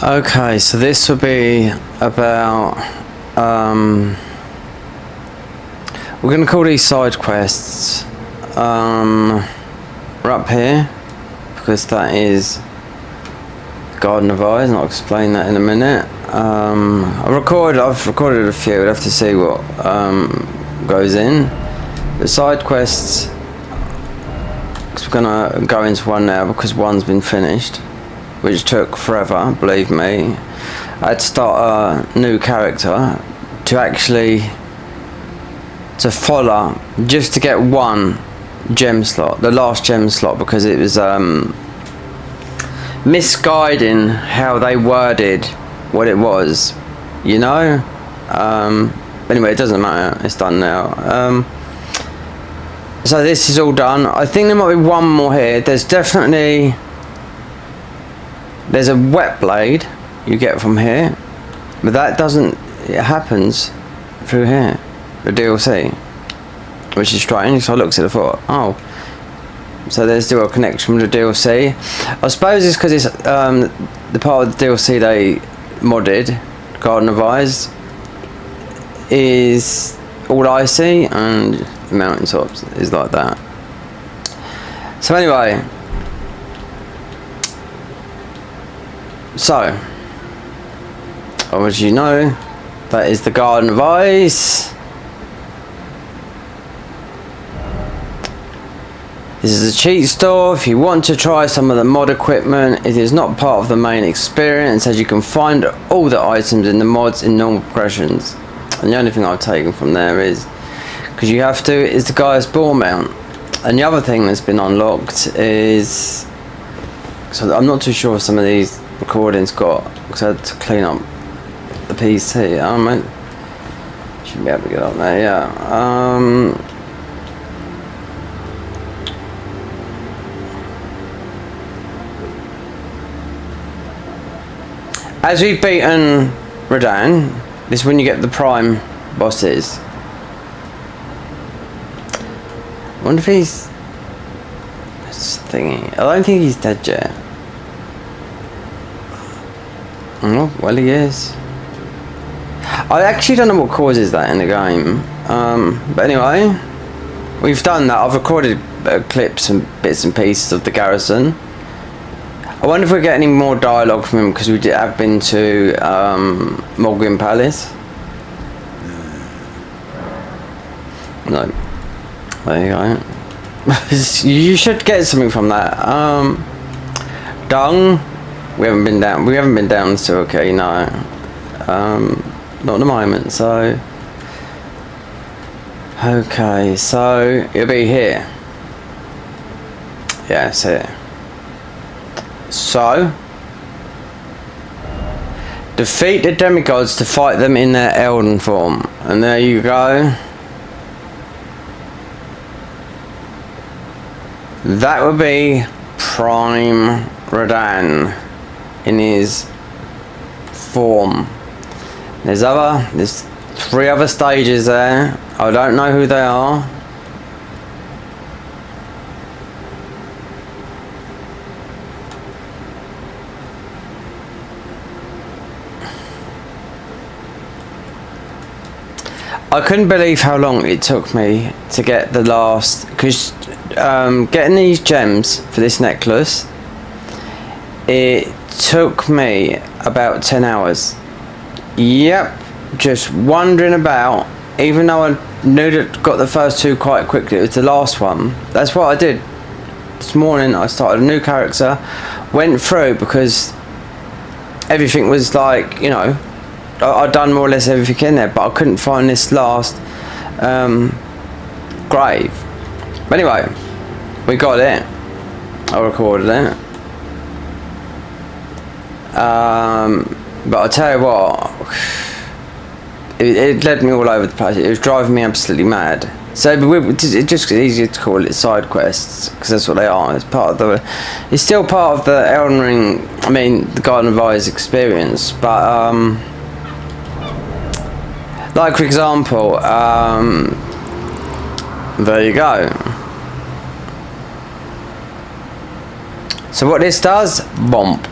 Okay, so this would be about we're gonna call these side quests. We're up here because that is Garden of Eyes, and I'll explain that in a minute. I've recorded a few. We'll have to see what goes in. The side quests, because we're gonna go into one now because one's been finished, which took forever, believe me. I had to start a new character to follow, just to get one gem slot, the last gem slot, because it was misguiding how they worded what it was, you know. Anyway, it doesn't matter, it's done now. So this is all done. I think there might be one more here. There's a wet blade you get from here, but that doesn't, it happens through here, the DLC, which is strange. So I looked at it and thought, oh, so there's still a connection with the DLC. I suppose it's because it's the part of the DLC they modded, Garden of Eyes, is all icy and the mountain tops is like that. So anyway, so as you know, that is the Garden of Eyes. This is a cheat store. If you want to try some of the mod equipment, it is not part of the main experience, as you can find all the items in the mods in normal progressions. And the only thing I've taken from there is, because you have to, is the guy's ball mount. And the other thing that's been unlocked is, so I'm not too sure if some of these recordings got, because I had to clean up the PC. I should be able to get up there, yeah. As we've beaten Radahn, this is when you get the prime bosses. I wonder if he's thingy. I don't think he's dead yet. Oh, well, he is. I actually don't know what causes that in the game. But anyway, we've done that. I've recorded clips and bits and pieces of the garrison. I wonder if we get any more dialogue from him, because we have been to Morgan Palace. No. There you go. You should get something from that. Dung. We haven't been down to okay, no. Not at the moment, so. Okay, so it'll be here. Yeah, it's here. So, defeat the demigods to fight them in their Elden form. And there you go. That would be Prime Radahn in his form. There's 3 other stages there. I don't know who they are. I couldn't believe how long it took me to get the last, because getting these gems for this necklace, it took me about 10 hours. Yep, just wandering about, even though I knew that got the first 2 quite quickly. It was the last one. That's what I did this morning. I started a new character, went through, because everything was like, you know, I'd done more or less everything in there, but I couldn't find this last grave. But anyway, we got it. I recorded it. But I'll tell you what, it led me all over the place. It was driving me absolutely mad. So it's just easier to call it side quests, because that's what they are. It's part of it's still part of the Elden Ring, I mean the Garden of Eyes experience, but like for example, there you go. So what this does, bump.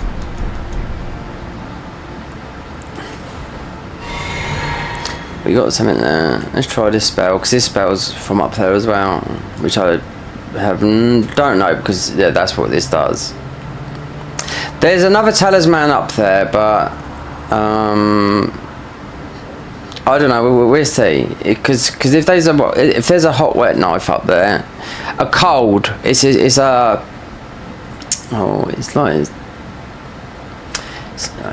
We got something there. Let's try this spell, because this spell's from up there as well, which I don't know, because yeah, that's what this does. There's another talisman up there, but I don't know. We'll see. Because if there's a hot wet knife up there, a cold. It's a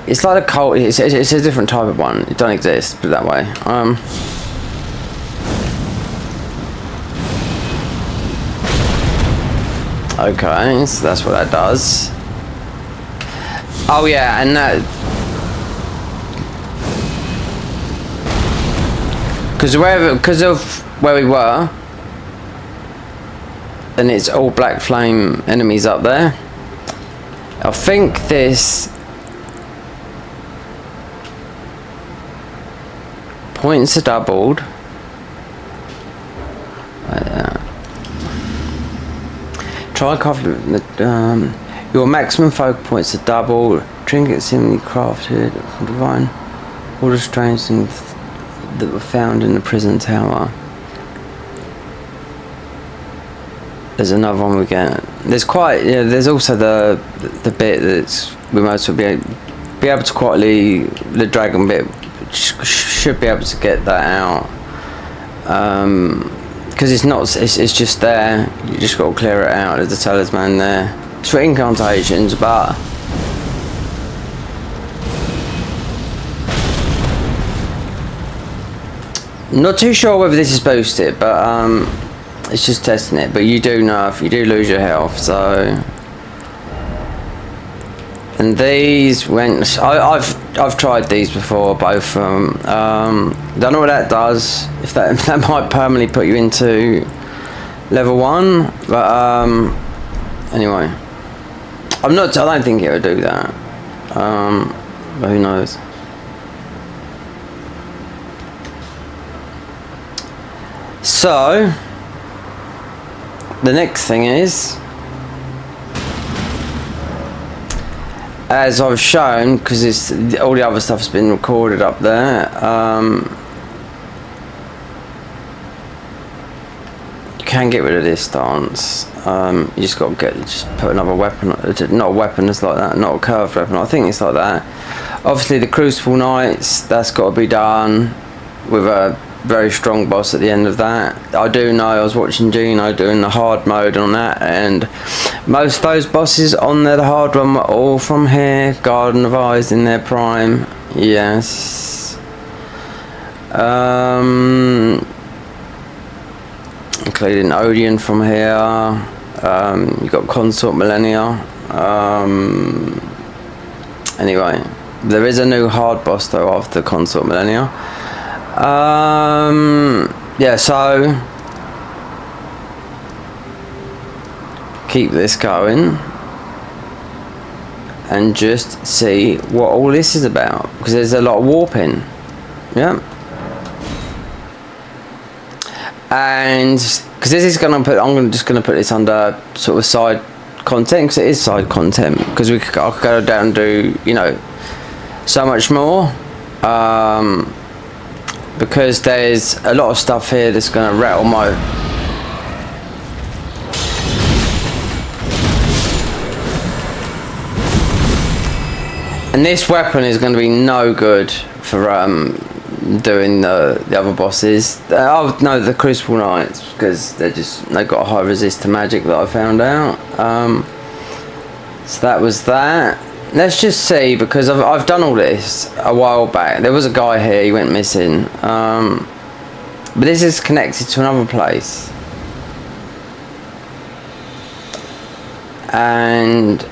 it's like a cold. It's a different type of one. It don't exist, put it that way. Okay, so that's what that does. Oh yeah, and that. Because of where we were, and it's all black flame enemies up there. I think this points are doubled. Try crafting. Your maximum focus points are doubled. Trinkets seemingly crafted from divine. All the strange things that were found in the prison tower. There's another one we get. There's quite, yeah. There's also the bit that's we might be able to quietly the dragon bit. Should be able to get that out. Because it's not. It's just there. You just got to clear it out. There's a talisman there. It's for incantations, but. Not too sure whether this is boosted, but it's just testing it. But you do know if you do lose your health, so. And these went. I've tried these before, both of them. Don't know what that does. If that might permanently put you into level 1, but anyway, I don't think it would do that. But who knows? So, the next thing is, as I've shown, because it's all the other stuff's been recorded up there. You can get rid of this stance. You just got to just put another weapon. Not a weapon that's like that. Not a curved weapon. I think it's like that. Obviously, the Crucible Knights. That's got to be done with a very strong boss at the end of that. I do know I was watching Gino doing the hard mode on that, and most of those bosses on there, the hard one, were all from here. Garden of Eyes in their prime, yes. Including Odeon from here. You got Consort Millennia. Anyway, there is a new hard boss though after Consort Millennia. Yeah, so keep this going and just see what all this is about, because there's a lot of warping. Yeah, and because this is gonna put, just gonna put this under sort of side content, because it is side content, because I could go down and do, you know, so much more. Because there's a lot of stuff here that's going to rattle my... And this weapon is going to be no good for doing the other bosses. Oh no, the Crucible Knights, because they've got a high resist to magic that I found out. So that was that. Let's just see, because I've done all this a while back. There was a guy here, he went missing. But this is connected to another place. And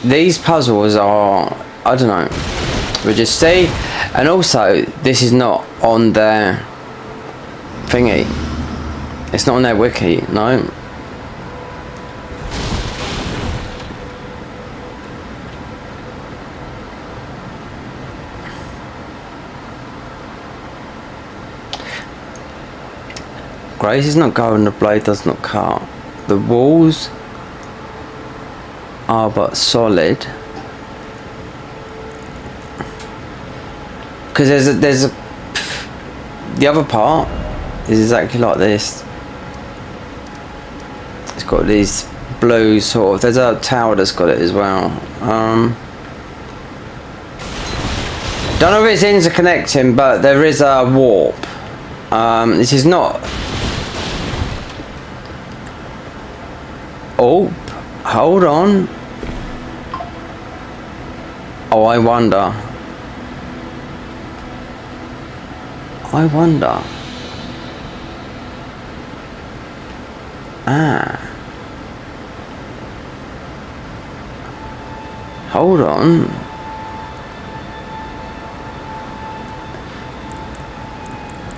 these puzzles are, I don't know, we'll just see. And also, this is not on their thingy. It's not on their wiki, no. Grace is not going, the blade does not cut. The walls are but solid. Because there's the other part is exactly like this. It's got these blue sort of. There's a tower that's got it as well. Don't know if it's interconnecting, but there is a warp. This is not. Oh, hold on. Oh, I wonder. Hold on.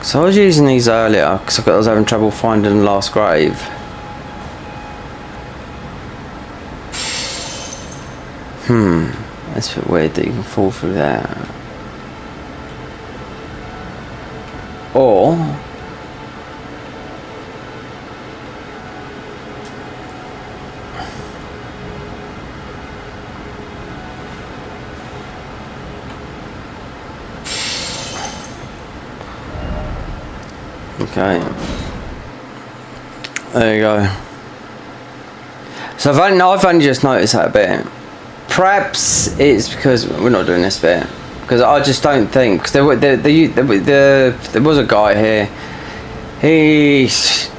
So I was using these earlier because I was having trouble finding the last grave. That's a bit weird that you can fall through there. Or okay, there you go. So I've only just noticed that bit. Perhaps it's because we're not doing this bit, because I just don't think, cause there was a guy here, he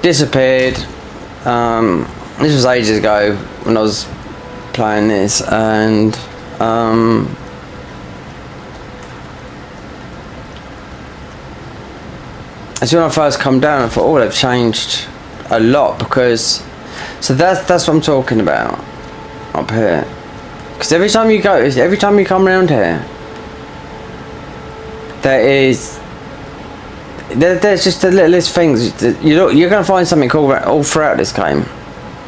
disappeared. This was ages ago when I was playing this, and as when I first come down I thought, oh, they've changed a lot, because so that's what I'm talking about up here. Because every time you come around here, there's just the littlest things. You're going to find something cool all throughout this game.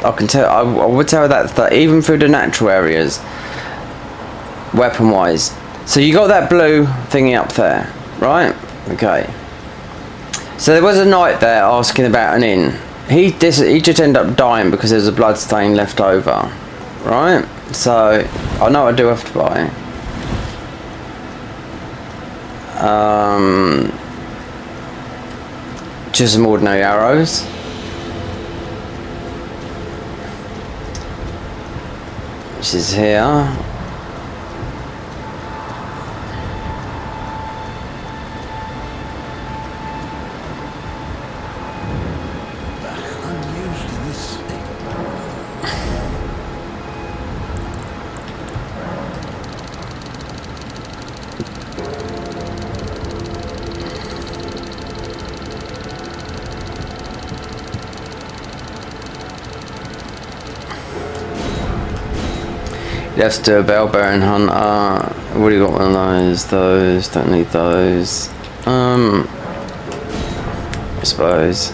I can tell. I would tell that even through the natural areas, weapon wise. So you got that blue thingy up there, right? Okay. So there was a knight there asking about an inn. He just ended up dying because there's a blood stain left over, right? So I know I do have to buy. Just some ordinary arrows. Which is here. You have to do a bell bearing hunt. I've already got one of those, don't need those. I suppose.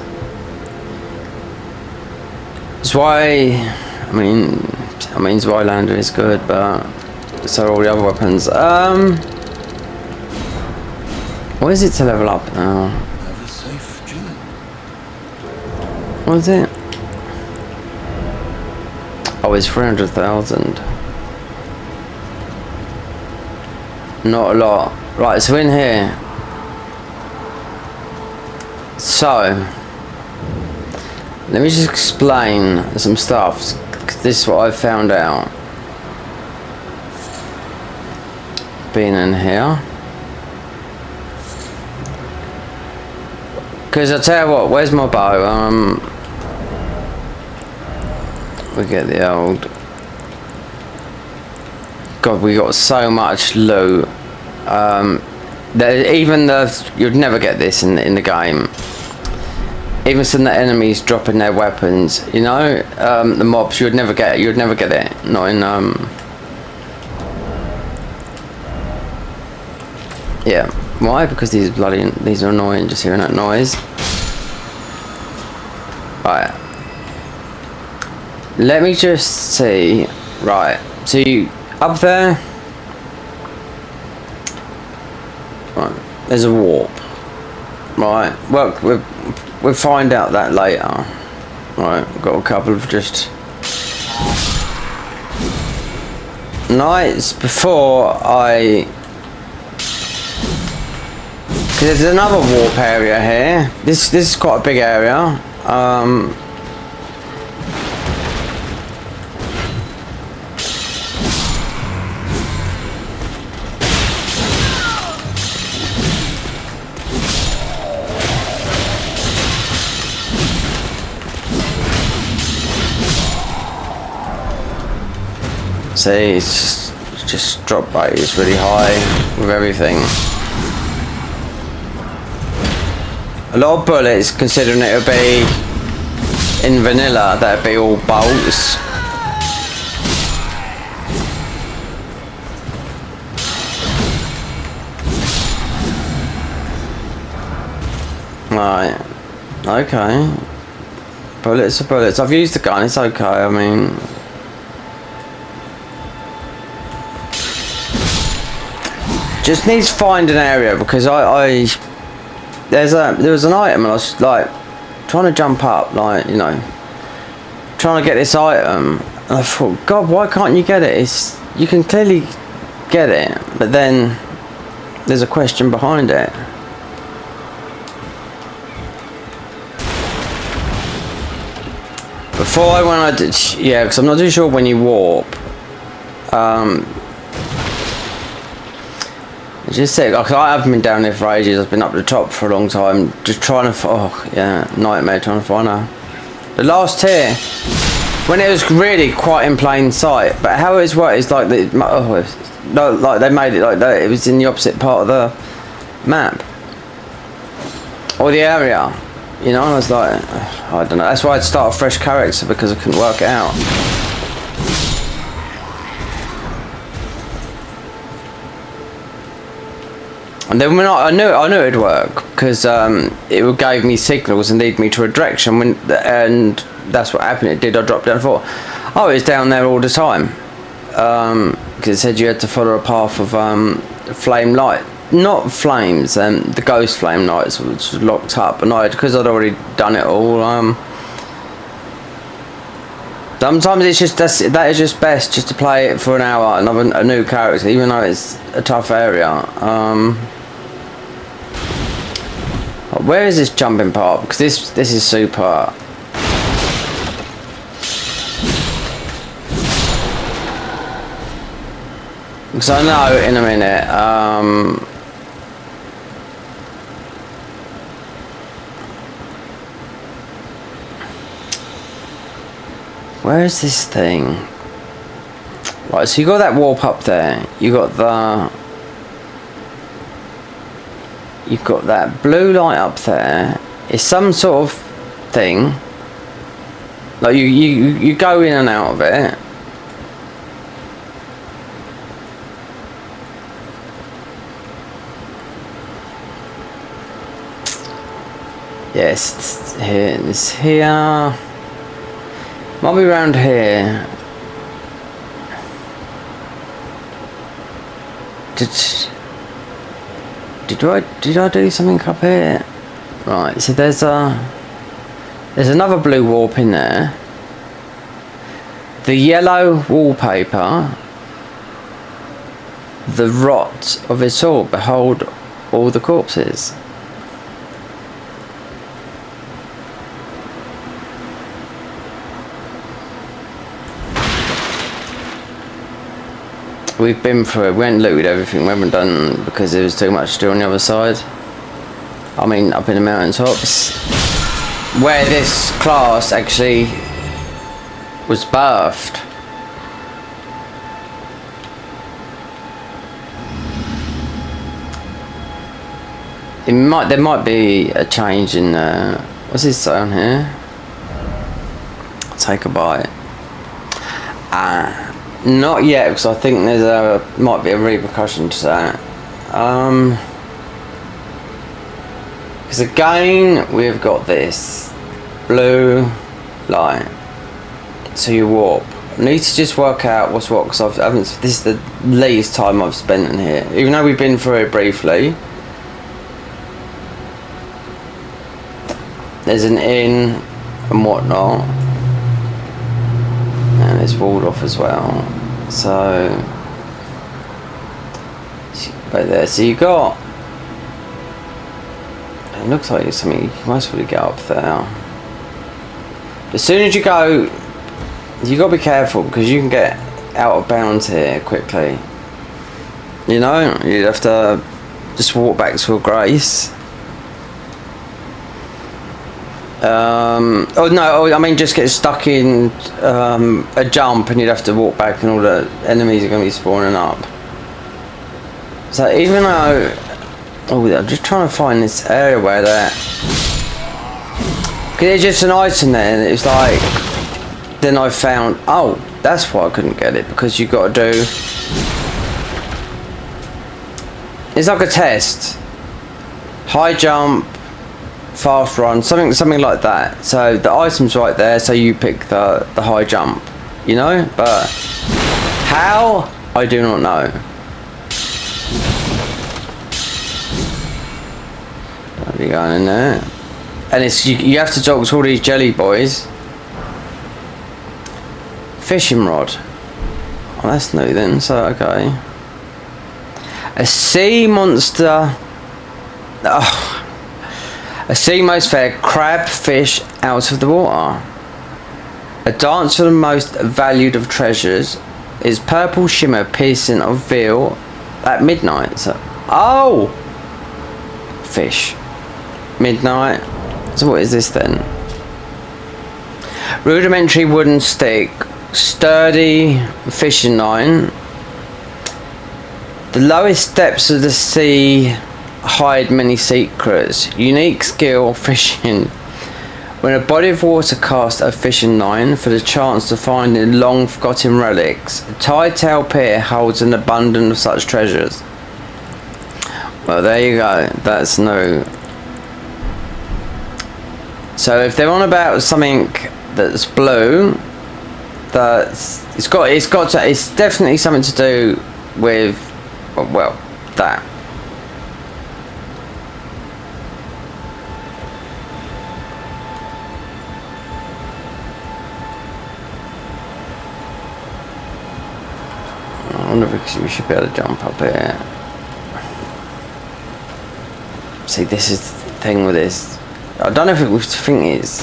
Zwei, I mean Zweilander is good, but so are all the other weapons. What is it to level up now? What is it? Oh, it's 300,000. Not a lot. Right, so in here. So let me just explain some stuff, 'cause this is what I found out being in here. Because I tell you what, where's my bow? We get the old. God, we got so much loot. You'd never get this in the game. Even some of the enemies dropping their weapons, you know, the mobs, you'd never get it. Not in yeah. Why? Because these are annoying. Just hearing that noise. Right. Let me just see. Right. So you up there. Right. There's a warp. Right. Well, we'll find out that later. Right. We've got a couple of just nights before I Because there's another warp area here. This is quite a big area. See, it's just drop rate is really high with everything. A lot of bullets, considering it would be in vanilla, that'd be all bolts. Right, okay. Bullets are bullets. I've used the gun, it's okay, I mean. Just needs to find an area because there was an item and I was like trying to jump up, like, you know, trying to get this item, and I thought, God, why can't you get it? You can clearly get it, but then there's a question behind it. Before when I did, yeah, because I'm not too sure when you warp. Just say, like, I haven't been down there for ages. I've been up the top for a long time, just trying to. Oh yeah, nightmare trying to find her. The last tier, when it was really quite in plain sight, but how it's worked is like like they made it like that. It was in the opposite part of the map or the area, you know. And I was like, I don't know. That's why I'd start a fresh character because I couldn't work it out. And then when I knew it'd work because it would gave me signals and lead me to a direction. And that's what happened. It did. I dropped down and thought, oh, it's down there all the time because it said you had to follow a path of flame light, not flames, the ghost flame lights, which was locked up. And because I'd already done it all. Sometimes it's just that is just best just to play it for an hour and have a new character, even though it's a tough area. Where is this jumping part? Because this is super. Because I know in a minute. Where is this thing? Right, so you got that warp up there. You got that blue light up there. It's some sort of thing. Like you go in and out of it. Yes, it's here. Might be around here. Did I do something up here? Right, so there's another blue warp in there. The yellow wallpaper. The rot of it all. Behold all the corpses. We've been through it. We haven't looted everything. We haven't done because there was too much to do on the other side. I mean, up in the mountaintops, where this class actually was birthed. There might be a change in. What's this on here? Take a bite. Not yet, because I think might be a repercussion to that. Because again, we've got this blue light. So you warp. I need to just work out what's what, because this is the least time I've spent in here. Even though we've been through it briefly. There's an inn and whatnot. And it's walled off as well. So right there. So you got It looks like it's something you can most probably get up there. As soon as you go, you got to be careful because you can get out of bounds here quickly. You know, you'd have to just walk back to a grace. Oh no, I mean just get stuck in a jump and you'd have to walk back and all the enemies are going to be spawning up. So even though... Oh, I'm just trying to find this area where they're... Because there's just an item there and it's like... Then I found... Oh, that's why I couldn't get it, because you've got to do... It's like a test. High jump, fast run, something like that. So the item's right there, so you pick the high jump, you know? But how? I do not know. I'll be going in there. And it's you have to talk to all these jelly boys. Fishing rod. Oh, that's new then, so okay. A sea monster. Oh. A sea most fair crab fish out of the water. A dance for the most valued of treasures is purple shimmer piercing of veil at midnight. So, oh! Fish. Midnight. So what is this then? Rudimentary wooden stick. Sturdy fishing line. The lowest depths of the sea hide many secrets. Unique skill fishing. When a body of water casts a fishing line for the chance to find in long forgotten relics, a tidetail pier holds an abundance of such treasures. Well, there you go. That's no. So if they're on about something that's blue, that's it's definitely something to do with, well, that. I wonder if we should be able to jump up here. See, this is the thing with this. I don't know if the thing is.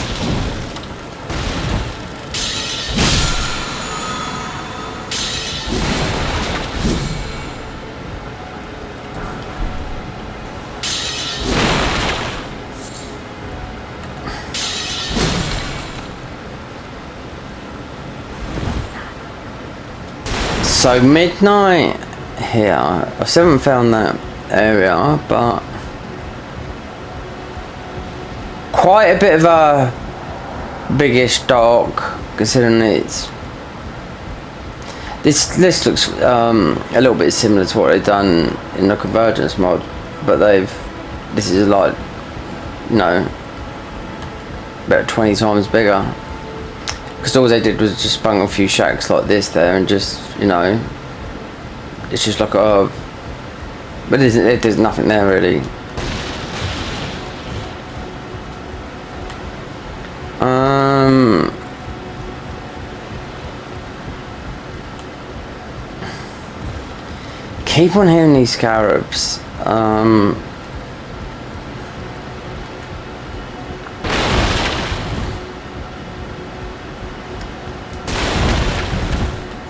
So midnight here. I still haven't found that area, but quite a bit of a biggish dock, considering it's. This looks a little bit similar to what they've done in the Convergence mod, but this is like, you know, about 20 times bigger. Because all they did was just bung a few shacks like this there and just, you know, it's just like a, but there's nothing there really. Keep on hearing these scarabs. I'm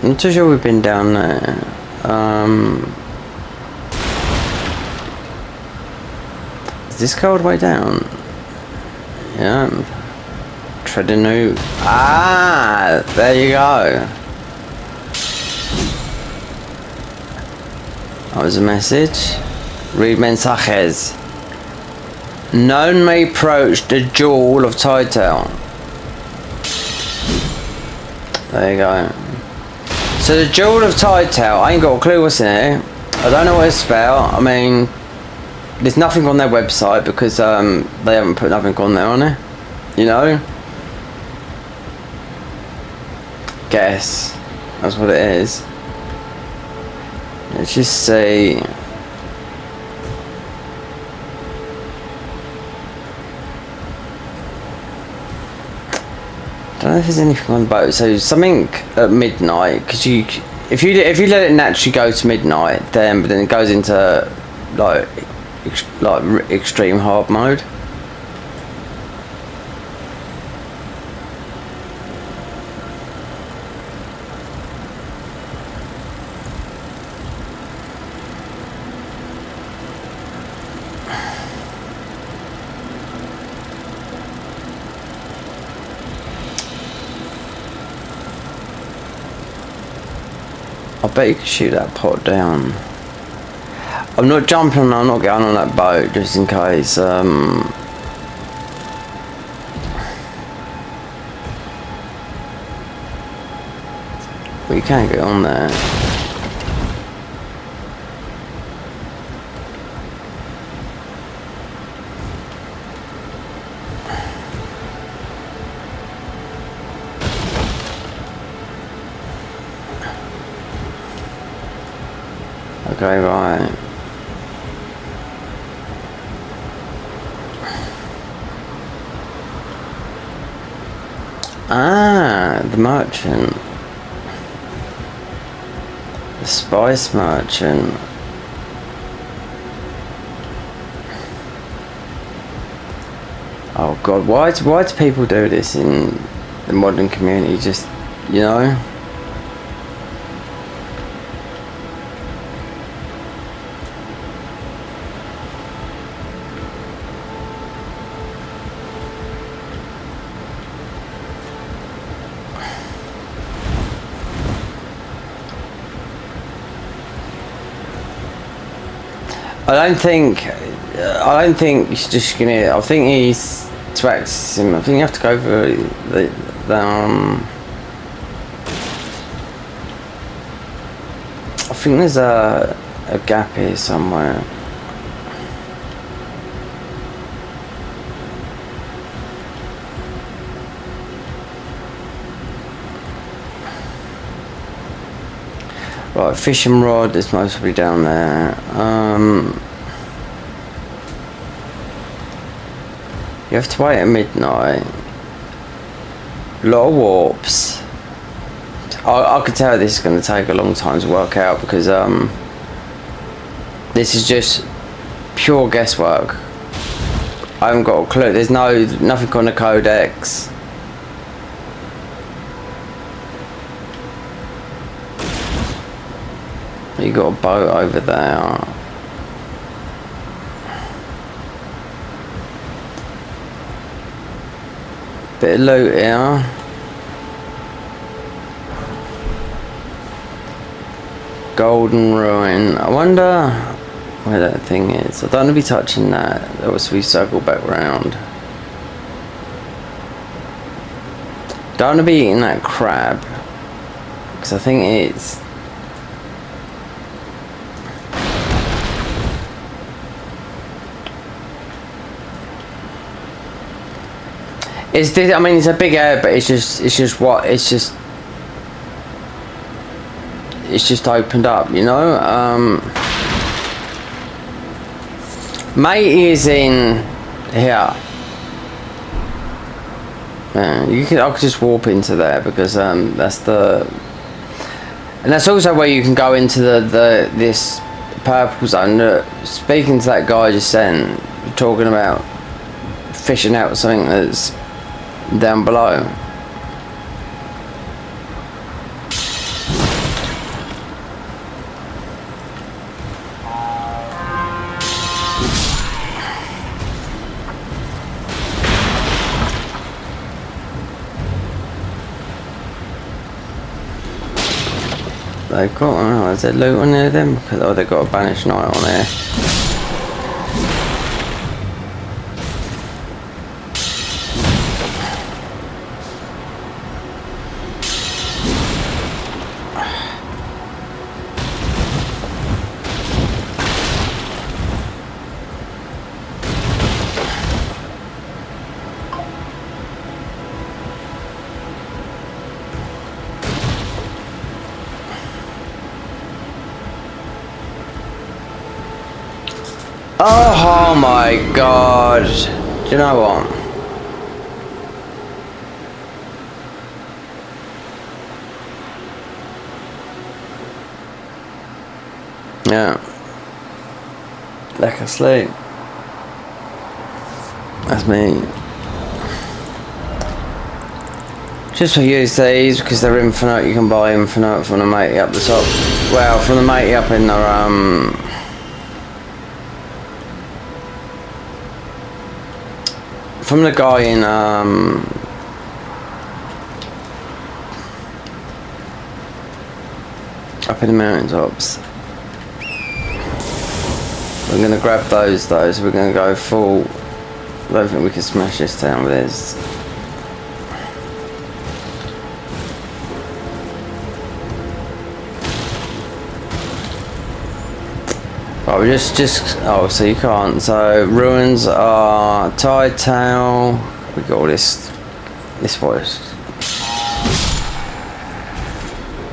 not too sure we've been down there. Is this go all the way down? Yeah. Treading new. Ah, there you go. That was a message. Read mensajes. None may approach the jewel of tidetail. There you go. So the jewel of tidetail, I ain't got a clue what's in it. I don't know what it's about. I mean, there's nothing on their website because they haven't put nothing on there, on it. You know? Guess. That's what it is. Let's just see. I don't know if there's anything on the boat. So something at midnight, because if you let it naturally go to midnight, then it goes into like extreme hard mode. I bet you can shoot that pot down. I'm not jumping, I'm not going on that boat just in case. We can't get on there. Okay, right. Ah, the merchant. The spice merchant. Oh god, why do people do this in the modern community? Just, you know? I don't think he's just gonna. I think he's to access him. I think you have to go for the I think there's a gap here somewhere. Right, fishing rod is mostly down there. You have to wait at midnight. A lot of warps. I could tell this is going to take a long time to work out because this is just pure guesswork. I haven't got a clue. There's nothing on the codex. You got a boat over there. Bit of loot here. Golden ruin. I wonder where that thing is. I don't want to be touching that. That was we circle back round. Don't want to be eating that crab because I think it's. I mean, it's a big area, but it's just opened up, you know. Mate is in here. I could just warp into there because that's the, and that's also where you can go into this purple zone. Speaking to that guy I just sent, talking about fishing out something that's down below. They've got, is there loot on there then? Oh, they've got a banished knight on there. Oh my god. Do you know what? Yeah. Lack of sleep. That's me. Just use these because they're infinite. You can buy infinite from the matey up the top. Well, from the matey up in the from the guy in Up in the mountaintops. We're gonna grab those though, so we're gonna go full. I don't think we can smash this town with this. Oh, we just oh, so you can't. So ruins are tidetail. We got all this forest.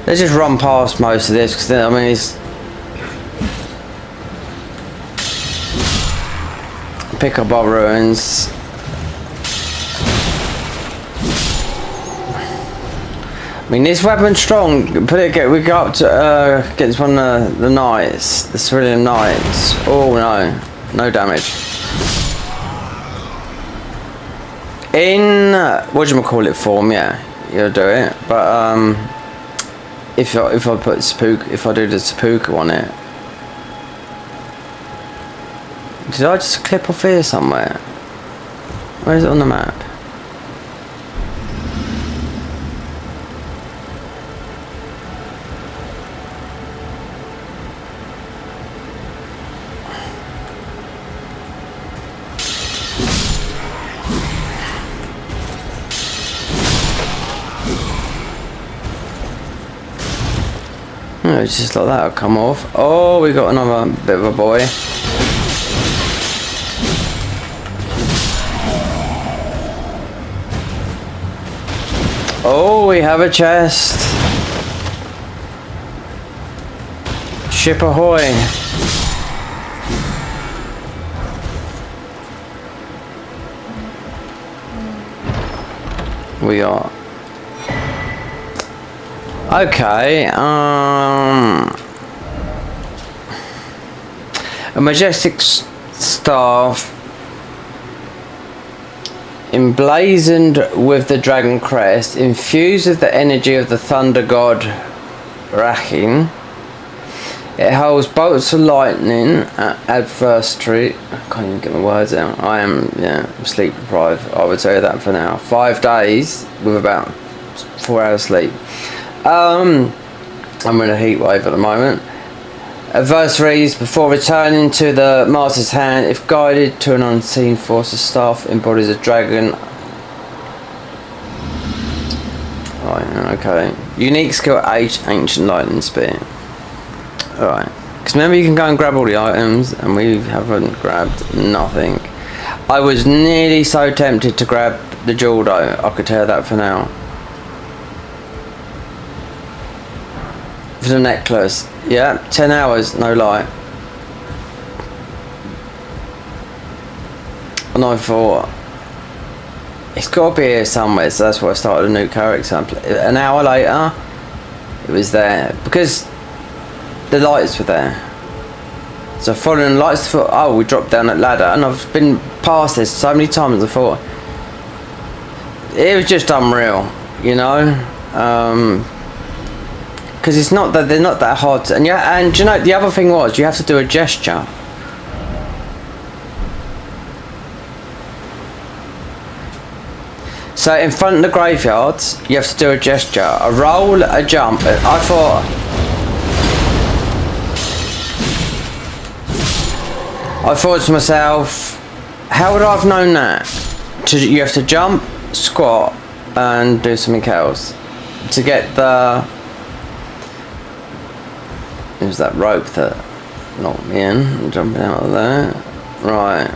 Let's just run past most of this because I mean it's pick up our ruins. I mean this weapon's strong. We go up to get this one of the knights, the Cerulean Knights. Oh no damage. In whatchamacallit form, yeah, you'll do it. But if I put spook, if I do the seppuku on it. Did I just clip off here somewhere? Where is it on the map? No, it's just like that, it'll come off. Oh, we got another bit of a boy. Oh, we have a chest. Ship ahoy. We are. Okay, a majestic staff emblazoned with the dragon crest, infused with the energy of the thunder god Rachin. It holds bolts of lightning at adversary. I can't even get my words out. I am, sleep deprived. I would say that for now. 5 days with about 4 hours sleep. I'm in a heat wave at the moment. Adversaries, before returning to the master's hand, if guided to an unseen force, the staff embodies a dragon. Right, okay. Unique skill, ancient lightning spear. Alright. Because remember, you can go and grab all the items, and we haven't grabbed nothing. I was nearly so tempted to grab the jewel though. I could tell that for now. For the necklace, yeah, 10 hours, no lie. And I thought, it's got to be here somewhere, so that's why I started a new character. An hour later, it was there, because the lights were there. So following the lights, I thought, oh, we dropped down that ladder, and I've been past this so many times, I thought, it was just unreal, you know? Because it's not that they're not that hard to, and you know the other thing was you have to do a gesture. So in front of the graveyards you have to do a gesture, a roll, a jump. I thought to myself, how would I have known that? You have to jump, squat and do something else to get the. It was that rope that knocked me in. I'm jumping out of there. Right.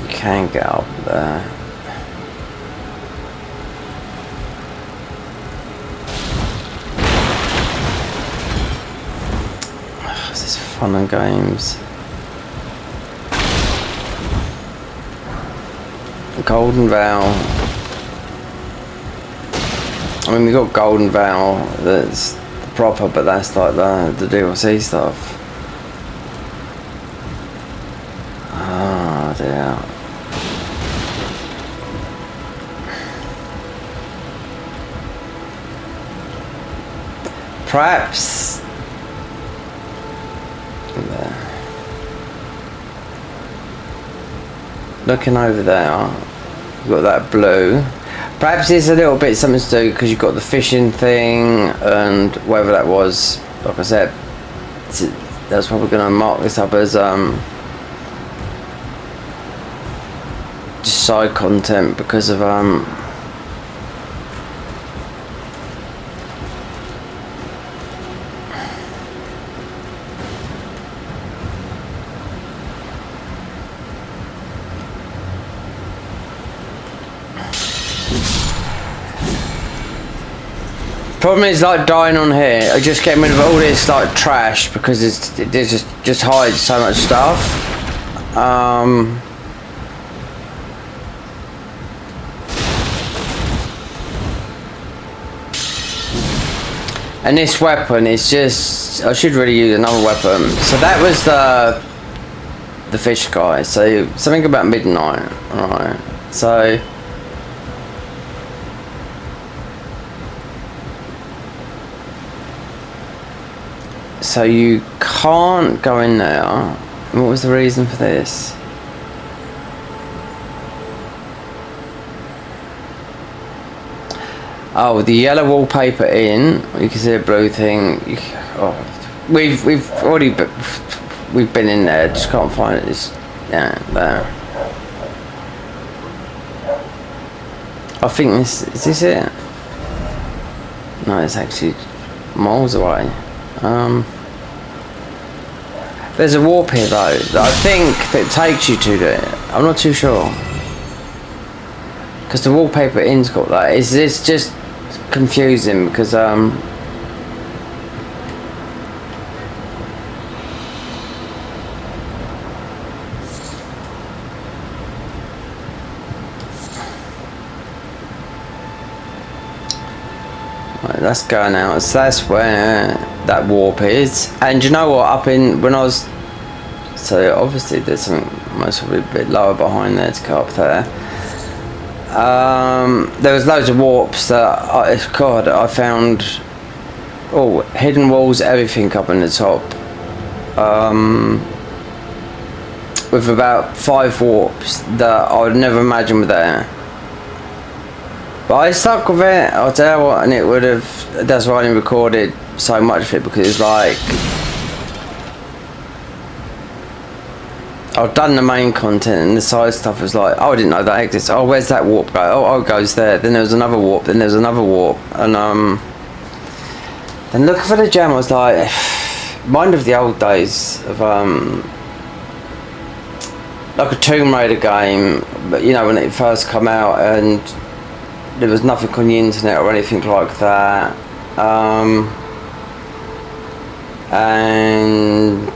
You can't get up there. Fun and games. Golden Vow. I mean, we got Golden Vow that's proper, but that's like the DLC stuff. Oh dear. Perhaps. Looking over there, you've got that blue. Perhaps it's a little bit something to do because you've got the fishing thing and whatever that was. Like I said, that's probably going to mark this up as just side content because of problem is like dying on here. I just get rid of all this like trash because it just hides so much stuff. And this weapon is just, I should really use another weapon. So that was the fish guy. So something about midnight, right? So you can't go in there. What was the reason for this? Oh, the yellow wallpaper in. You can see a blue thing. We've been in there. Just can't find it. It's, yeah, there. I think this is this it. No, it's actually miles away. There's a warp here though that I think that takes you to it. I'm not too sure because the wallpaper in's got that. It's just confusing because right, that's going out. So that's where that warp is. And you know what? Up in when I was, so obviously there's something most probably a bit lower behind there to go up there. There was loads of warps that I found. Oh, hidden walls, everything up in the top. With about 5 warps that I would never imagine were there. But I stuck with it, I'll tell you what, and it would have, that's why I didn't recorded so much of it, because it's like, I've done the main content and the side stuff was like, oh, I didn't know that exists. Oh, where's that warp go? Oh, it goes there. Then there was another warp. Then there's another warp. And then looking for the gem, I was like, mind of the old days of like a Tomb Raider game, but you know when it first come out and there was nothing on the internet or anything like that. And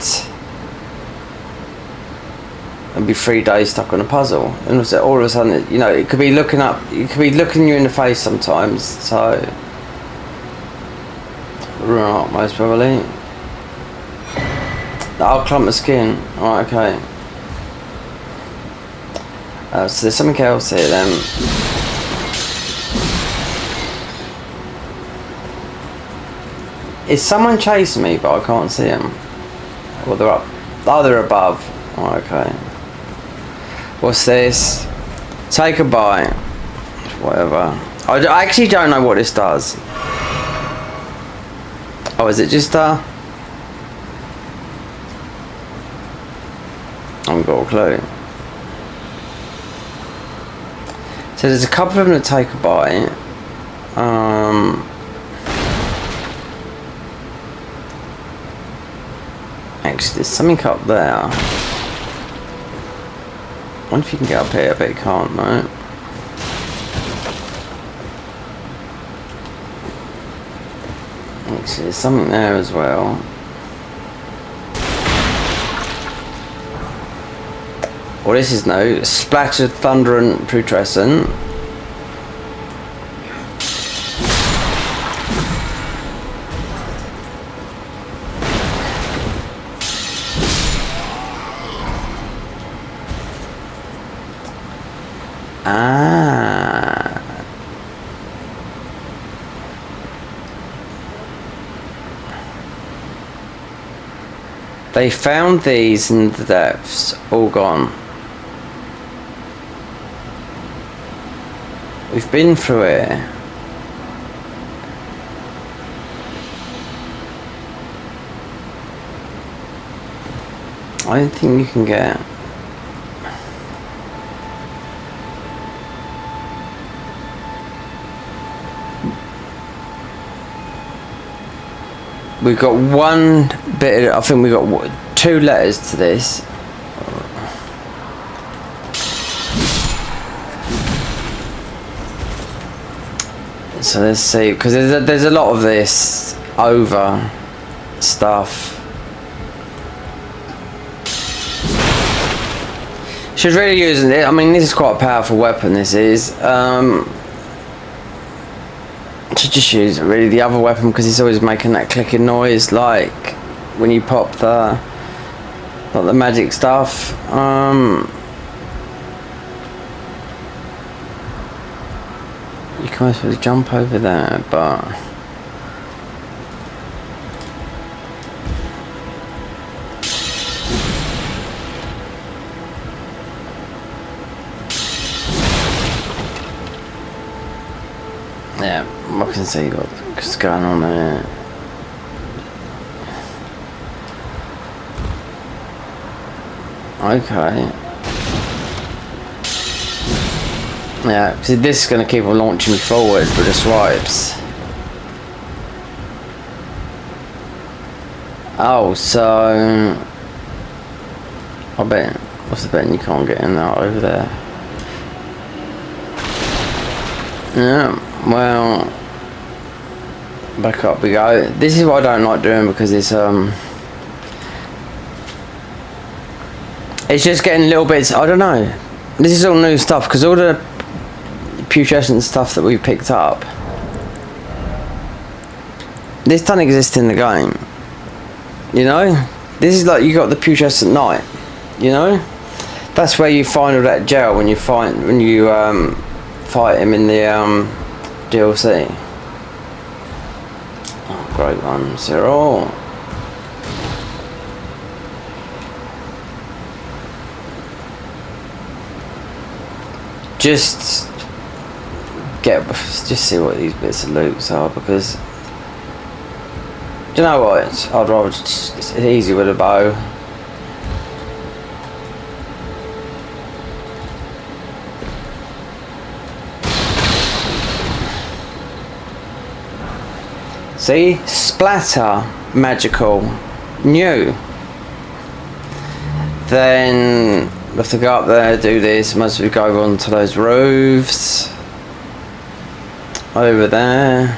be 3 days stuck on a puzzle, and all of a sudden, you know, it could be looking up, it could be looking you in the face sometimes. So, right, most probably. I'll clump the skin. Right, okay. So there's something else here then. Is someone chasing me, but I can't see them? Well, they're up. Oh, they're above. Oh, okay. What's this? Take a bite. Whatever. I actually don't know what this does. Oh, is it just I haven't got a clue. So there's a couple of them that take a bite. Actually, there's something up there. I wonder if you can get up here, but you can't, no. Actually, there's something there as well. Well, this is no. Splattered thunder and putrescent. They found these in the depths, all gone. We've been through it. I don't think you can get. We've got one bit. I think we got 2 letters to this. So let's see, because there's a lot of this over stuff. She's really using it. I mean, this is quite a powerful weapon. This is. Should just use really the other weapon because it's always making that clicking noise, like when you pop the magic stuff. You can supposed to jump over there, but yeah, I can see what's going on there. Okay. Yeah, see, this is going to keep on launching me forward with the swipes. Oh, so I bet. What's the bet? You can't get in there over there. Yeah. Well, back up we go. This is what I don't like doing because it's just getting little bits. I don't know. This is all new stuff because all the putrescent stuff that we picked up, this doesn't exist in the game. You know, this is like you got the putrescent knight. You know, that's where you find all that gel when you fight him in the DLC. Oh, great one, 0. Just see what these bits of loot are, because do you know what? I'd rather it's easy with a bow. See? Splatter, magical, new. Then we have to go up there, do this. Must we go on to those roofs over there?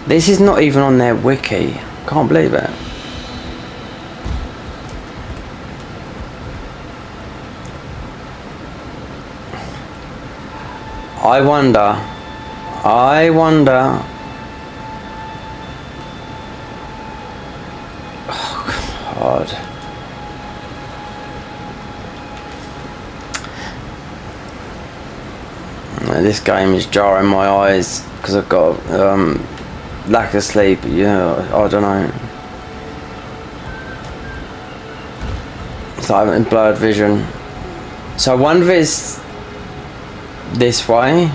This is not even on their wiki. Can't believe it. I wonder. Oh God. This game is jarring my eyes because I've got lack of sleep. Yeah, I don't know. It's like having blurred vision. So I wonder if it's this way,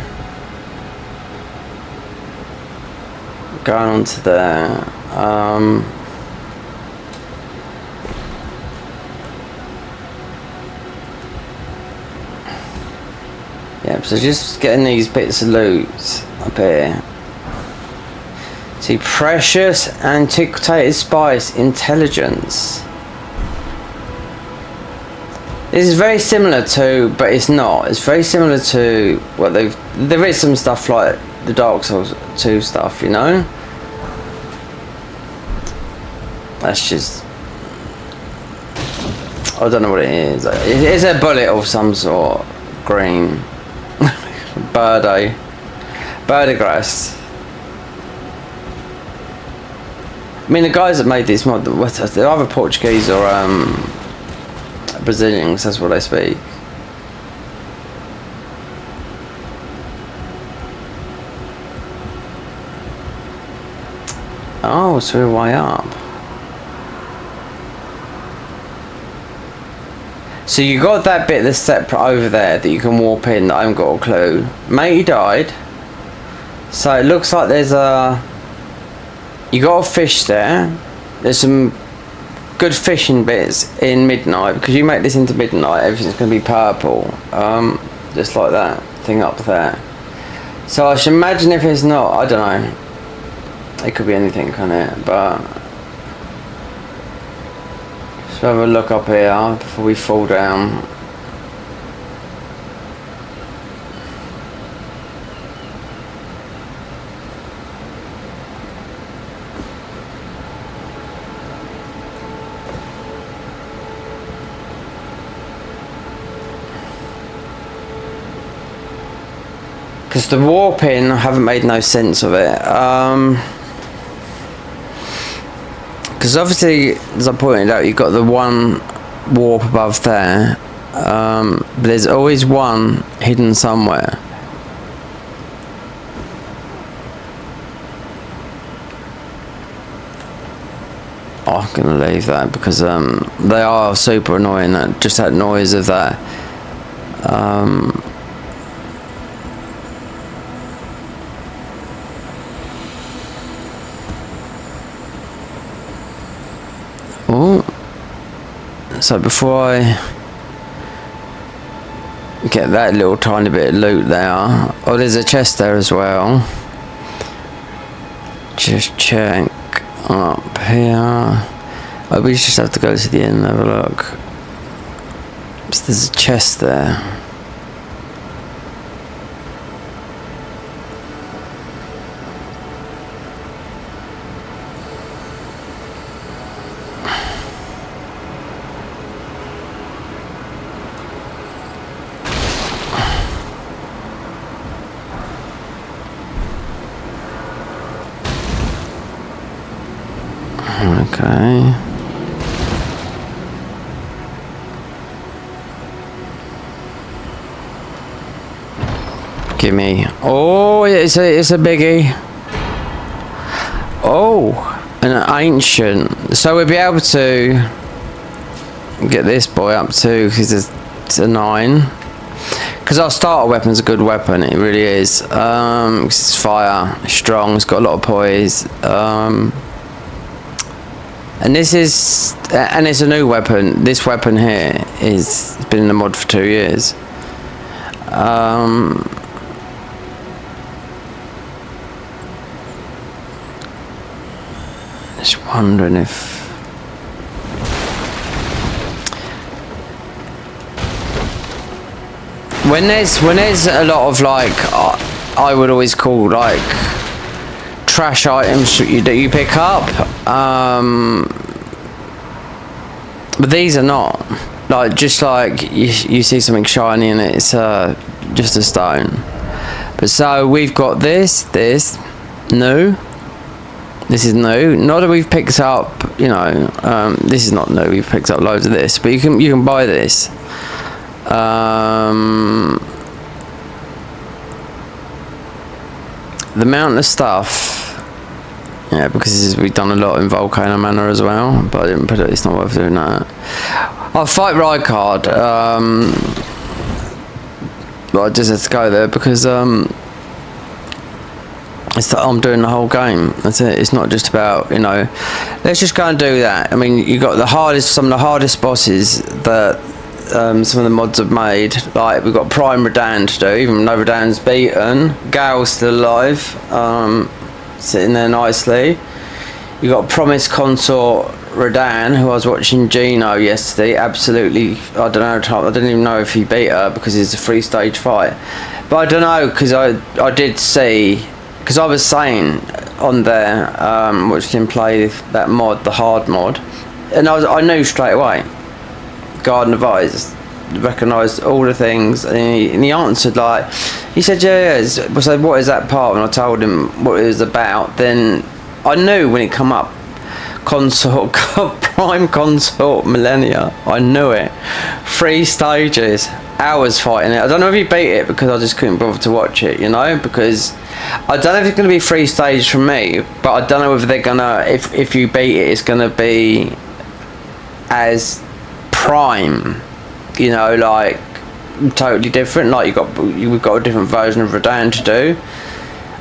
going on to there. Yeah, so just getting these bits of loot up here. See, precious antiquated spice intelligence. This is very similar to, but it's not. It's very similar to what they've. There is some stuff like the Dark Souls 2 stuff, you know. That's just. I don't know what it is. It's a bullet of some sort. Green. Birdie I mean, the guys that made this mod, they're either Portuguese or Brazilians, that's what they speak. Oh, so we're way up. So you got that bit that's separate over there that you can warp in that I haven't got a clue. Matey died. So it looks like there's a... You got a fish there. There's some good fishing bits in Midnight. Because you make this into Midnight, everything's going to be purple. Just like that thing up there. So I should imagine if it's not, I don't know. It could be anything, can't it? But... Let's have a look up here before we fall down. Because the warping, I haven't made no sense of it. Because obviously, as I pointed out, you've got the one warp above there, but there's always one hidden somewhere. Oh, I'm gonna leave that because they are super annoying. Just that noise of that. Oh, so before I get that little tiny bit of loot there, oh, there's a chest there as well. Just check up here. Oh, we just have to go to the end and have a look. So there's a chest there. Okay. Gimme. Oh, it's a biggie. Oh, an ancient. So we'll be able to get this boy up to, because it's a 9. Because our starter weapon's a good weapon, it really is. It's fire, strong, it's got a lot of poise. And this is, and it's a new weapon. This weapon here it's been in the mod for 2 years. Just wondering if when there's a lot of like I would always call like trash items that you pick up, but these are not like, just like you see something shiny and it's just a stone. But so we've got this new. This is new. Not that we've picked up, you know, this is not new. We've picked up loads of this, but you can buy this. The amount of stuff, yeah, because we've done a lot in Volcano Manor as well, but I didn't put it. It's not worth doing that. I'll fight ride card. But I just had to go there because it's that I'm doing the whole game. That's it. It's not just about, you know, let's just go and do that. I mean, you got some of the hardest bosses that some of the mods have made. Like we've got Prime Radan to do, even though Radan's beaten. Gal's still alive, sitting there nicely. You got Promised Consort Radan, who I was watching Gino yesterday. Absolutely, I don't know. I didn't even know if he beat her because it's a 3-stage fight. But I don't know, because I did see. Because I was saying on there, which can play that mod, the hard mod, and I knew straight away. Garden of Eyes, recognised all the things, and he answered like, he said, yeah. So what is that part? And I told him what it was about. Then I knew when it come up, consort, prime consort millennia. I knew it. 3 stages, hours fighting it. I don't know if you beat it because I just couldn't bother to watch it, you know, because I don't know if it's going to be 3 stages from me, but I don't know whether they're gonna, if you beat it, it's going to be as prime, you know, like totally different. Like we've got a different version of Rodan to do.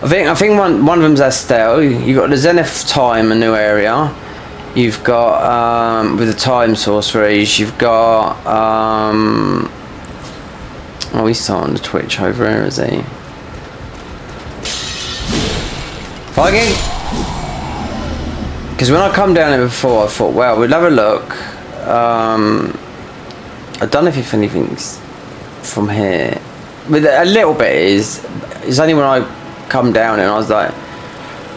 I think one of them's Estelle. You got the Zenith time, a new area. You've got with the time sorceries. You've got oh, he's still on the Twitch over here, is he? Viking. Because when I come down here before, I thought, well, we'll have a look. I don't know if anything's from here. But a little bit is. It's only when I come down and I was like,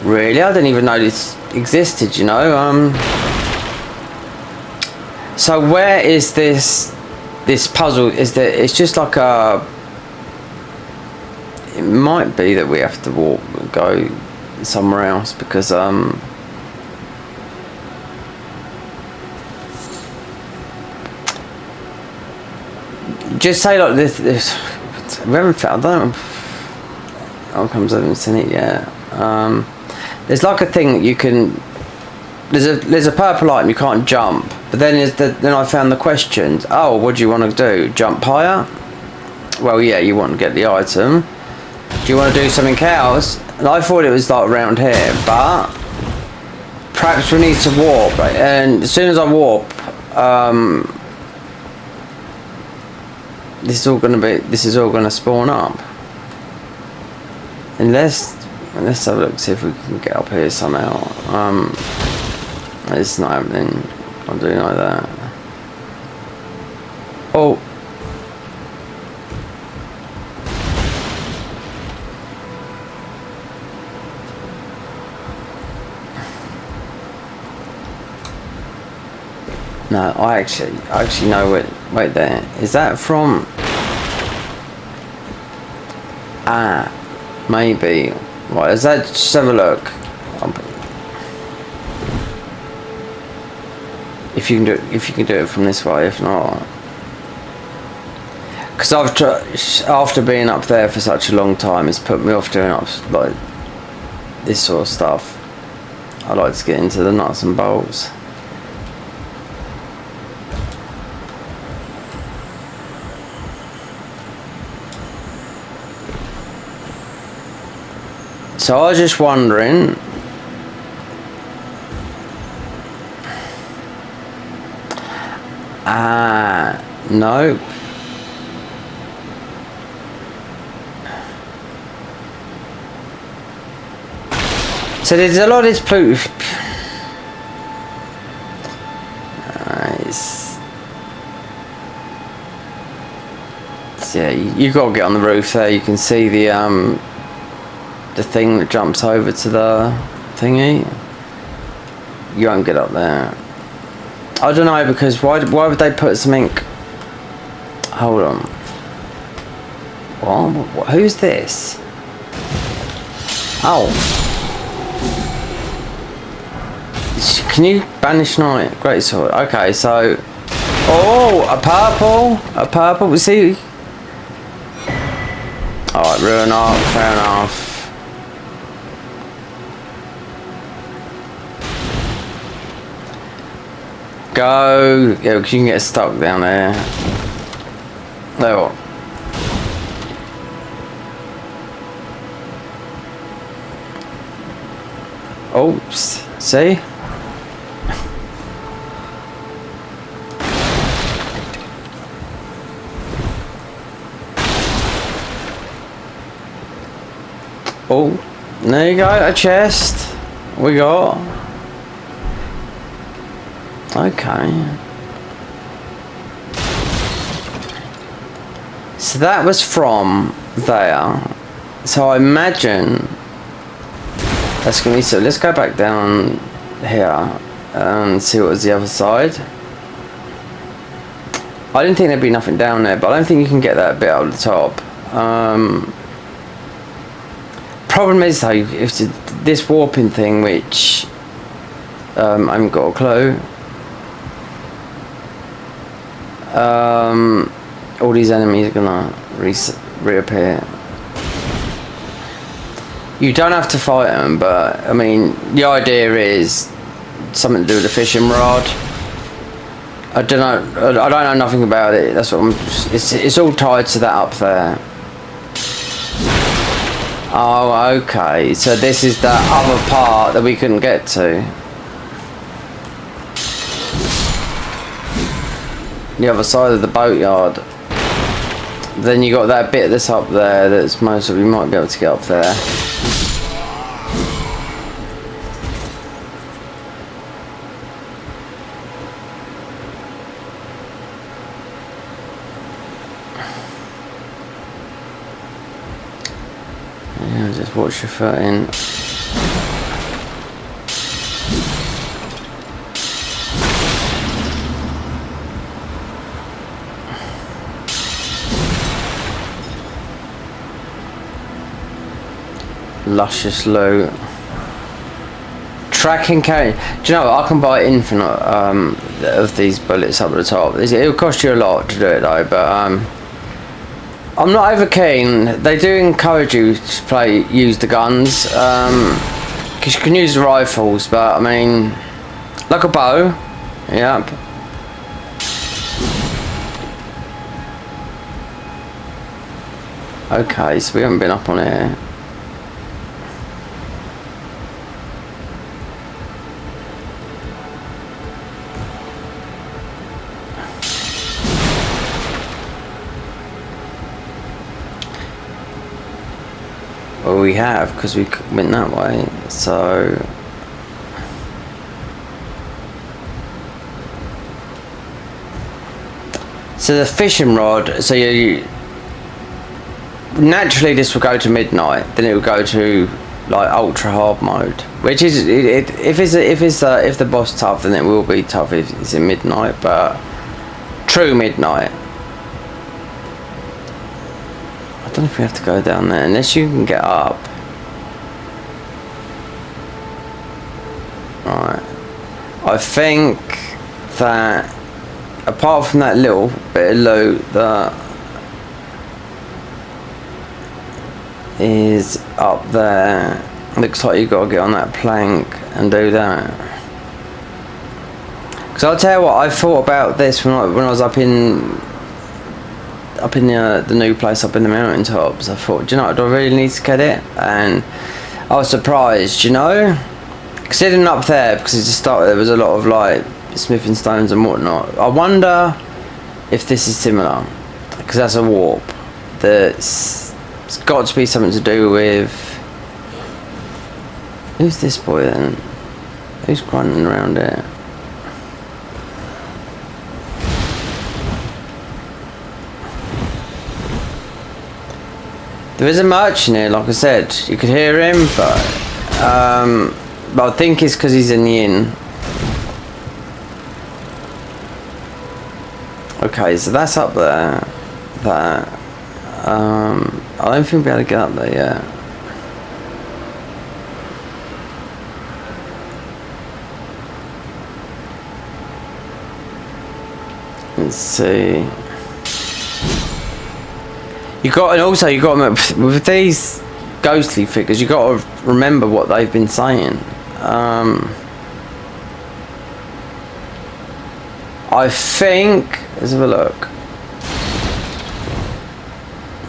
really? I didn't even know this existed, you know. So where is this puzzle? Is there? It's just like a. It might be that we have to go somewhere else because just say like this. We haven't found. I don't know. Outcomes, I haven't seen it yet. There's like a thing that you can. There's a purple item you can't jump, but then then I found the questions. Oh, what do you want to do? Jump higher? Well, yeah, you want to get the item. Do you want to do something else? And I thought it was like around here, but perhaps we need to warp. Right? And as soon as I warp, this is all gonna spawn up. And let's have a look, see if we can get up here somehow. It's not happening. I'm doing like that. Oh. No, I actually know it. Wait there. Is that from? Ah. Maybe. Right, is that? Just have a look. If you can do it from this way. If not, because after being up there for such a long time, it's put me off doing like this sort of stuff. I like to get into the nuts and bolts. So I was just wondering. No. So there's a lot of this proof. Yeah, you got to get on the roof there. You can see the thing that jumps over to the thingy. You won't get up there. I don't know, because why would they put something? Hold on. What? Who's this? Oh. Can you banish night? Great sword. Okay, so. Oh, a purple. We see. Alright, ruin art. Fair enough. Go. Yeah, because you can get stuck down there. There. Oops. See? Oh, there you go, a chest. We got. Okay. So that was from there. So I imagine that's gonna be so. Let's go back down here and see what was the other side. I didn't think there'd be nothing down there, but I don't think you can get that bit out of the top. Problem is though, if this warping thing, which I haven't got a clue. All these enemies are gonna reappear. You don't have to fight them, but I mean, the idea is something to do with the fishing rod. I don't know. I don't know nothing about it. That's what I'm. It's all tied to that up there. Oh, okay. So this is the other part that we couldn't get to. The other side of the boatyard. Then you got that bit that's up there. That's most of you might be able to get up there. Yeah, just watch your footing. Luscious loot. Tracking carry. Do you know what? I can buy infinite of these bullets up at the top. It'll cost you a lot to do it though, but I'm not over keen. They do encourage you to use the guns, because you can use the rifles, but I mean, like a bow. Yep. Okay, so we haven't been up on here. Well, we have, because we went that way, so the fishing rod, so you naturally this will go to midnight, then it will go to like ultra hard mode, which is if the boss tough, then it will be tough if it's in midnight, but true midnight. I don't know if we have to go down there unless you can get up. Right. I think that apart from that little bit of loot that is up there, looks like you've got to get on that plank and do that. Because I'll tell you what, I thought about this when I was up in the new place up in the mountaintops. I thought, do you know, do I really need to get it? And I was surprised, you know, considering up there, because it just started, there was a lot of like smithing stones and whatnot. I wonder if this is similar, because that's a warp. It's got to be something to do with. Who's this boy then? Who's grunting around here? There is a merchant here, like I said. You could hear him, but I think it's because he's in the inn. Okay, so that's up there. That. I don't think we'll be able to get up there yet. Let's see. You got, and also you got with these ghostly figures. You got to remember what they've been saying. I think. Let's have a look.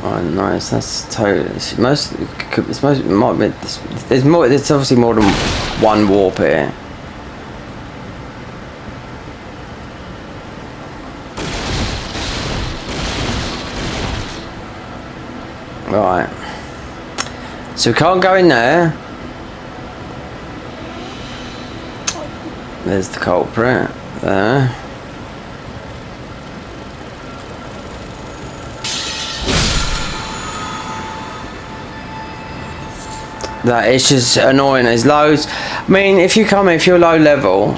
Oh, nice. That's totally. It's most. It might be. There's more. There's obviously more than one warp here. Right. So we can't go in there. There's the culprit there. That is just annoying. There's loads. I mean, if you're low level,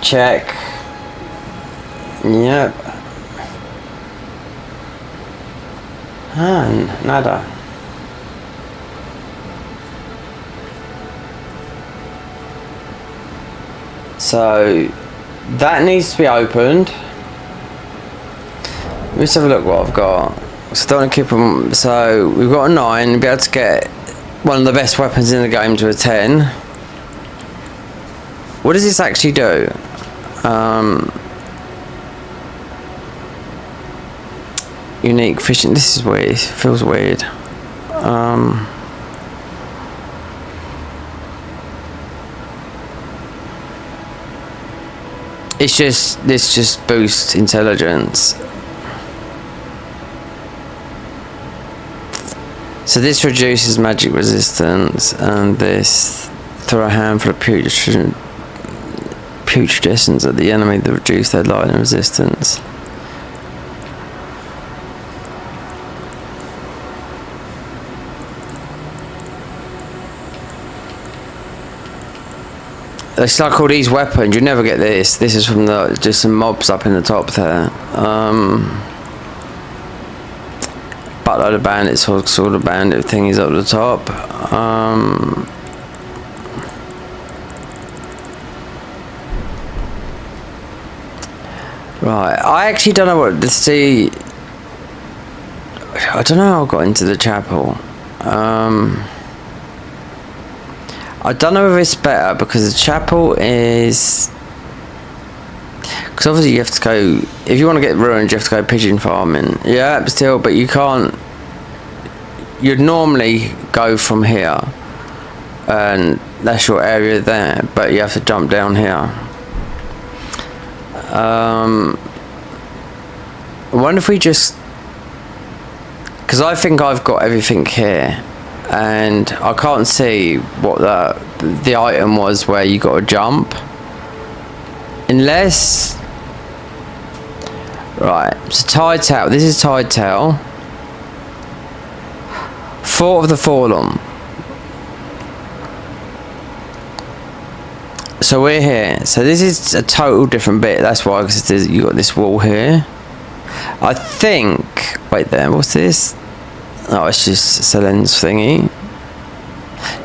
check. Yep. Nada. So that needs to be opened. Let's have a look what I've got. So don't keep them. So we've got a 9. We'll be able to get one of the best weapons in the game to a 10. What does this actually do? Unique fishing. This is weird. It feels weird. It's just, this just boosts intelligence. So this reduces magic resistance, and this throw a handful of putrescence at the enemy that reduce their lightning resistance. It's like all these weapons, you never get this. This is from the just some mobs up in the top there. Buttload of bandits, sort of bandit thingies up the top. Right, I actually don't know what to see. I don't know how I got into the chapel. I don't know if it's better because the chapel is, because obviously you have to go, if you want to get ruined you have to go pigeon farming. Yeah, but still, but you can't. You'd normally go from here and that's your area there, but you have to jump down here. I wonder if we just, because I think I've got everything here and I can't see what the item was where you got to jump, unless, right, so tidetail, this is tidetail, Fort of the Fallen. So we're here, so this is a total different bit, that's why, because you got this wall here. I think, wait there, what's this? Oh, it's just Selen's thingy.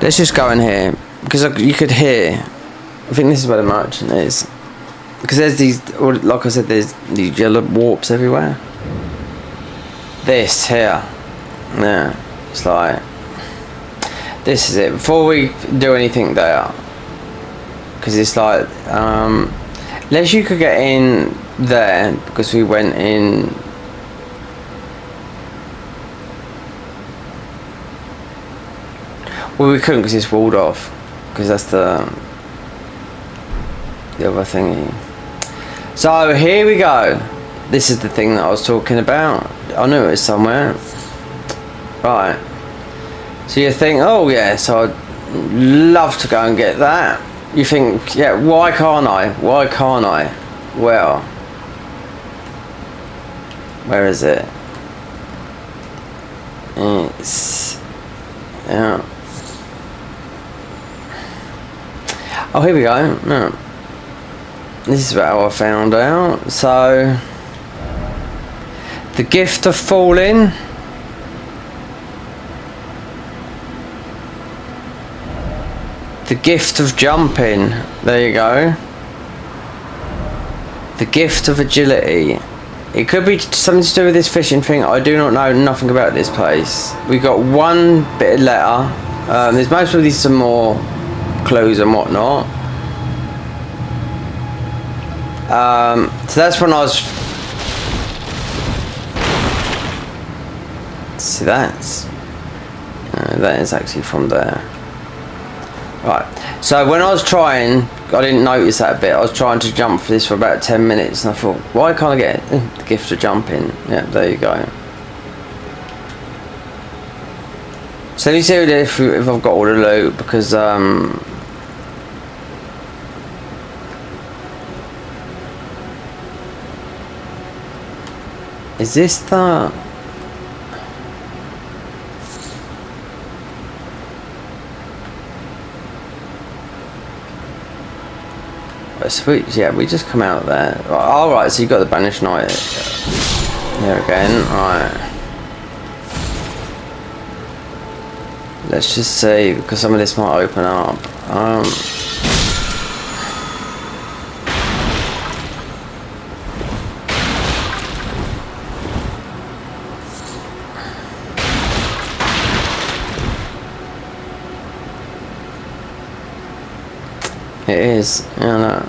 Let's just go in here, because you could hear, I think this is where the merchant is, because there's these, like I said, there's these yellow warps everywhere. This here, yeah, it's like, this is it, before we do anything there, because it's like, unless you could get in there, because we went in. Well, we couldn't because it's walled off, because that's the other thingy. So here we go. This is the thing that I was talking about. I knew it was somewhere. Right. So you think, oh yeah, so I'd love to go and get that. You think, yeah, why can't I? Why can't I? Well, where is it? It's, yeah. Oh, here we go. No. This is how I found out. So, the gift of falling. The gift of jumping. There you go. The gift of agility. It could be something to do with this fishing thing. I do not know nothing about this place. We got one bit of letter. There's most probably some more clues and whatnot. So that's when I was. See, that's that is actually from there. Right. So when I was trying, I didn't notice that bit. I was trying to jump for this for about 10 minutes, and I thought, why can't I get the gift of jumping? Yeah, there you go. So let me see if I've got all the loot, because is this the? Sweet, yeah, we just come out there. Alright, so you got the banished knight here again. Alright. Let's just see, because some of this might open up. It is, you know.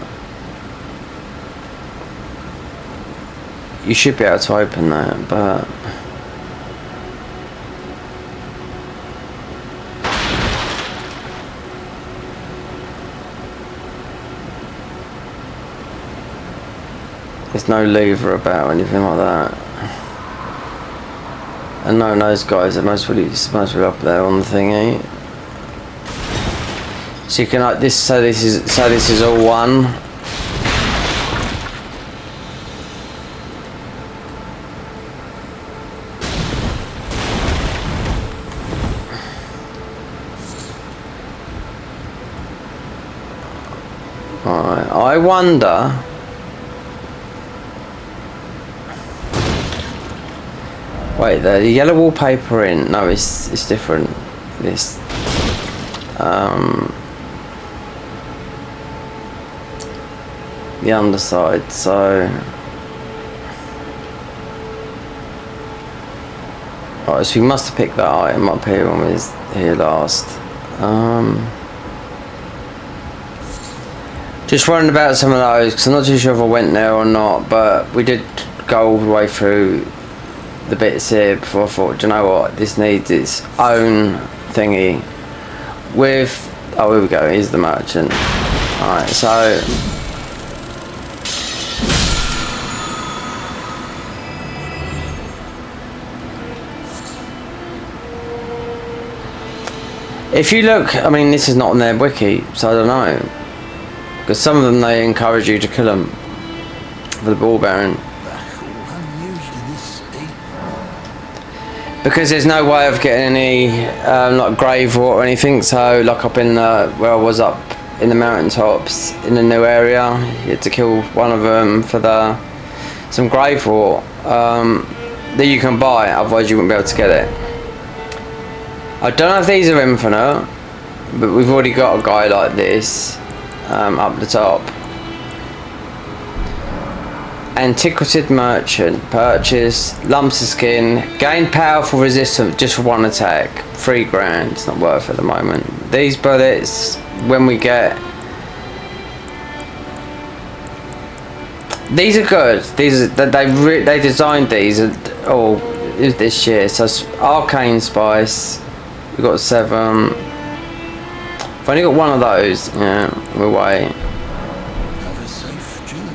You should be able to open that, but there's no lever about or anything like that. And no, those guys are most really up there on the thingy. So you can like this. So this is all one. Alright, I wonder. Wait, the yellow wallpaper in. No, it's different. This. The underside, so alright, so we must have picked that item up here when we was here last. Just wondering about some of those because I'm not too sure if I went there or not, but we did go all the way through the bits here before I thought, do you know what, this needs its own thingy with, oh here we go, here's the merchant. Alright, so if you look, I mean this is not on their wiki, so I don't know. Because some of them they encourage you to kill them for the ball bearing. Because there's no way of getting any like grave water or anything, so like up in where I was up in the mountaintops in the new area, you had to kill one of them for some grave water that you can buy, otherwise you wouldn't be able to get it. I don't know if these are infinite, but we've already got a guy like this up the top. Antiquated merchant, purchase, lumps of skin, gain powerful resistance just for one attack, 3 grand, it's not worth it at the moment. These bullets, when we get, these are good, these are, they designed these, oh, this year, so arcane spice, we've got 7, I've only got one of those, yeah, we'll wait. Have a safe journey.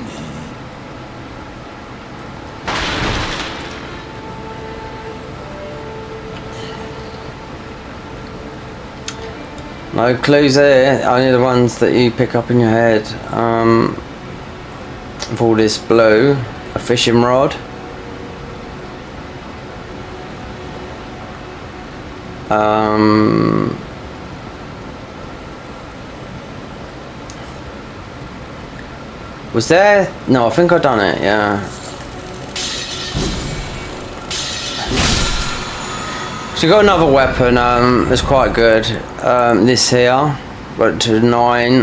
No clues there, only the ones that you pick up in your head. With all this blue, a fishing rod. Was there? No, I think I've done it, yeah. So we got another weapon, that's quite good. This here, got to 9.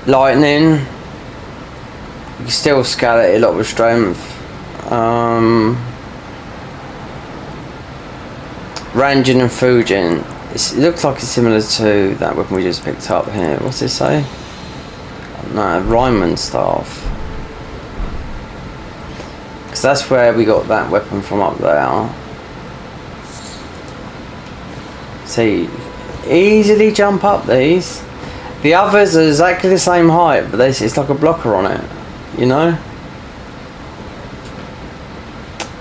Lightning. You can still scale it a lot with strength. Ranging and Fujin. It looks like it's similar to that weapon we just picked up here. What's it say? No, Ryman staff. Because that's where we got that weapon from up there. See, easily jump up these. The others are exactly the same height, but it's like a blocker on it, you know?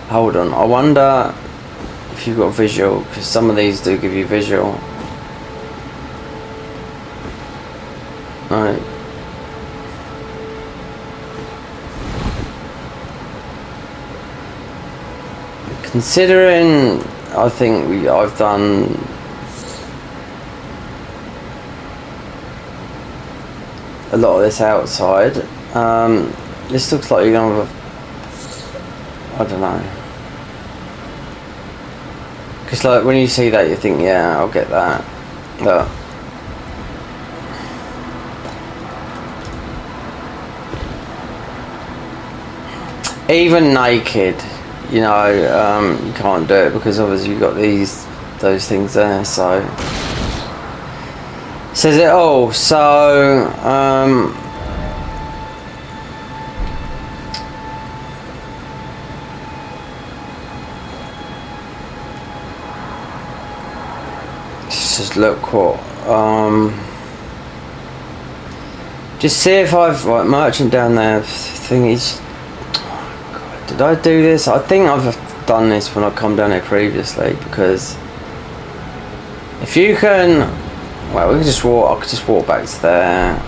Hold on, I wonder if you've got visual, because some of these do give you visual. No. Considering, I think I've done a lot of this outside. This looks like you're gonna have I don't know. Because like when you see that you think, yeah, I'll get that. But even naked, you know, you can't do it because obviously you've got those things there, so Says it all. So let's just look what just see if I've right merchant down there. Thing is, God, did I do this? I think I've done this when I come down here previously, because if you can, well, we can just walk. I could just walk back to there.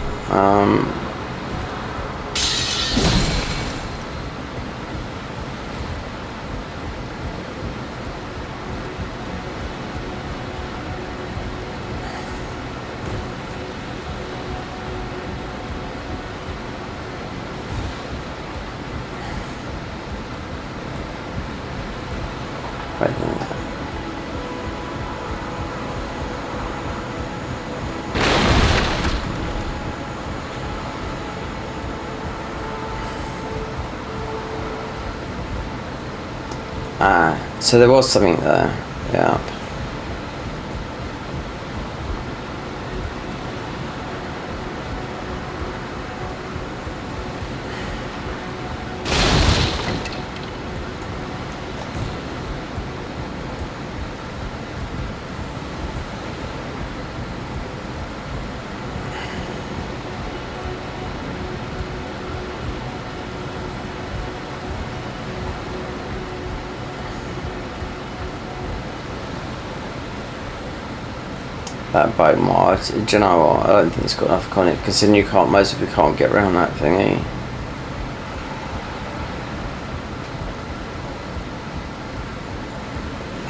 Wait a minute. So there was something there. Yeah. That boat mod, do you know what? I don't think it's got enough on it, because then you can't, most of you can't get around that thingy.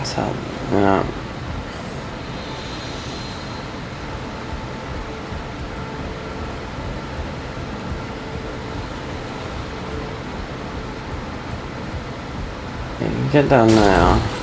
So, yeah. You can get down there.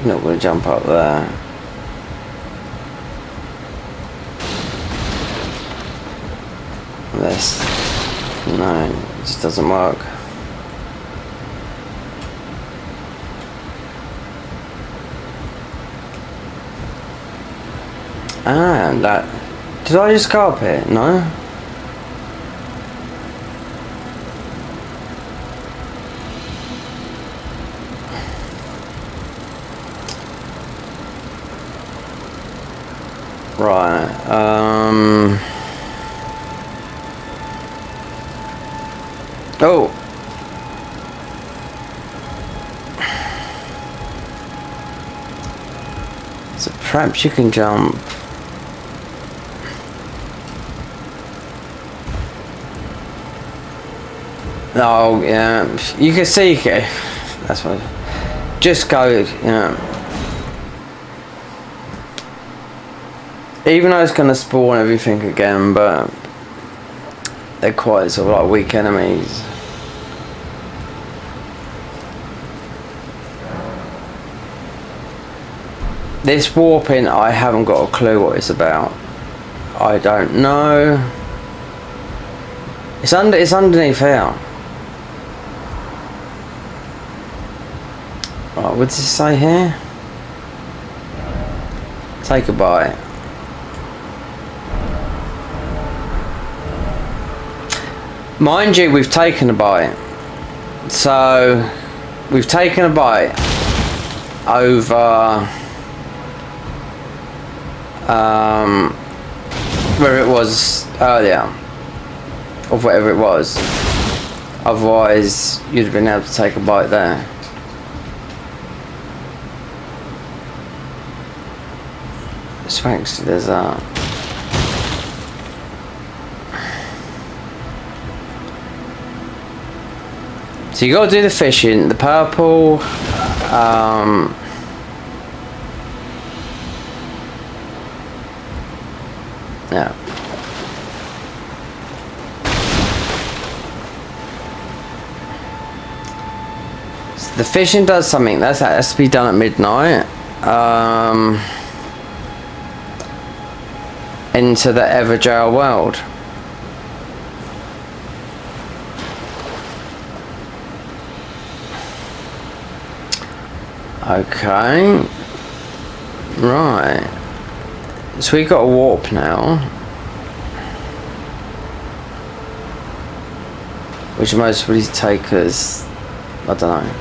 You're not going to jump up there. This, no, it just doesn't work. And that, did I just go up here? No? Right, oh! So perhaps you can jump. Oh, yeah, you can see, that's what, just go, even though it's going to spawn everything again, but they're quite sort of like weak enemies. This warping, I haven't got a clue what it's about. I don't know. It's underneath here. Right, what does it say here? Take a bite. Mind you, we've taken a bite. So, we've taken a bite over where it was earlier, or whatever it was. Otherwise, you'd have been able to take a bite there. Swanks to the desert. So you got to do the fishing, the purple, yeah. The fishing does something. That has to be done at midnight. Into the Everjail world. Okay. Right. So we got a warp now. Which most probably take us, I don't know.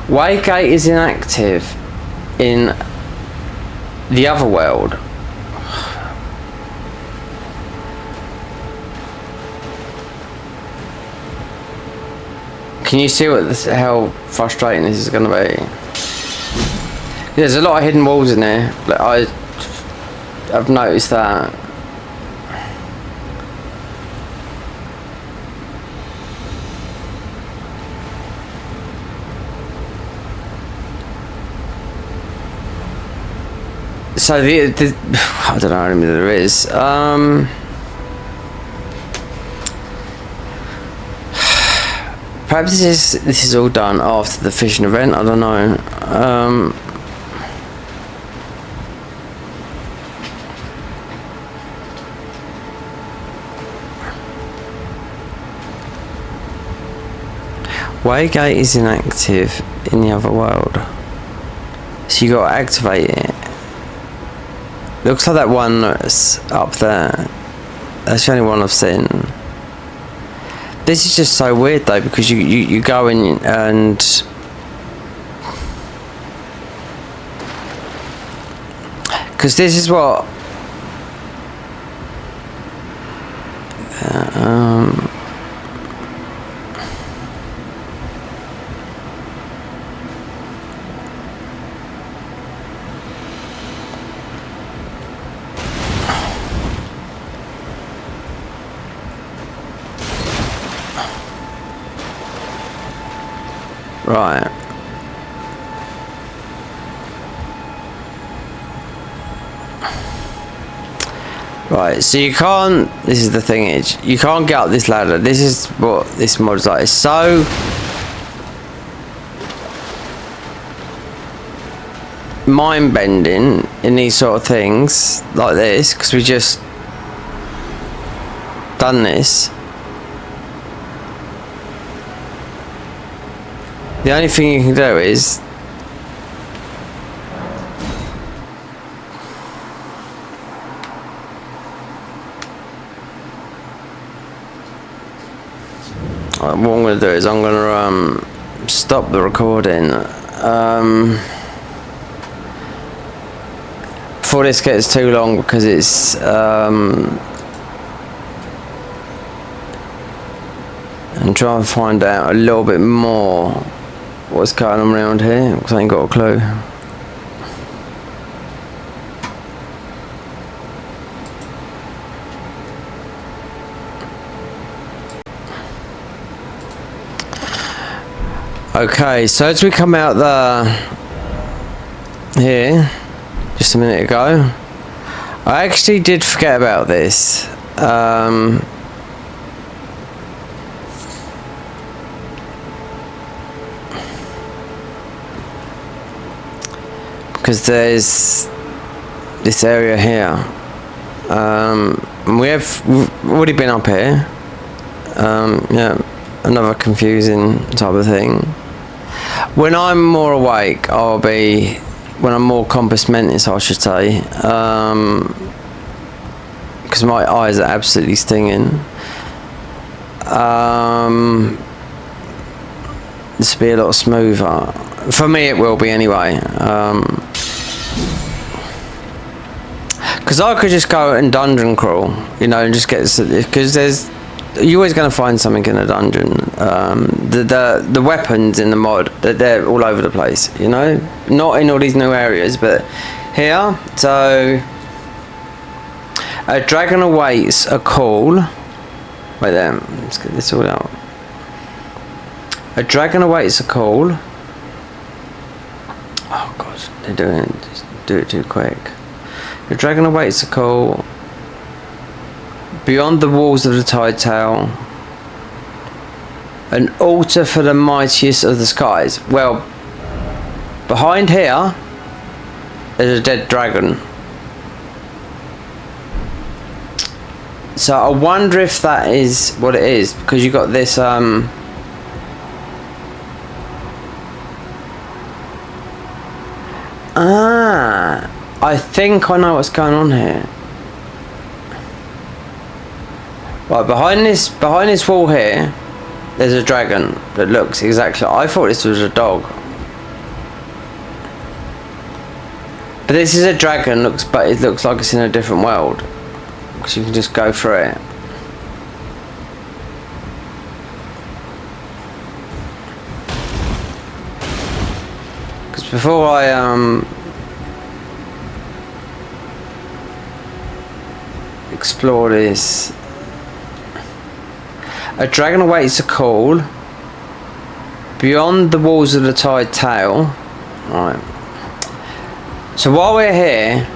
Waygate is inactive in the other world. Can you see how frustrating this is going to be? There's a lot of hidden walls in there. Like I've noticed that. So the I don't know how many there is. Perhaps this is all done after the fishing event. I don't know. Waygate is inactive in the other world, so you got to activate it. Looks like that one that's up there. That's the only one I've seen. This is just so weird though, because you go in and because this is what right. Right, so you can't, this is the thing, you can't get up this ladder. This is what this mod's like. It's so mind-bending in these sort of things like this, because we just done this. The only thing you can do is what I'm going to do is I'm going to stop the recording before this gets too long, because it's and try and find out a little bit more what's going on around here, because I ain't got a clue. Okay, so as we come out here just a minute ago, I actually did forget about this. Because there's this area here. We've already been up here. Yeah, another confusing type of thing. When I'm more awake, when I'm more compass mentis, I should say, because my eyes are absolutely stinging. This will be a lot smoother. For me it will be anyway. Because I could just go and dungeon crawl, you know, and just get, because you're always going to find something in a dungeon. The weapons in the mod, they're all over the place, you know, not in all these new areas, but here. So a dragon awaits a call. Wait there, let's get this all out. A dragon awaits a call. Oh god, they're doing it, just do it too quick. A dragon awaits a call. beyond the walls of the tidetail, an altar for the mightiest of the skies. Well, behind here, there's a dead dragon. So I wonder if that is what it is, because you got this I think I know what's going on here. Right, behind this wall here, there's a dragon that looks exactly. I thought this was a dog, but this is a dragon. But it looks like it's in a different world, because you can just go through it. Because before I explore this, a dragon awaits a call beyond the walls of the tidetail. Right. So while we're here,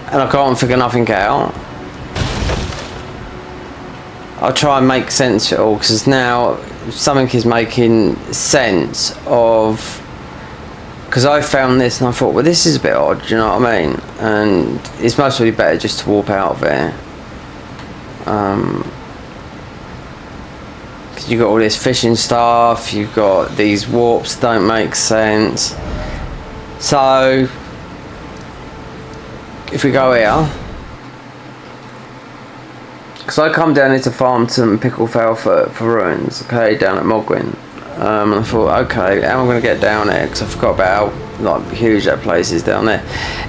and I can't figure nothing out, I'll try and make sense of it all, because now something is making sense of. Because I found this and I thought, well, this is a bit odd, you know what I mean? And it's mostly better just to warp out of it. Because you've got all this fishing stuff, you've got these warps that don't make sense. So, if we go here, because I come down here to farm some pickle fowl for ruins, okay, down at Mogwin. And I thought, okay, how am I going to get down there? Because I forgot about how like huge that place is down there.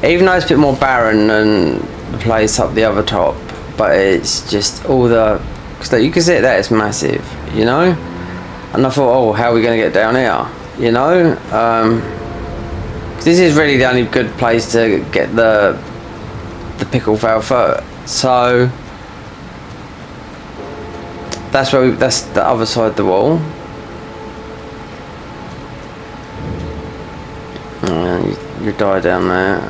Even though it's a bit more barren than the place up the other top, but it's just all the. Because you can see it there, it's massive, you know. And I thought, oh, how are we going to get down here? You know, cause this is really the only good place to get the pickle fowl foot. So that's where that's the other side of the wall. You die down there.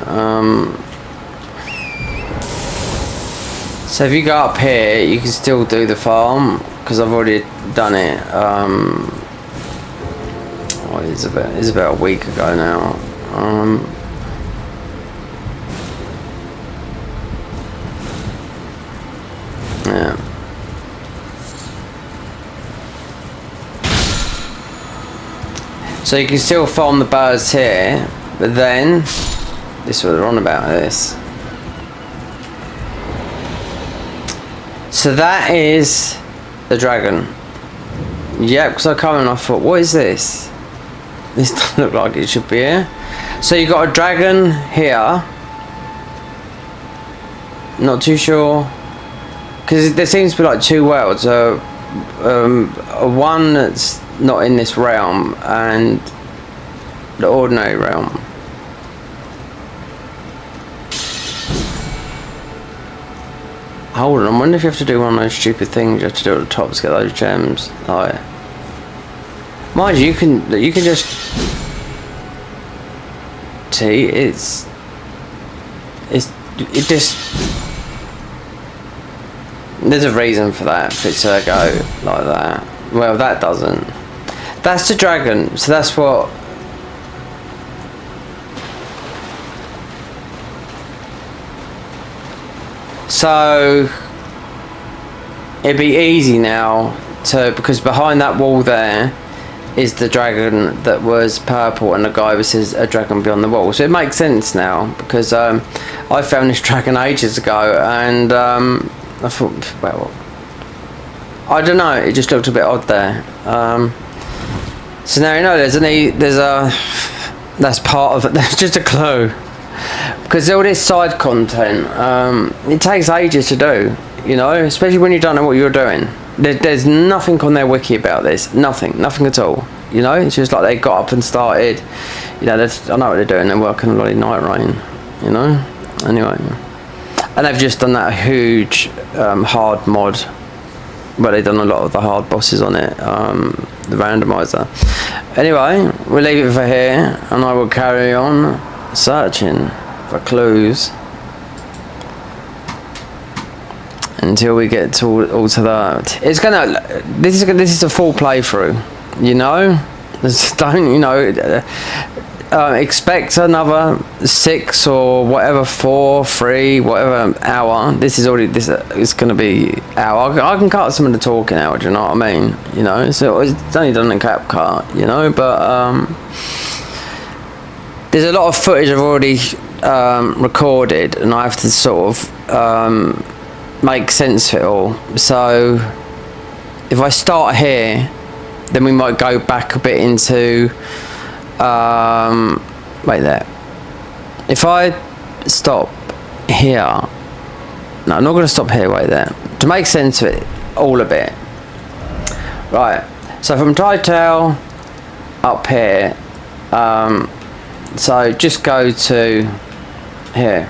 So if you go up here, you can still do the farm, because I've already done it. Well, it's about a week ago now. Yeah. So you can still farm the birds here, but then this is what they're on about this. So that is the dragon. Yep, because I come and I thought, what is this? This doesn't look like it should be here. So you got a dragon here. Not too sure, because there seems to be like two worlds. One that's not in this realm and the ordinary realm. Hold on, I wonder if you have to do one of those stupid things you have to do at the top to get those gems. Like, mind you, you can just see it just. There's a reason for that, for it to go like that. Well, that doesn't. That's the dragon, so that's what. So it'd be easy now to, because behind that wall there is the dragon that was purple, and the guy was says a dragon beyond the wall. So it makes sense now, because I found this dragon ages ago, and I thought, well, I don't know, it just looked a bit odd there. So now you know there's a that's part of it. That's just a clue, because all this side content, it takes ages to do, you know, especially when you don't know what you're doing. There's nothing on their wiki about this, nothing at all, you know. It's just like they got up and started, you know, I know what they're doing, they're working a lot in night rain, you know. Anyway, and they've just done that huge hard mod where they've done a lot of the hard bosses on it, the randomizer. Anyway, we'll leave it for here, and I will carry on searching for clues and until we get to all to that. It's gonna. This is a full playthrough. You know, don't expect another 6 or whatever, 4, 3, whatever hour. This is already it's gonna be hour. I can cut some of the talking out. Do you know what I mean? You know, so it's only done in CapCut. You know, but there's a lot of footage I've already recorded, and I have to sort of make sense of it all. So if I start here, then we might go back a bit into wait there. If I stop here, no, I'm not going to stop here. Wait there, to make sense of it all a bit. Right. So from tidetail up here. So just go to here.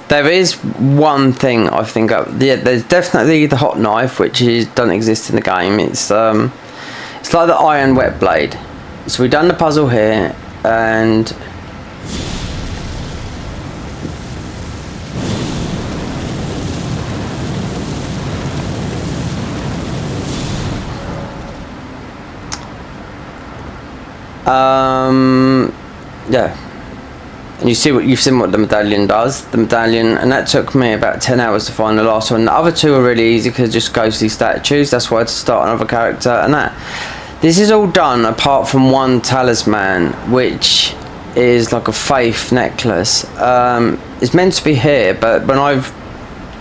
There is one thing I think. Yeah, there's definitely the hot knife, which doesn't exist in the game. It's like the iron wet blade. So we've done the puzzle here, and yeah, and you've seen what the medallion does. The medallion, and that took me about 10 hours to find the last one. The other two are really easy because just go to these statues. That's why I had to start another character, and that. This is all done apart from one talisman, which is like a faith necklace. It's meant to be here, but when I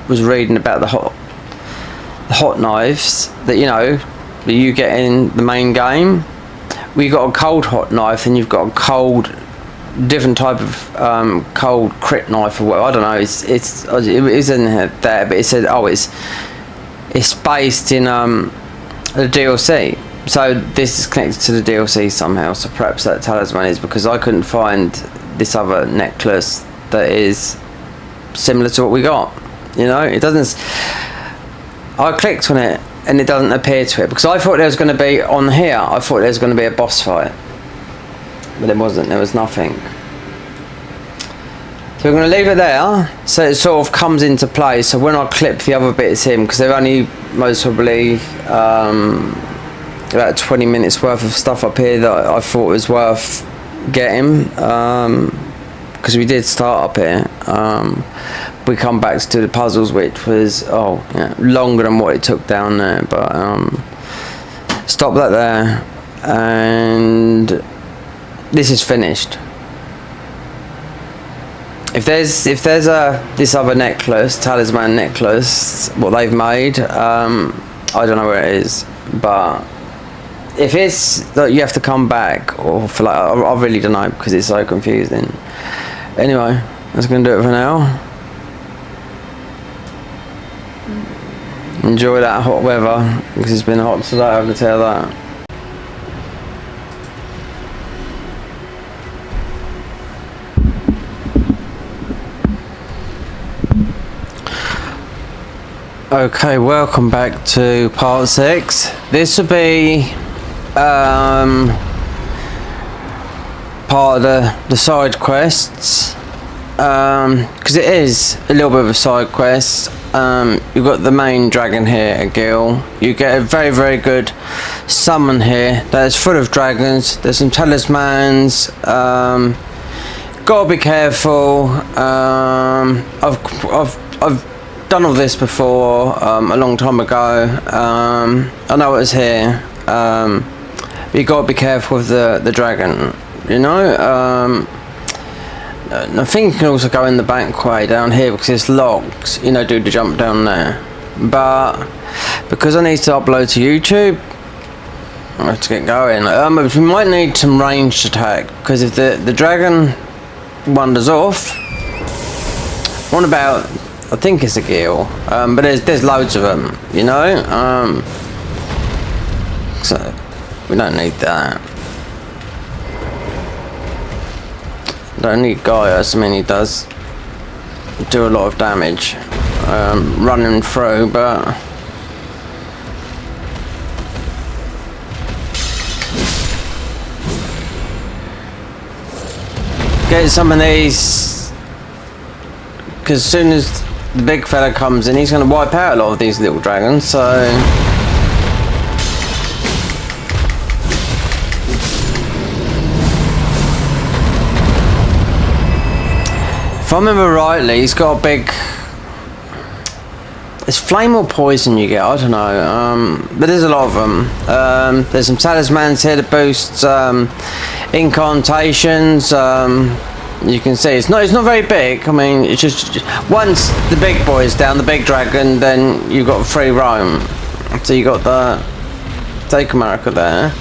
was reading about the hot knives that you get in the main game, we got a cold hot knife, and you've got a cold different type of cold crit knife or whatever. I don't know. It is in there, but it said it's based in the DLC. So this is connected to the DLC somehow. So perhaps that talisman is, because I couldn't find this other necklace that is similar to what we got. It doesn't. I clicked on it and it doesn't appear to it, because I thought there was going to be on here. I thought there was going to be a boss fight, but it wasn't. There was nothing. So we're going to leave it there, so it sort of comes into play. So when I clip the other bits in, because they're only most probably about 20 minutes worth of stuff up here that I thought was worth getting, because we did start up here. We come back to do the puzzles, which was longer than what it took down there, but stop that there, and this is finished. If there's this other necklace, talisman necklace, what they've made, I don't know where it is, but if it's that you have to come back, or for I really don't know, because it's so confusing. Anyway, that's gonna do it for now. Enjoy that hot weather, because it's been hot today, I can tell that. Okay, welcome back to part 6. This will be part of the side quests, because it is a little bit of a side quest. You've got the main dragon here at Gil. You get a very, very good summon here that is full of dragons. There's some talismans. Gotta be careful. I've done all this before, a long time ago. I know it was here. You gotta be careful with the dragon. I think you can also go in the back way down here, because it's locked. Do the jump down there. But because I need to upload to YouTube, I have to get going. But we might need some ranged attack, because if the dragon wanders off, what about? I think it's a gill, but there's loads of them. So we don't need that. Don't need Gaius. I mean, he does do a lot of damage running through, but get some of these, because as soon as the big fella comes in, he's going to wipe out a lot of these little dragons, so... If I remember rightly, he's got a big... It's flame or poison you get, I don't know, but there's a lot of them. There's some talismans here that boost incantations. You can see it's not very big. I mean, it's just once the big boy is down, the big dragon, then you've got free roam. So you got the Take America there.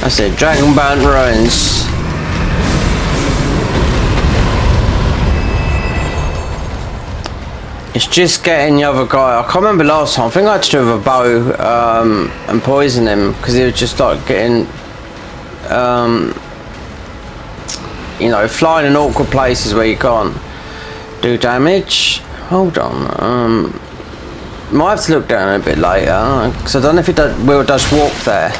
That's it, Dragonbound Ruins. It's just getting the other guy. I can't remember last time. I think I had to do with a bow and poison him because he was just like getting, you know, flying in awkward places where you can't do damage. Hold on. Might have to look down a bit later because I don't know if it will does warp there.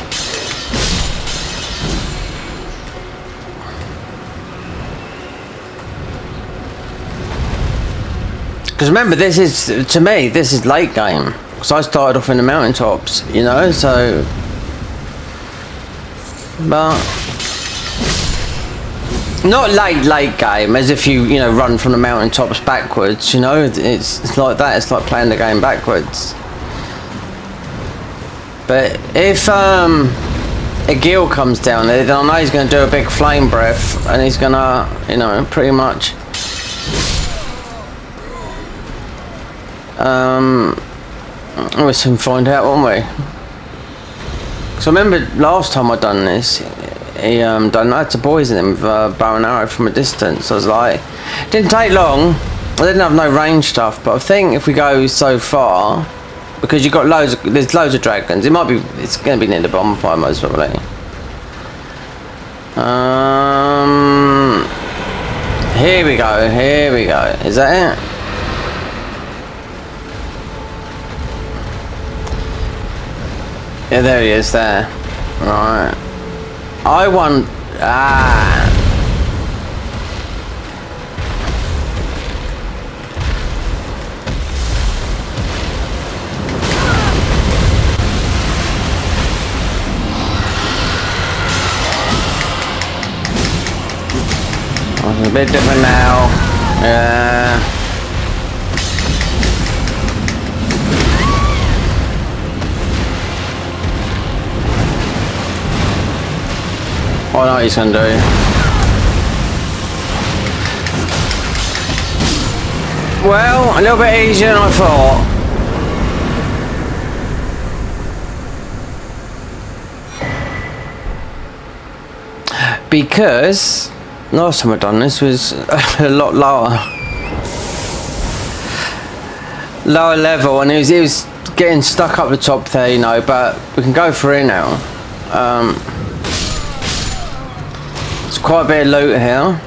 Because remember, this is, to me, this is late game. Because I started off in the mountaintops, you know, so... But... Not late game, as if you know, run from the mountaintops backwards, you know. It's like that, it's like playing the game backwards. But if a gill comes down there, then I know he's going to do a big flame breath. And he's going to, you know, pretty much... we'll soon find out, won't we? Because I remember last time I done this, he I had to poison him with a bow and arrow from a distance. I was like, didn't take long. I didn't have no range stuff, but I think if we go so far, because you've got there's loads of dragons. It's going to be near the bonfire most probably. Here we go. Is that it? Yeah, there he is there. Right. I want... Oh, it's a bit different now. Yeah. I know what he's going to do. Well, a little bit easier than I thought. Because last time I done this was a lot lower level, and it was getting stuck up the top there, you know. But we can go for it now. Quite a bit of loot here.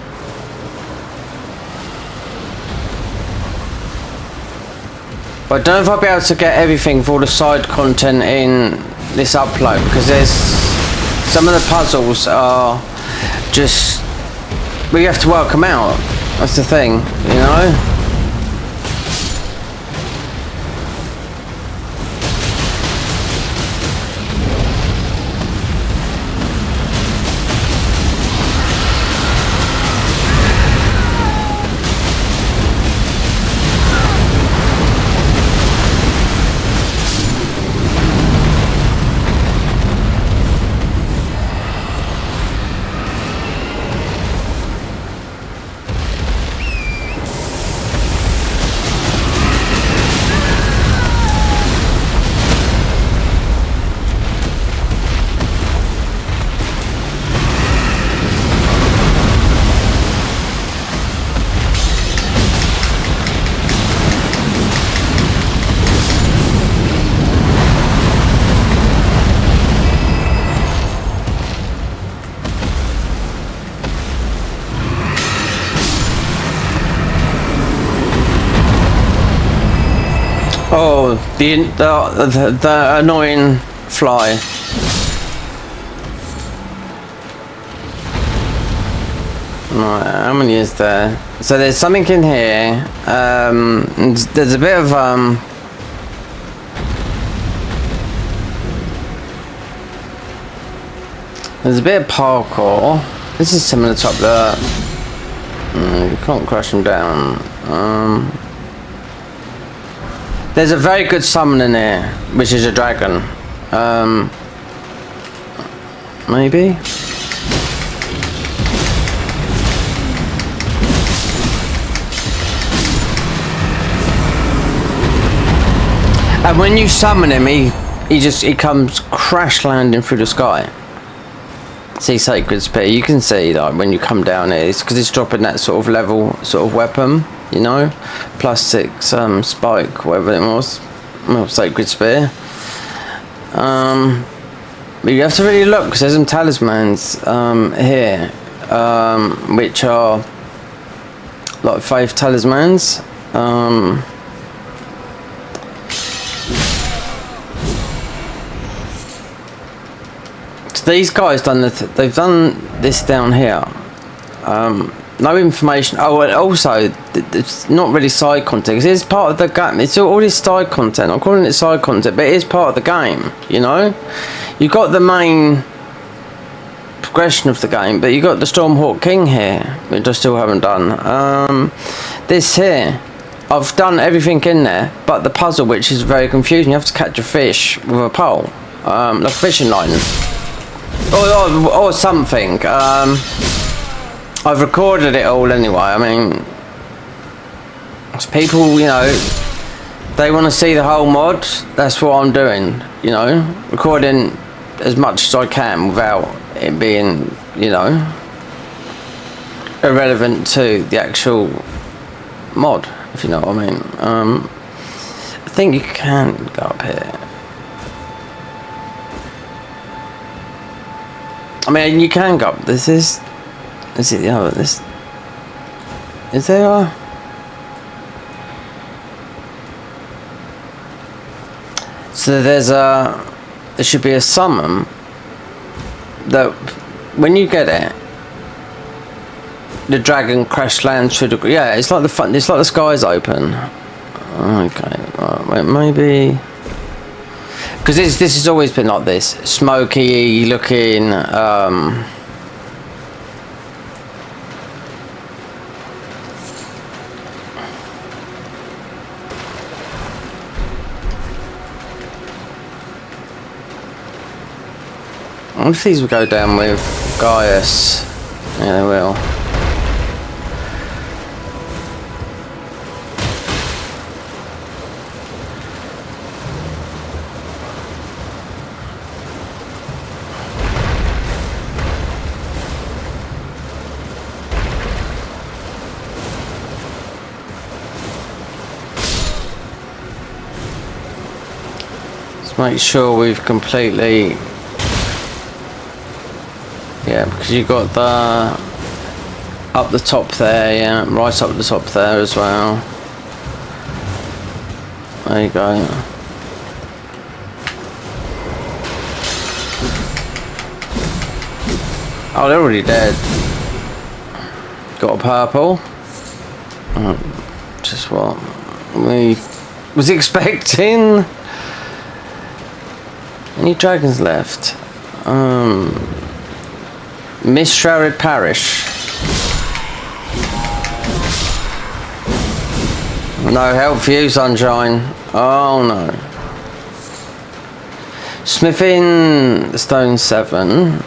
But I don't know if I'll be able to get everything for all the side content in this upload, because there's some of the puzzles are just, we have to work them out. That's the thing, you know. Oh, the annoying fly. Right, how many is there? So there's something in here. There's a bit of there's a bit of parkour. This is similar to up there. You can't crush them down. There's a very good summon in here, which is a dragon. Maybe. And when you summon him, he comes crash landing through the sky. See Sacred Spear, you can see like when you come down here, it's because it's dropping that sort of level sort of weapon, you know, +6 spike, whatever it was. Well, Sacred Spear. But you have to really look because there's some talismans here, which are like faith talismans. These guys they've done this down here. No information. Oh, and also it's not really side content. It's part of the game. It's all this side content. I'm calling it side content, but it is part of the game. You know, you've got the main progression of the game, but you got the Stormhawk King here, which I still haven't done. This here, I've done everything in there, but the puzzle, which is very confusing. You have to catch a fish with a pole, like a fishing line. Or something. I've recorded it all anyway. I mean, people, you know, they want to see the whole mod. That's what I'm doing. You know, recording as much as I can without it being, you know, irrelevant to the actual mod. If you know what I mean. I think you can go up here. I mean, you can go up. This is it the other? This is there a... So there should be a summon that when you get it, the dragon crash lands through the... Yeah, it's like the sky's open. Okay, right, wait, maybe... Because this has always been like this, smoky looking. I wonder if these will go down with Gaius. Yeah, they will. Make sure we've completely, yeah, because you got the up the top there, yeah, right up the top there as well. There you go. Oh, they're already dead. Got a purple. Just what we was expecting. Any dragons left? Mist-shrouded parish. No help for you, sunshine. Oh no. Smithing stone 7.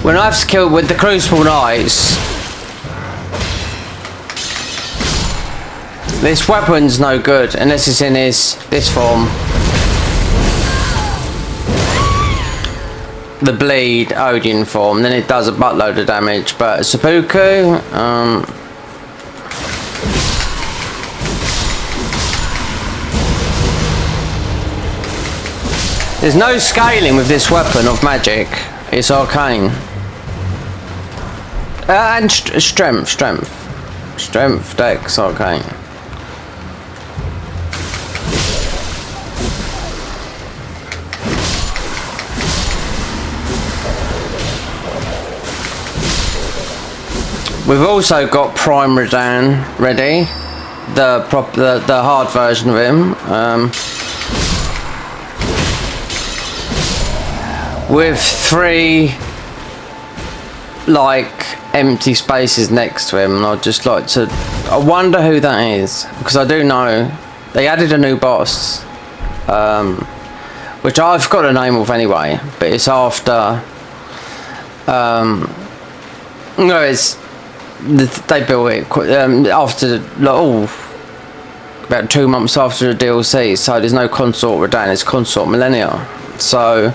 When I've killed with the Crucible Knights, this weapon's no good unless it's in this form. The bleed Odin form, then it does a buttload of damage. But seppuku, there's no scaling with this weapon of magic. It's arcane. And strength, dex, arcane. We've also got Prime Redan ready, the hard version of him, with 3 like empty spaces next to him, and I'd just like to. I wonder who that is, because I do know they added a new boss, which I've got a name of anyway, but it's after. No, it's they built it after about 2 months after the DLC, so there's no Consort Redan, it's Consort Millennia, so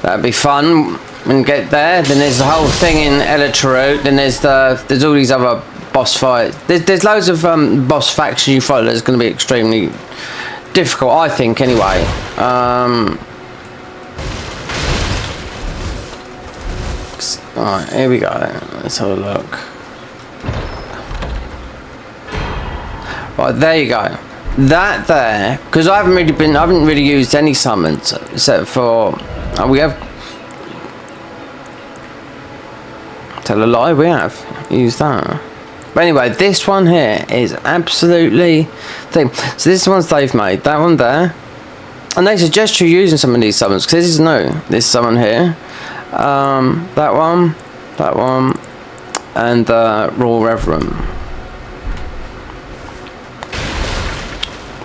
that'd be fun when you get there. Then there's the whole thing in Elytra, then there's all these other boss fights. There's loads of boss factions you fight. That's going to be extremely difficult, I think, anyway. Alright, here we go. Let's have a look. Right, there you go. That there, because I haven't really used any summons except for we have. Tell a lie, we have used that. But anyway, this one here is absolutely thing. So this one's they've made. That one there, and they suggest you using some of these summons because this is new. This summon here. That one, and the Raw Reverend.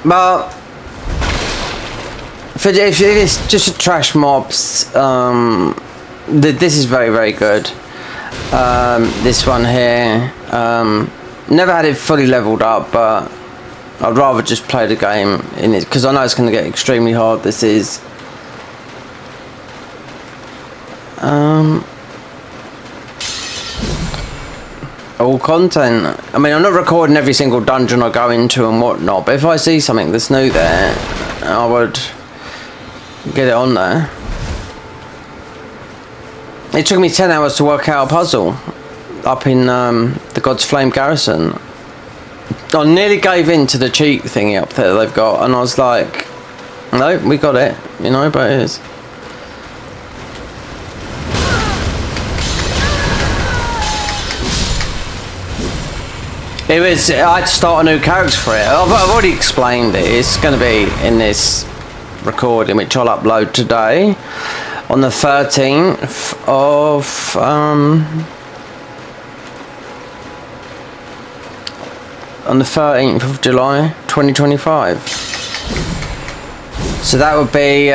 But if it's just a trash mobs, this is very, very good. This one here, never had it fully leveled up, but I'd rather just play the game in it because I know it's going to get extremely hard. This is. All content. I mean, I'm not recording every single dungeon I go into and whatnot, but if I see something that's new there, I would get it on there. It took me 10 hours to work out a puzzle up in the Godsflame garrison. I nearly gave in to the cheat thingy up there they've got, and I was like, no, we got it, you know, but it is. I had to start a new character for it. I've already explained it. It's going to be in this recording, which I'll upload today on the 13th of July 2025. So that would be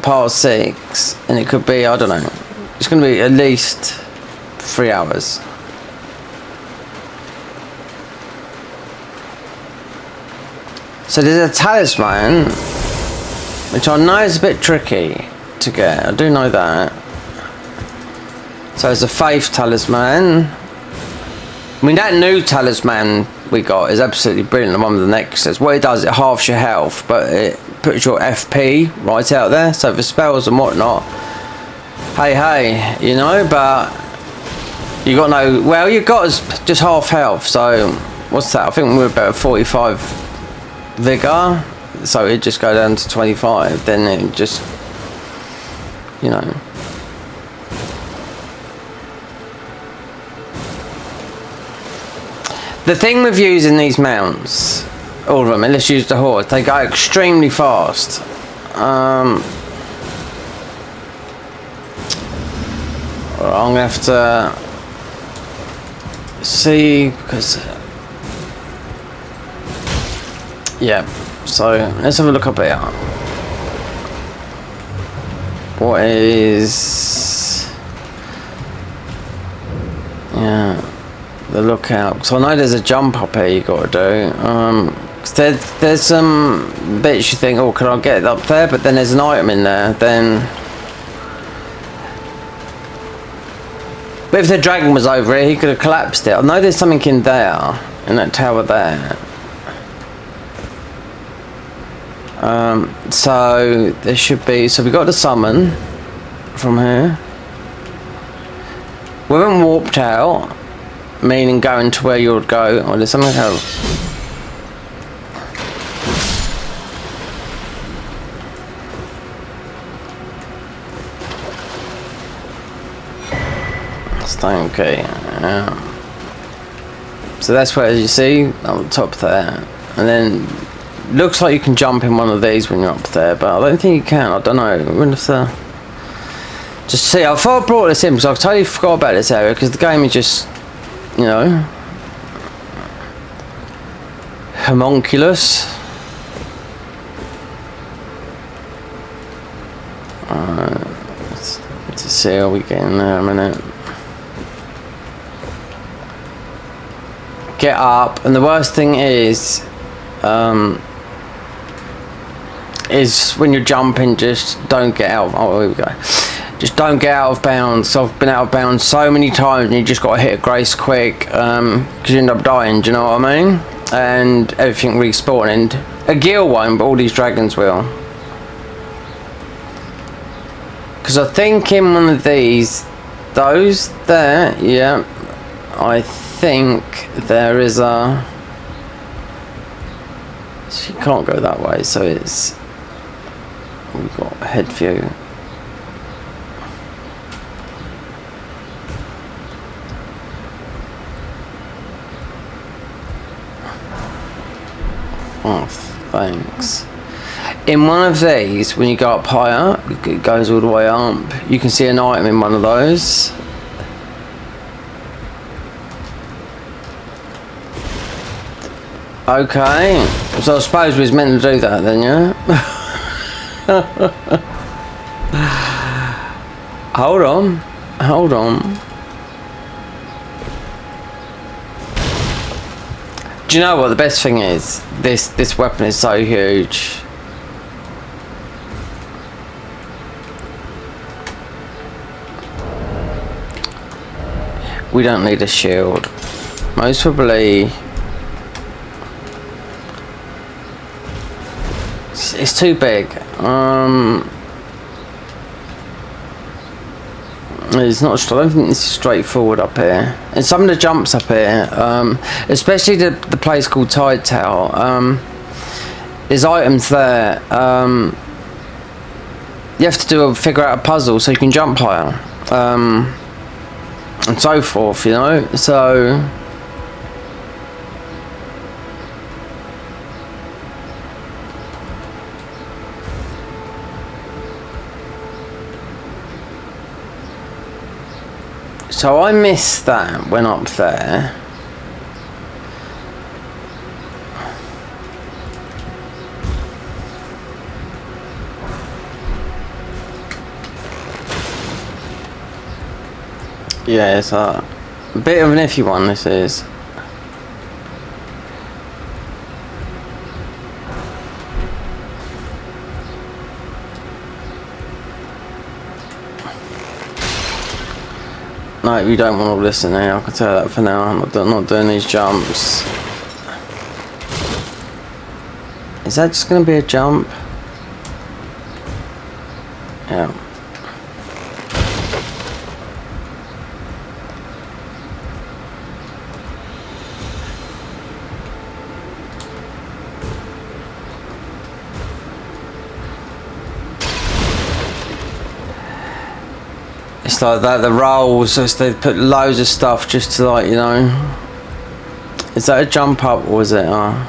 part 6, and it could be, I don't know, it's going to be at least 3 hours. So there's a talisman, which I know is a bit tricky to get. I do know that. So there's a faith talisman. I mean, that new talisman we got is absolutely brilliant. The one with the nexus. What it does, it halves your health, but it puts your FP right out there. So for spells and whatnot, hey, you know. But you got no. Well, you got just half health. So what's that? I think we're about 45. Vigor, so it just go down to 25, then it just, you know. The thing with using these mounts, all of them, and let's use the horse, they go extremely fast. I'm gonna have to see, because yeah, so let's have a look up here. What is, yeah, the lookout? So I know there's a jump up here you got to do. There's some bits you think, oh, can I get it up there? But then there's an item in there. Then, but if the dragon was over here, he could have collapsed it. I know there's something in there, in that tower there. So there should be. So we got the summon from here. We haven't warped out, meaning going to where you would go. Or there's something else. Stone key. So that's where, as you see, on the top there. And then, looks like you can jump in one of these when you're up there, but I don't think you can. I don't know. I'm going to have to just see. I thought I brought this in because I totally forgot about this area because the game is just, you know, homunculus. Let's see how we get in there a minute. Get up, and the worst thing is when you're jumping, just don't get out. Oh, here we go. Just don't get out of bounds. So I've been out of bounds so many times, and you just got to hit a grace quick because you end up dying. Do you know what I mean? And everything respawning. A Gil won't, but all these dragons will. Because I think in one of these, those there, yeah, I think there is a. So you can't go that way, so it's. We've got head view. Oh, thanks. In one of these, when you go up higher, it goes all the way up. You can see an item in one of those. Okay, so I suppose we was meant to do that then, yeah? Hold on, hold on. Do you know what the best thing is? This weapon is so huge. We don't need a shield. Most probably it's too big. It's not. I don't think this is straightforward up here. And some of the jumps up here, especially the place called Tidetail. There's items there. You have to figure out a puzzle so you can jump higher, and so forth. You know, so. So I missed that when up there. Yeah, it's a bit of an iffy one, this is. No, you don't want all this in there, I can tell that for now. I'm not doing these jumps. Is that just going to be a jump? Yeah. It's like that, the rolls, they put loads of stuff just to, like, you know. Is that a jump up or is it? Yeah.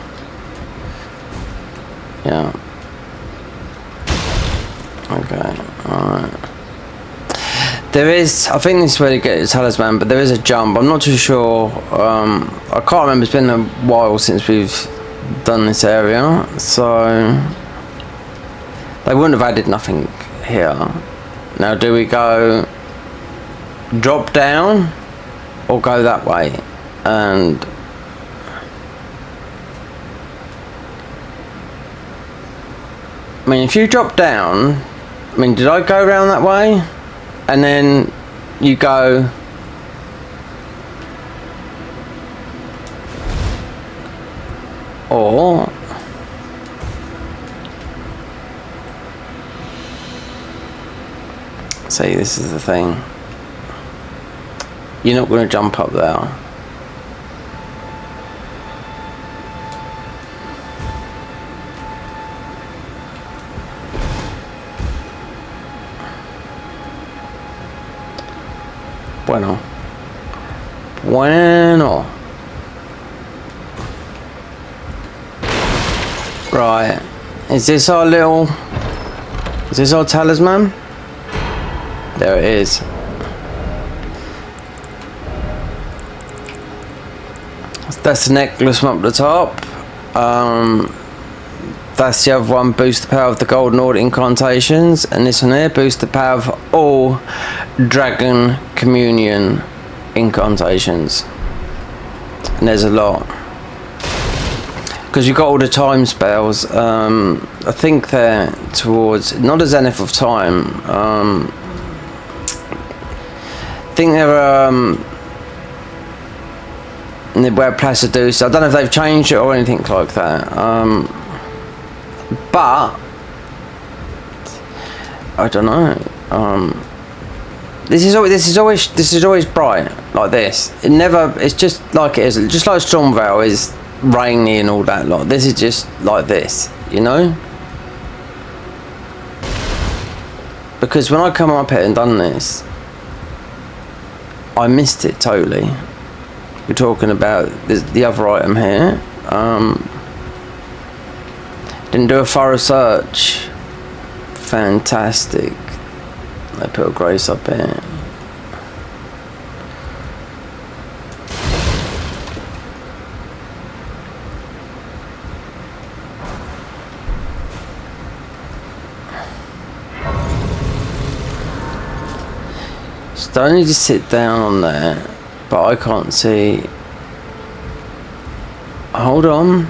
Okay, alright. There is, I think this is where you get the talisman, but there is a jump. I'm not too sure. I can't remember, it's been a while since we've done this area, so they wouldn't have added nothing here. Now, do we go drop down or go that way? And I mean, if you drop down, I mean, did I go around that way? And then you go or see, this is the thing. You're not going to jump up there. Bueno. Right. Is this our talisman? There it is. That's the necklace up the top. That's the other one, boost the power of the golden order incantations, and this one here, boost the power of all dragon communion incantations. And there's a lot. Because you've got all the time spells. I think they're towards, not the zenith of time. I think they're where Placiduce. I don't know if they've changed it or anything like that. But I don't know. This is always bright like this. It never. It's just like it is. Just like Stormvale is rainy and all that lot. This is just like this, you know. Because when I come up here and done this, I missed it totally. We're talking about the other item here. Didn't do a thorough search. Fantastic. I put a grace up here. So don't need to sit down on there, but I can't see. Hold on.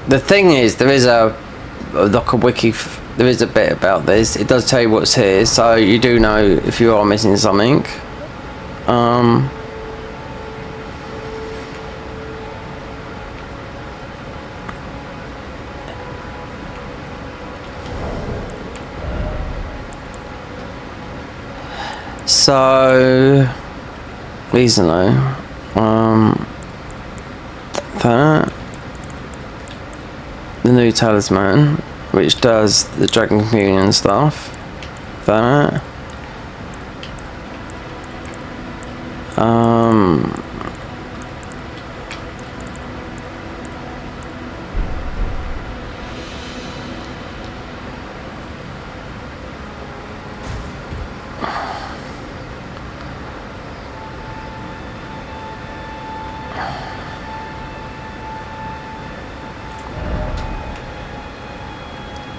The thing is, there is like a wiki. There is a bit about this. It does tell you what's here, so you do know if you are missing something. So these are no. That. The new talisman, which does the dragon communion stuff. That.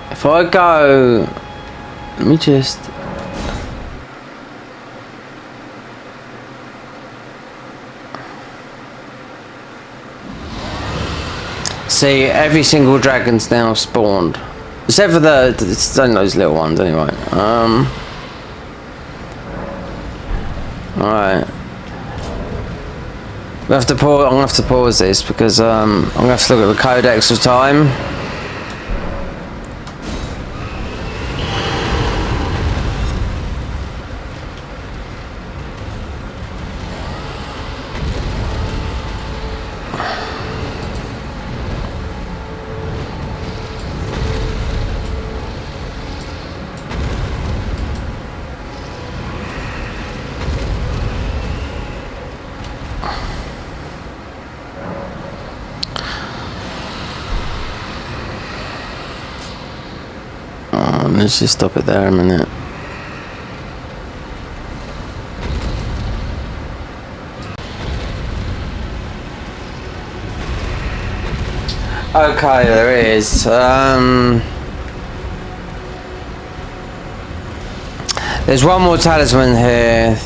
If I go, let me just. See, every single dragon's now spawned, except for it's only those little ones anyway. Alright. We have to pause. I'm gonna have to pause this because I'm gonna have to look at the codex of time. Let's just stop it there a minute. Okay, there it is. There's one more talisman here.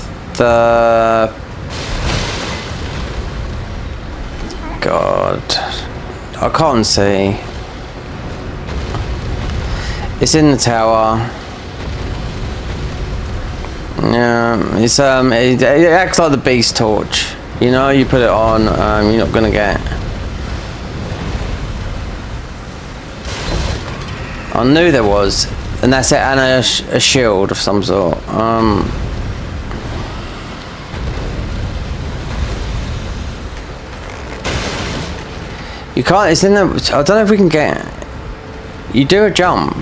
God, I can't see. It's in the tower. Yeah, it's it acts like the beast torch. You know, you put it on, you're not gonna get. I knew there was, and that's it, and a shield of some sort. You can't. It's in the. I don't know if we can get. You do a jump.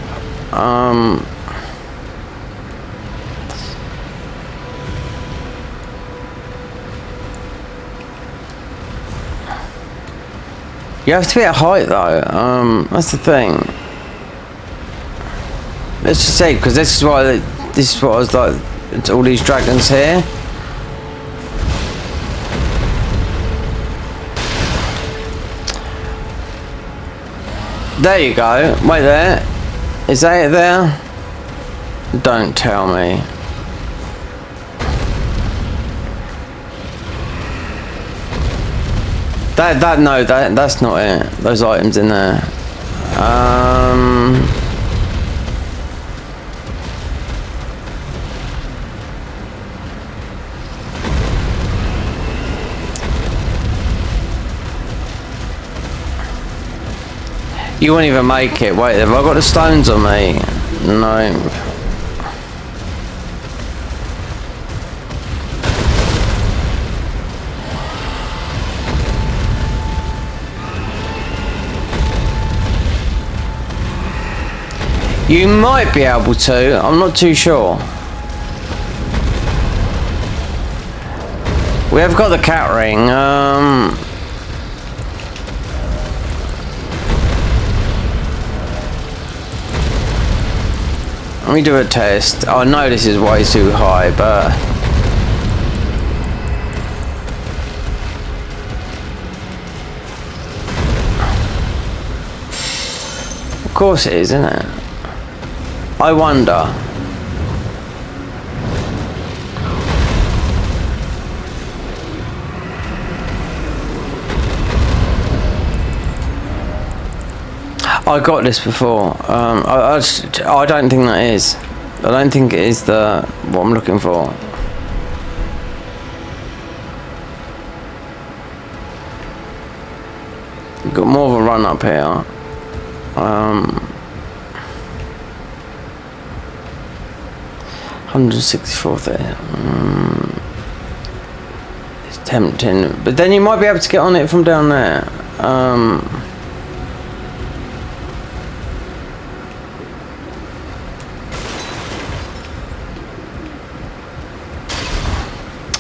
You have to be at height though. That's the thing. Let's just see, because this is what I was like. It's all these dragons here. There you go. Wait there. Is that it there? Don't tell me. That's not it. Those items in there. You won't even make it. Wait, have I got the stones on me? No. You might be able to. I'm not too sure. We have got the cat ring. Let me do a test. I know this is way too high, but of course it is, isn't it? I wonder. I got this before. I don't think that is. I don't think it is what I'm looking for. We've got more of a run up here. 164 there. It's tempting, but then you might be able to get on it from down there.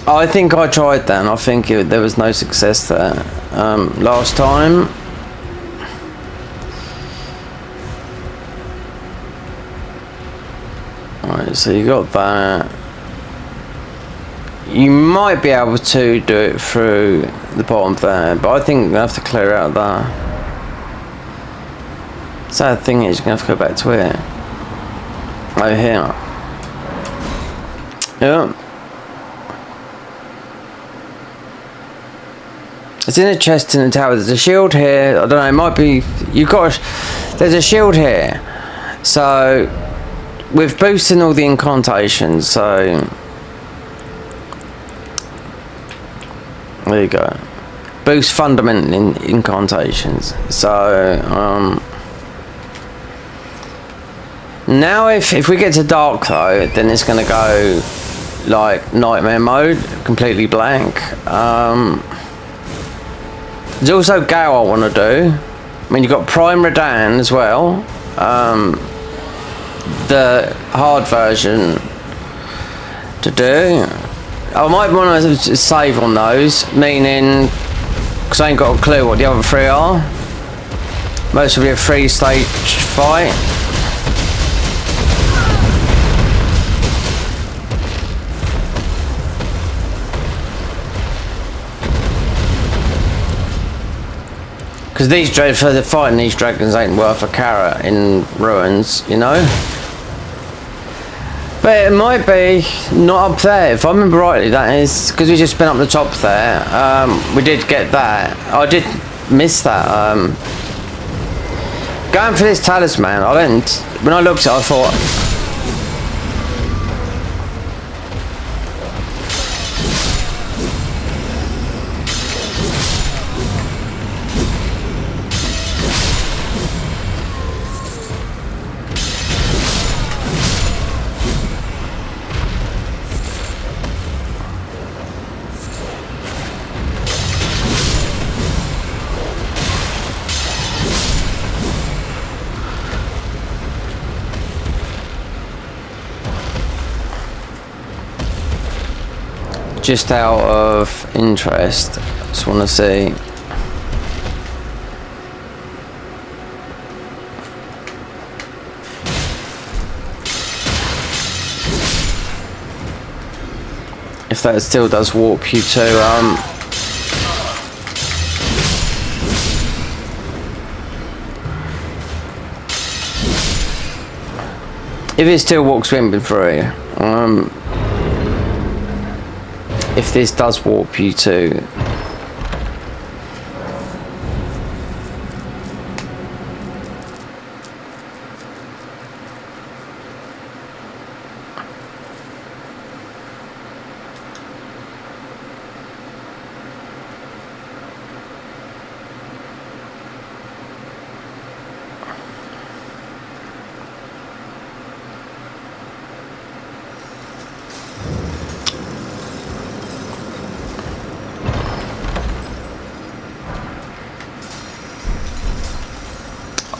I think I tried that and I think there was no success there last time. Right, so you got that. You might be able to do it through the bottom there, but I think you have to clear out that. Sad thing is, you're going to have to go back to it. Over here. Yeah. It's in a chest in the tower. There's a shield here. I don't know, it might be... There's a shield here. So... With boosting all the incantations, so... There you go. Boost fundamental incantations. So, now if we get to dark though, then it's going to go like nightmare mode, completely blank. There's also Gao I want to do. I mean, you've got Prime Radan as well. The hard version to do. I might want to save on those, meaning because I ain't got a clue what the other three are. Most will be a 3-stage fight. Because fighting these dragons ain't worth a carrot in ruins, you know. But it might be not up there. If I remember rightly, that is because we just been up the top there. We did get that. I did miss that. Going for this talisman, I didn't. When I looked at it, I thought. just out of interest, just want to see. If that still does warp you to if it still walks your inventory, if this does warp you to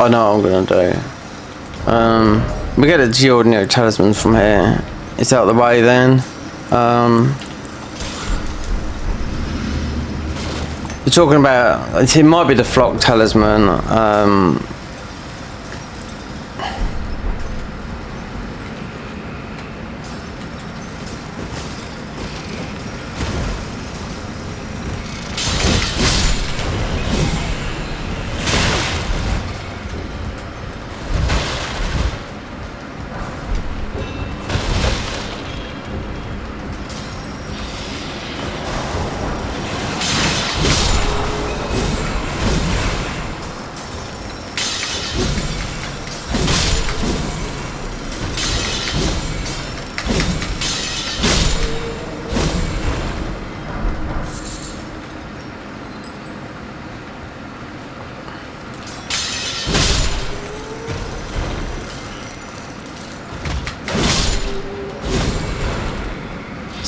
I know what I'm gonna do. We get the ordinary talisman from here. It's out of the way then. We're talking about, it might be the flock talisman.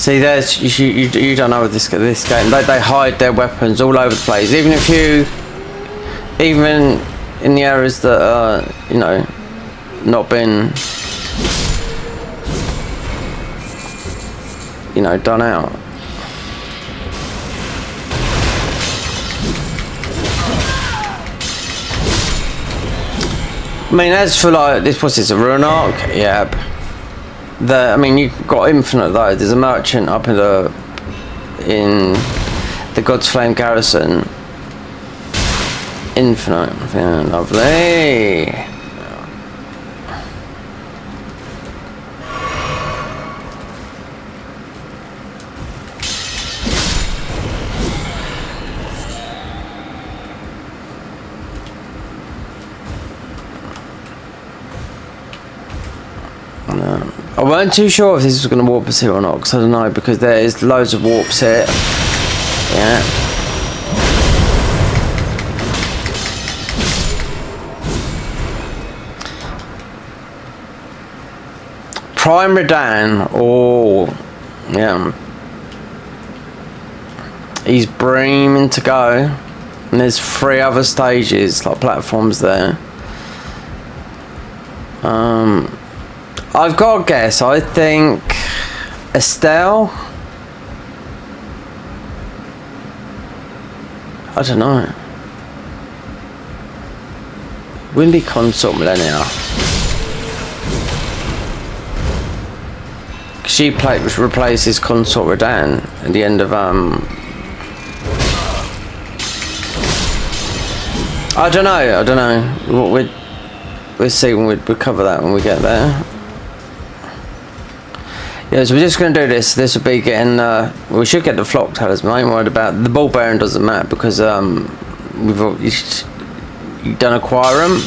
See, there's you don't know with this game. They hide their weapons all over the place. Even in the areas that are, you know, not been, you know, done out. I mean, as for like this, what's this, a rune arc? Yep. I mean, you've got infinite though. There's a merchant up in the Godsflame garrison. Infinite, yeah, lovely. I weren't too sure if this was going to warp us here or not, because I don't know, because there is loads of warps here. Yeah. Prime Redan, oh, yeah. He's breaming to go, and there's 3 other stages, like platforms there. I've got to guess, I think Estelle? I don't know. Windy Consort Millennia. She replaces Consort Redan at the end of I don't know. We'll see when we cover that when we get there. Yeah, so we're just going to do this. This will be getting, we should get the flock talisman. I ain't worried about, the ball bearing doesn't matter because you don't acquire them.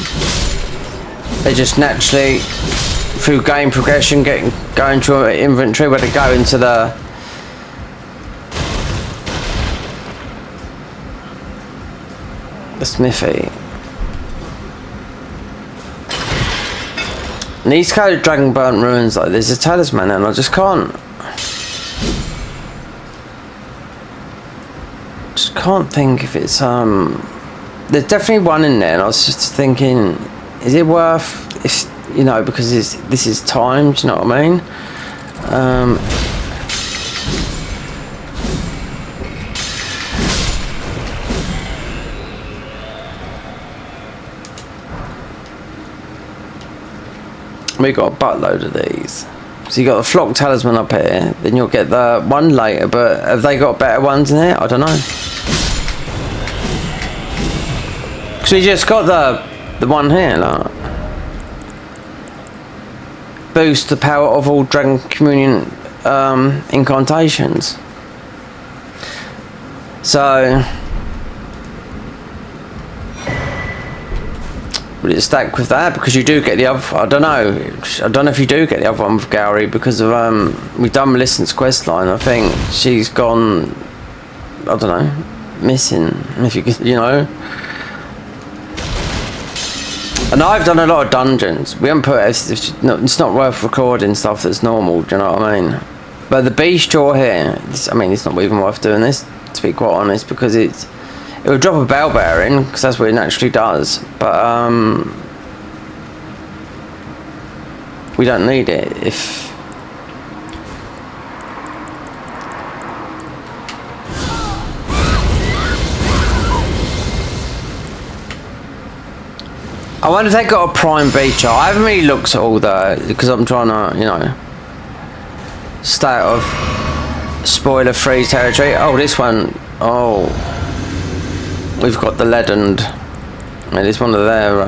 They just naturally, through game progression, go into an inventory where they go into the smithy. And these kind of dragon burnt ruins, like there's a talisman and I just can't think if it's there's definitely one in there and I was just thinking, is it worth, if you know, because this is timed, you know what I mean? We got a buttload of these. So you got the flock talisman up here, then you'll get the one later, but have they got better ones in here? I don't know. Because we just got the one here, like. Boost the power of all Dragon Communion incantations. So will it stack with that? Because you do get the other. I don't know if you do get the other one with Gowrie, because of we've done Millicent's quest line. I think she's gone, I don't know, missing, if you know. And I've done a lot of dungeons. We haven't put it's not worth recording stuff that's normal, do you know what I mean? But the beast jaw here, it's not even worth doing this, to be quite honest, because it would drop a bell bearing, because that's what it naturally does. But we don't need it if. I wonder if they got a prime beach. I haven't really looked at all that because I'm trying to, you know, stay out of spoiler-free territory. Oh, this one. Oh, we've got the leadened. I mean, it's one of their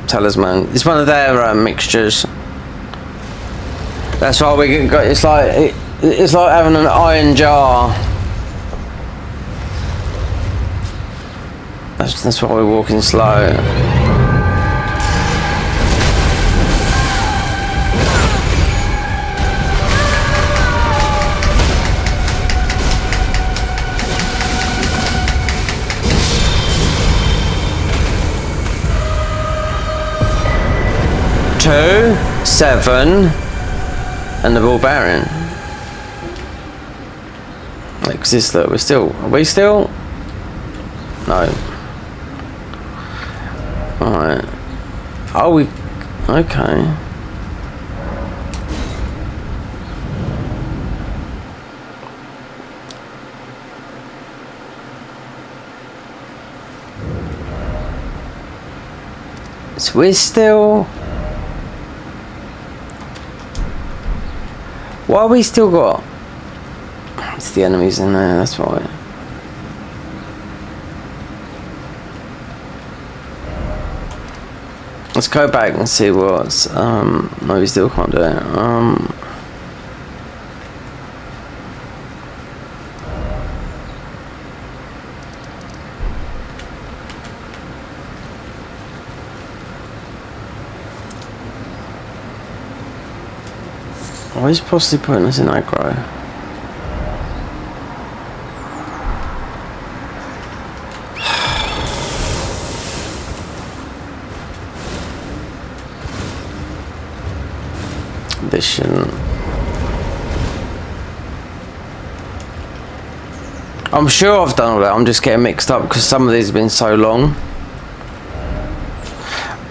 talisman. It's one of their mixtures. That's why we got. It's like having an iron jar. That's why we're walking slow. Two, 7, and the ball bearing. Like this, look, are we still? No. Alright. Oh, we, okay. So we're still. Why have we still got? It's the enemies in there, that's why. Let's go back and see what's. No, we still can't do it. Why is possibly putting us in aggro? This shouldn't. I'm sure I've done all that. I'm just getting mixed up because some of these have been so long.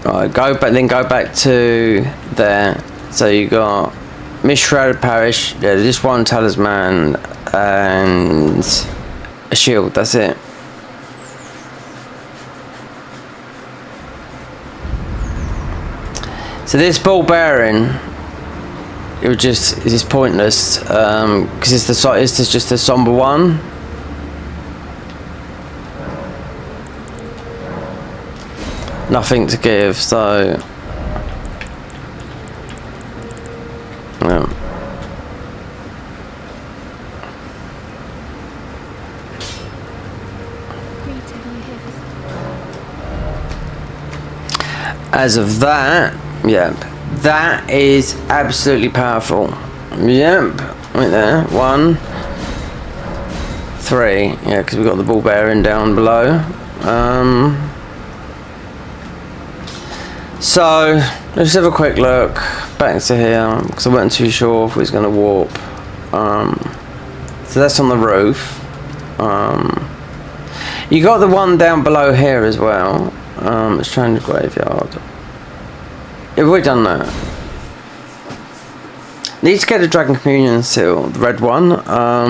Right, go back to there. So you got Mishroud Parish, yeah, just one talisman and a shield, that's it. So this ball bearing, it's just pointless, because it's just a somber one. Nothing to give, so yeah. As of that, yep, that is absolutely powerful. Yep, right there. 1, 3, yeah, because we've got the ball bearing down below. So let's have a quick look back to here because I wasn't too sure if we was going to warp. So that's on the roof. You got the one down below here as well. Let's try the graveyard. Have we done that? Need to get the Dragon Communion seal, the red one. I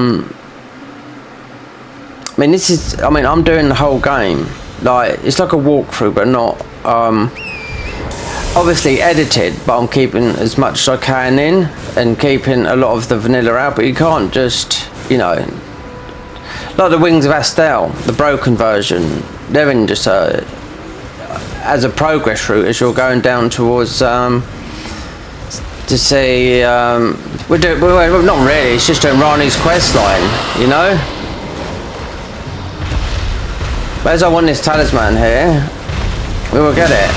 mean, this is. I mean, I'm doing the whole game. Like, it's like a walkthrough, but not. obviously edited, but I'm keeping as much as I can in and keeping a lot of the vanilla out. But you can't just, you know, like the Wings of Astel, the broken version, they're in just as a progress route as you're going down towards to see we're not really, it's just doing Rani's quest line, you know. But as I want this talisman here, we will get it.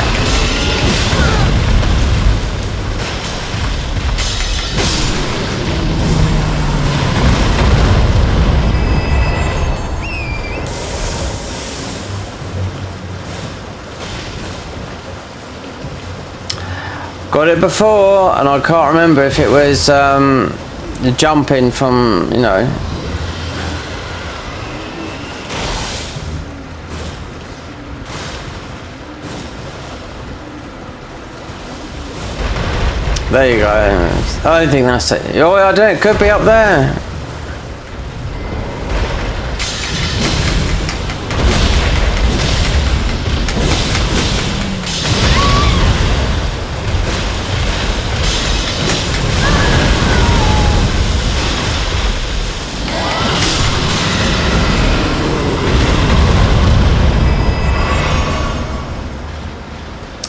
Got it before, and I can't remember if it was the jumping from, you know. There you go. I don't think that's it. Oh, I don't. It could be up there.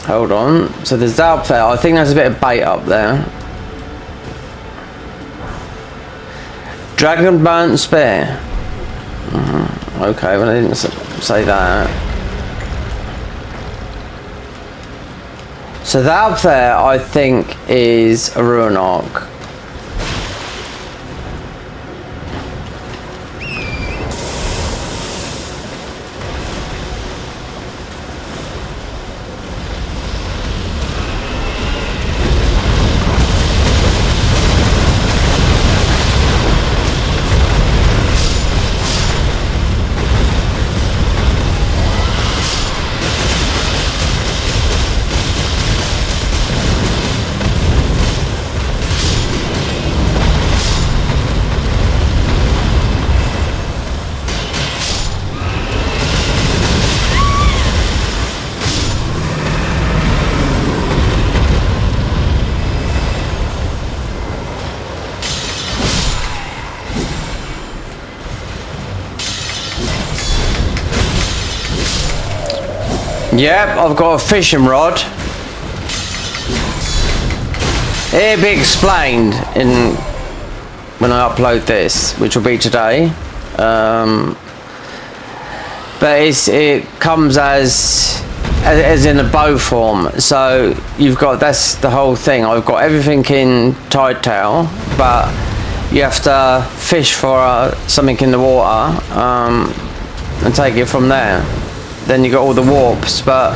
Hold on. So there's that up there. I think there's a bit of bait up there. Dragon burnt spear. Okay, well I didn't say that. So that up there, I think, is a ruin arc. Yep, I've got a fishing rod. It'll be explained in when I upload this, which will be today. But it comes as in a bow form. So you've got, that's the whole thing. I've got everything in tidetail, but you have to fish for something in the water and take it from there. Then you got all the warps, but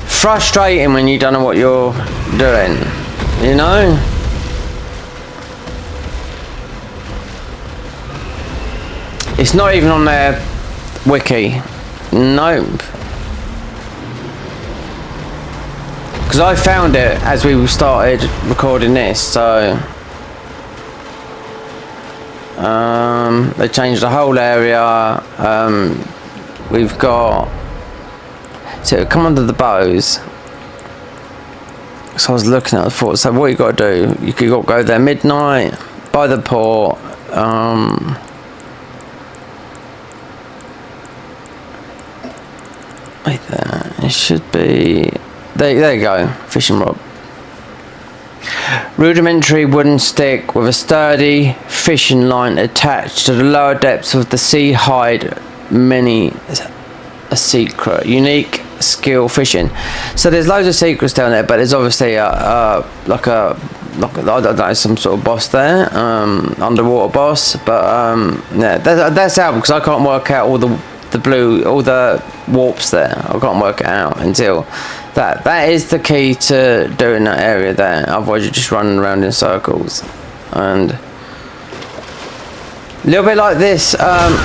frustrating when you don't know what you're doing, you know? It's not even on their wiki. Nope. Because I found it as we started recording this, so they changed the whole area. We've got, so come under the bows. So I was looking at the fort. So what you got to do, you could go there midnight by the port. Wait there, it should be there you go, fishing rod. Rudimentary wooden stick with a sturdy fishing line attached to the lower depths of the sea. Hide many a secret, unique skill fishing. So there's loads of secrets down there, but there's obviously like I don't know, some sort of boss there, underwater boss. But yeah, that's out because I can't work out all the warps there. I can't work it out until that is the key to doing that area there. Otherwise you're just running around in circles. And a little bit like this, trying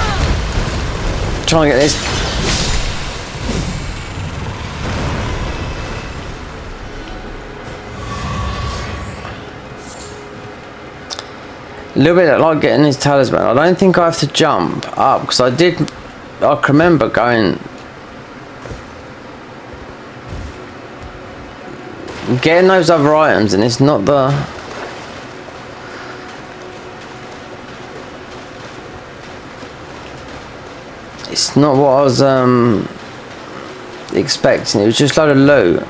to get this. A little bit like getting this talisman. I don't think I have to jump up because I can remember going I'm getting those other items, and it's not the... It's not what I was expecting. It was just a load of loot,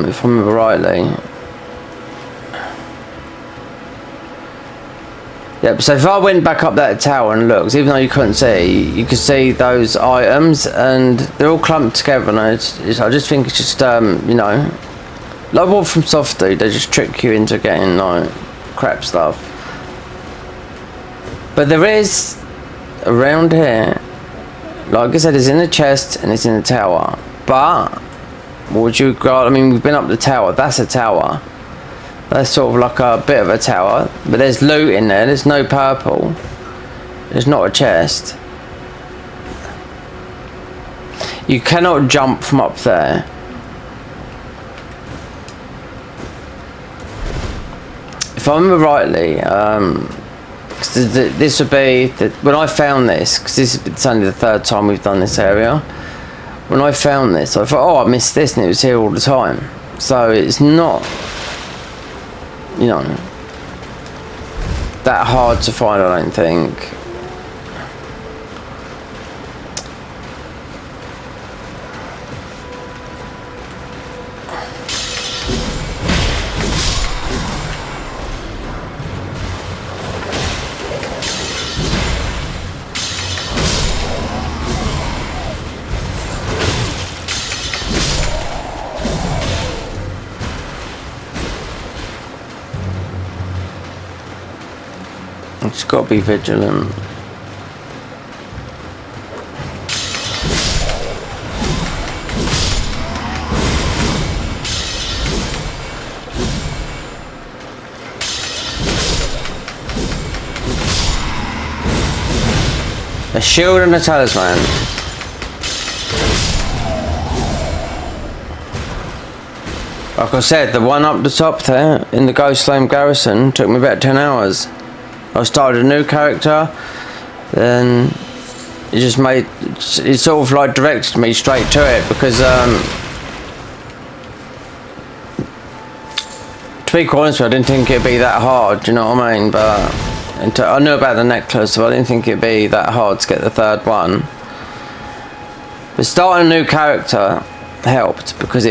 if I remember rightly. Yep, so if I went back up that tower and looked, even though you couldn't see, you could see those items, and they're all clumped together, and I just think it's just, you know, like what from Soft do, they just trick you into getting, like, crap stuff. But there is, around here, like I said, it's in the chest and it's in the tower. But what would you regard? I mean, we've been up the tower. That's a tower. That's sort of like a bit of a tower. But there's loot in there. There's no purple. There's not a chest. You cannot jump from up there. If I remember rightly, this would be when I found this, because it's only the third time we've done this area. When I found this, I thought, oh, I missed this, and it was here all the time. So it's not, you know, that hard to find, I don't think. Just got to be vigilant. A shield and a talisman. Like I said, the one up the top there in the Godsflame garrison took me about 10 hours. I started a new character, then it just made it sort of like directed me straight to it, because to be quite honest with you, I didn't think it'd be that hard, do you know what I mean? But I knew about the necklace, but I didn't think it'd be that hard to get the third one. But starting a new character helped, because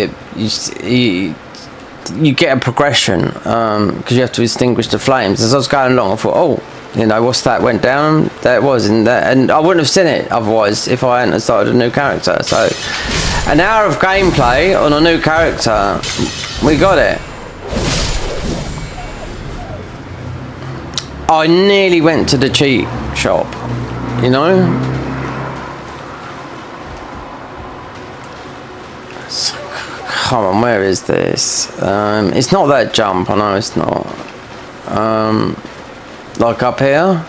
you get a progression, because you have to extinguish the flames. As I was going along, I thought, oh, you know, what's that? Went down. There it was, and I wouldn't have seen it otherwise if I hadn't started a new character. So, an hour of gameplay on a new character, we got it. I nearly went to the cheat shop, you know. Come on, where is this? It's not that jump, I know it's not. Like up here?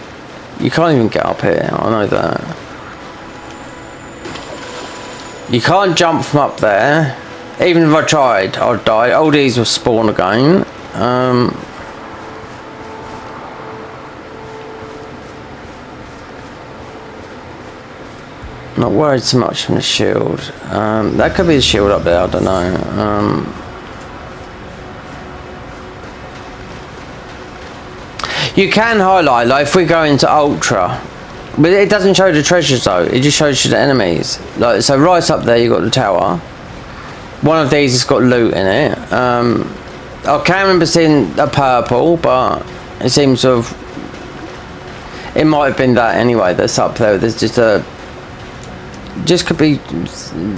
You can't even get up here, I know that. You can't jump from up there. Even if I tried, I'd die. All these will spawn again. Not worried so much from the shield. That could be the shield up there, I don't know. You can highlight, like if we go into Ultra, but it doesn't show the treasures though, it just shows you the enemies. Like, so right up there you've got the tower. One of these has got loot in it. I can't remember seeing a purple, but it seems to have... It might have been that anyway, that's up there. There's just a... Just could be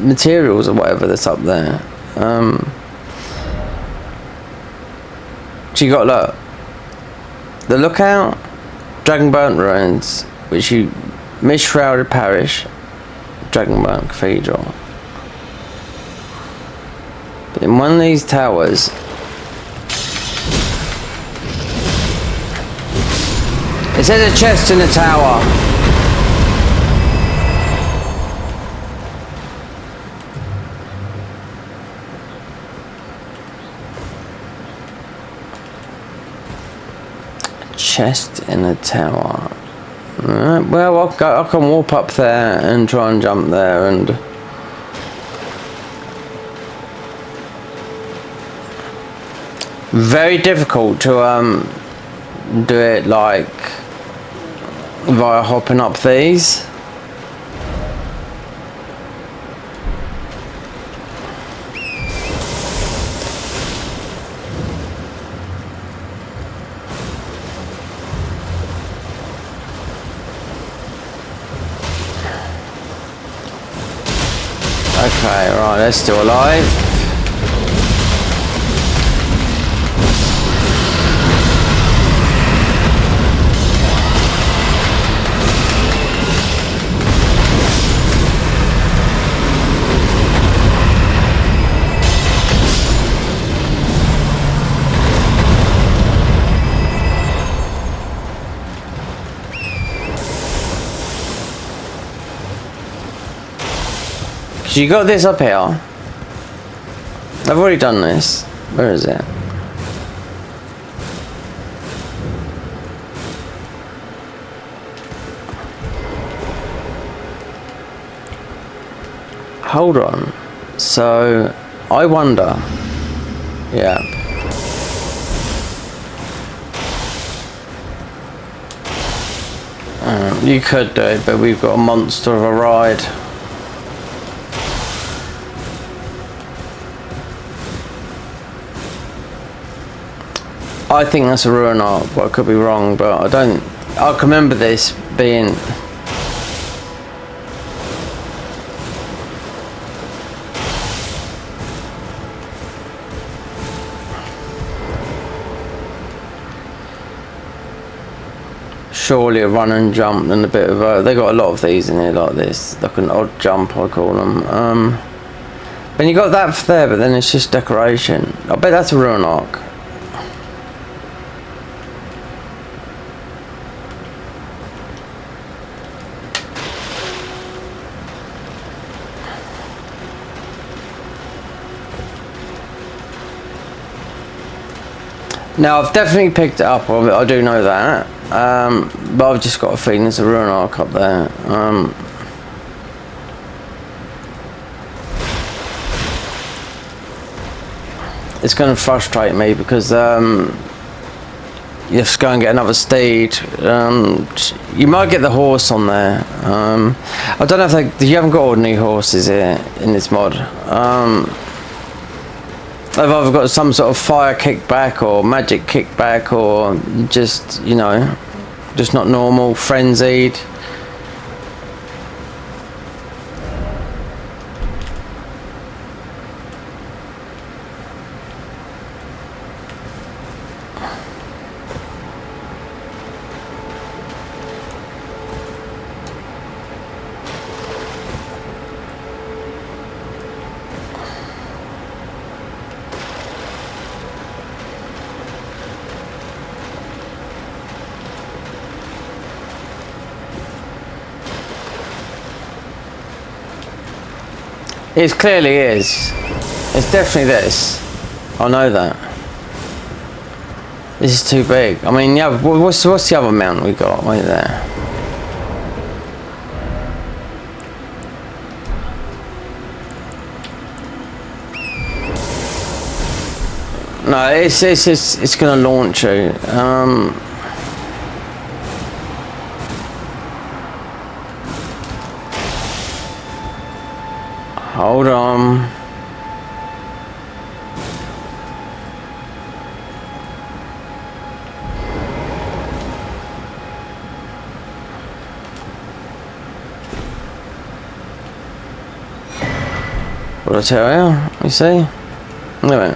materials or whatever that's up there. So you got, look, the lookout, Dragonburnt Ruins, which you Mist-shrouded Parish, Dragonburnt Cathedral. But in one of these towers, it says a chest in the tower. Chest in a tower. Well, I can warp up there and try and jump there, and Very difficult to do it like via hopping up these. Okay, right, they're still alive. You got this up here. I've already done this. Where is it? Hold on. So, I wonder. Yeah. You could do it, but we've got a monster of a ride. I think that's a ruin art, but I could be wrong, but I don't. I can remember this being. Surely a run and jump and a bit of a. They got a lot of these in here like this, like an odd jump, I call them. When you got that there, but then it's just decoration. I bet that's a ruin arc. Now I've definitely picked it up, I do know that, but I've just got a feeling there's a ruin arc up there. It's going to frustrate me because you have to go and get another steed. You might get the horse on there. I don't know if you haven't got ordinary horses here in this mod. They've either got some sort of fire kickback or magic kickback or just, you know, just not normal, frenzied. It clearly is. It's definitely this. I know that. This is too big. I mean, yeah. What's the other mount we got? Wait there. No, it's gonna launch you. Hold on. What did I tell you? You see? Anyway.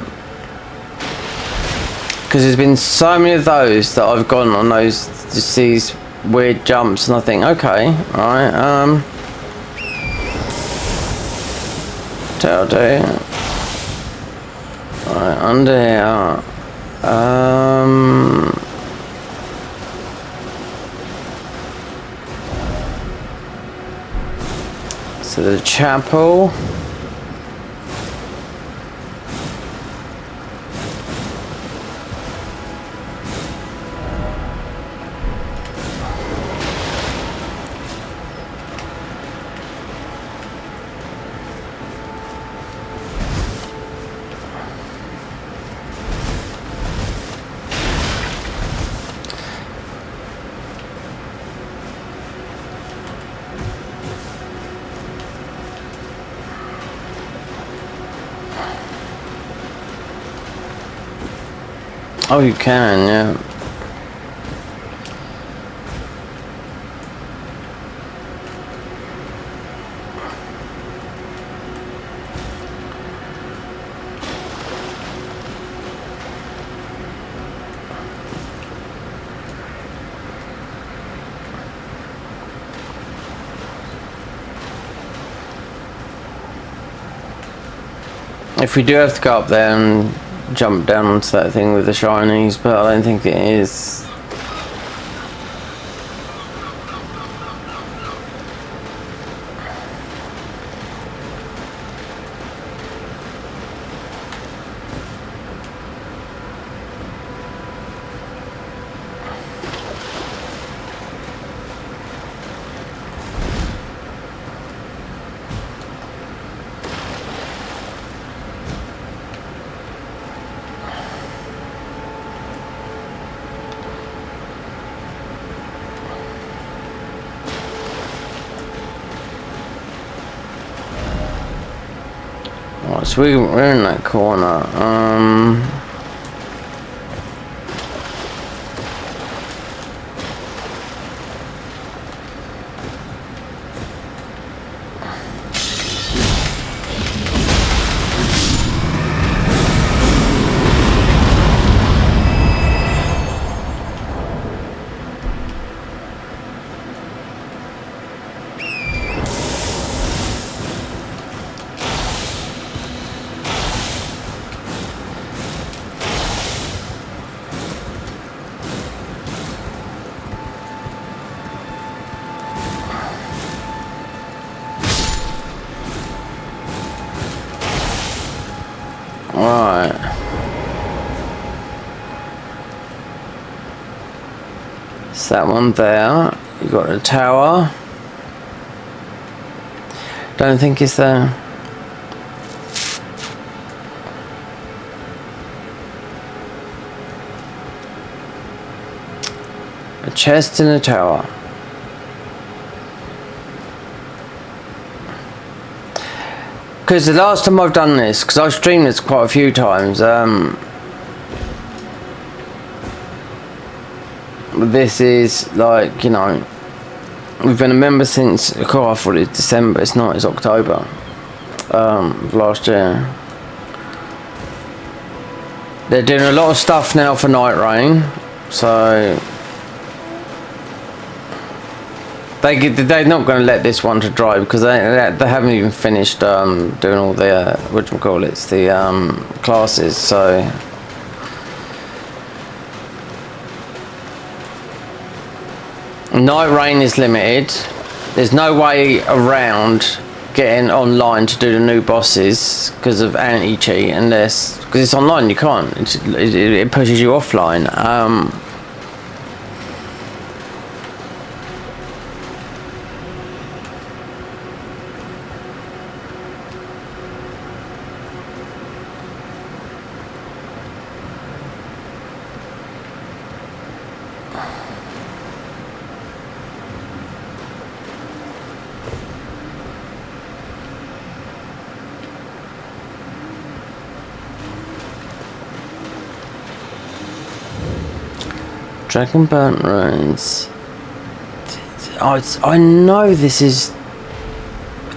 Because there's been so many of those that I've gone on those, just these weird jumps, and I think, okay, alright, I'll do. Right, under here. So the chapel. Oh, you can, yeah. If we do have to go up there and jump down onto that thing with the shinies, but I don't think it is. Right, so we're in that corner. Right. It's that one there. You got a tower. Don't think it's there. A chest in a tower. Because the last time I've done this, because I've streamed this quite a few times, this is like, you know, we've been a member since, I thought it's December, it's not, it's October of last year. They're doing a lot of stuff now for Night Rain, so they're not going to let this one to dry because they haven't even finished doing all the whatchamacallits, the classes. So Night Rain is limited. There's no way around getting online to do the new bosses because of anti-cheat, unless because it's online you can't. It pushes you offline. Dragon Burnt Ruins. I know this is.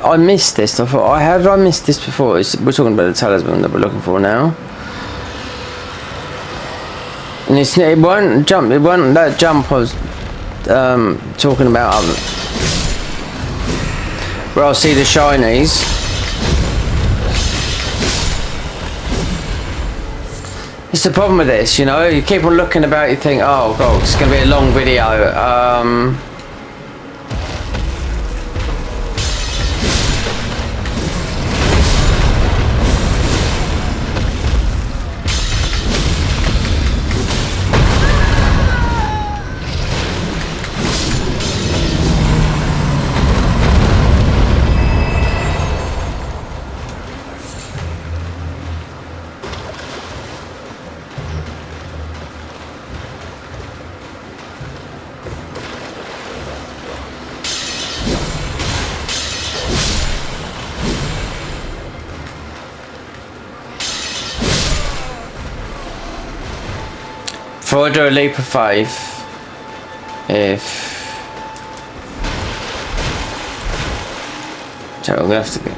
I missed this. I thought, how did I miss this before? We're talking about the talisman that we're looking for now. And it won't jump. It won't that jump I was talking about. Where I'll see the shinies. It's the problem with this, you know, you keep on looking about, you think, oh god, it's going to be a long video. Before I do a leap of faith, if... So I'm gonna have to get...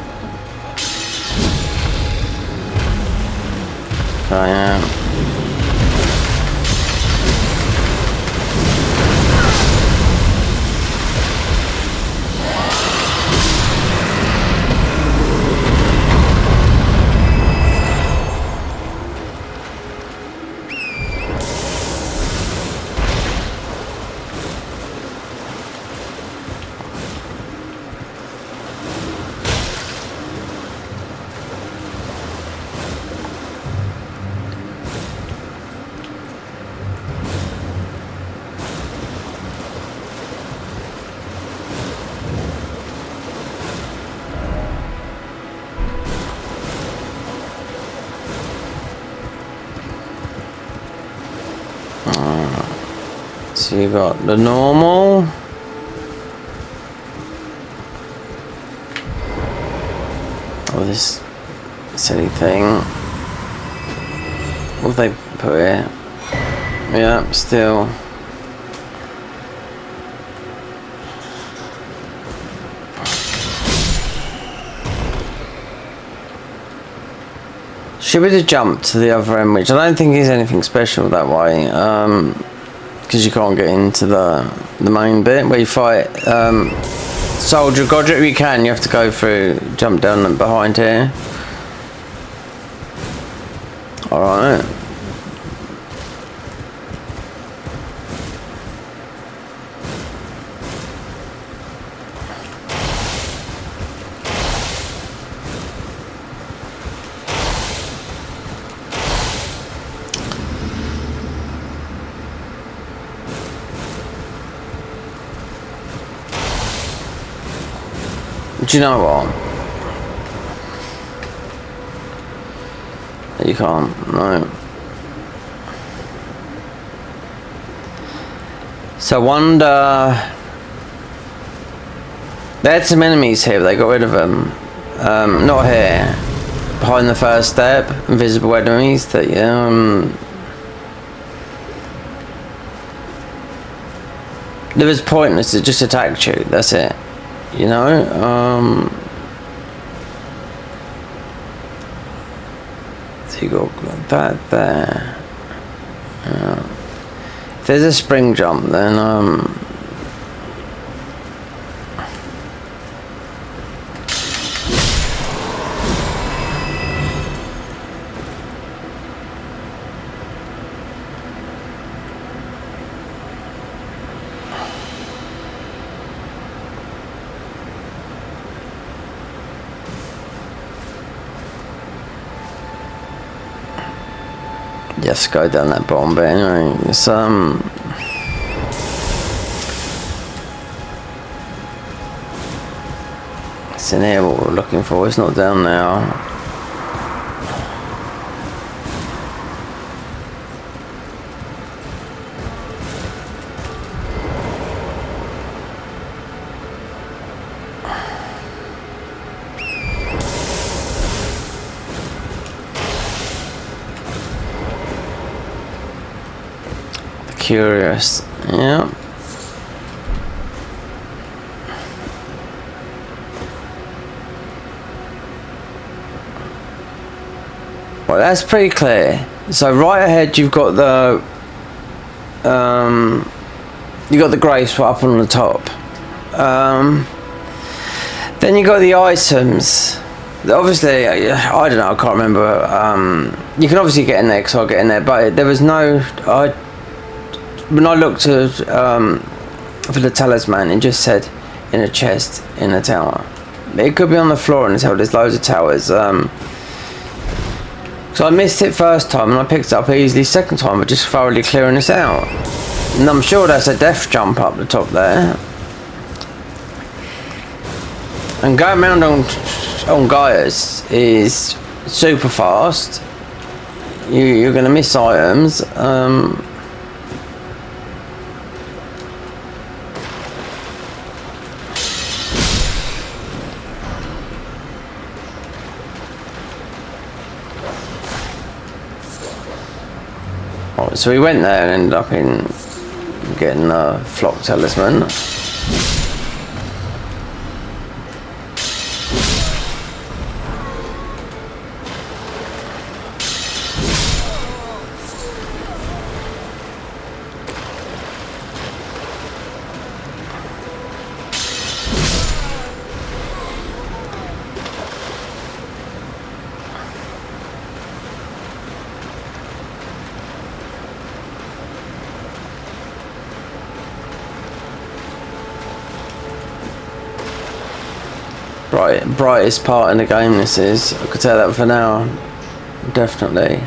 I am. So you got the normal. Oh, this silly thing. What have they put here? Yeah, still. Should we just jump to the other end, which I don't think is anything special that way, because you can't get into the main bit where you fight Soldier Godric. You can, you have to go through, jump down and behind here. Alright. Do you know what? You can't, no. So I wonder... They had some enemies here, but they got rid of them. Not here. Behind the first step, invisible enemies that, It was pointless, it just attacked you, that's it. You know, so you got that there. If there's a spring jump, then just go down that bottom bit anyway. It's it's in here what we're looking for, it's not down now. Curious, yeah. Well, that's pretty clear. So right ahead, you've got the grey spot up on the top. Then you got the items. Obviously, I don't know. I can't remember. You can obviously get in there, because I'll get in there. But there was no. When I looked at, for the talisman, it just said in a chest in a tower. It could be on the floor in the tower. There's loads of towers. So I missed it first time and I picked it up easily second time by just thoroughly clearing this out. And I'm sure that's a death jump up the top there. And going around on Gaia's is super fast. You're going to miss items. Right, so we went there and ended up in getting a flock talisman. Brightest part in the game this is. I could tell that for now. Definitely.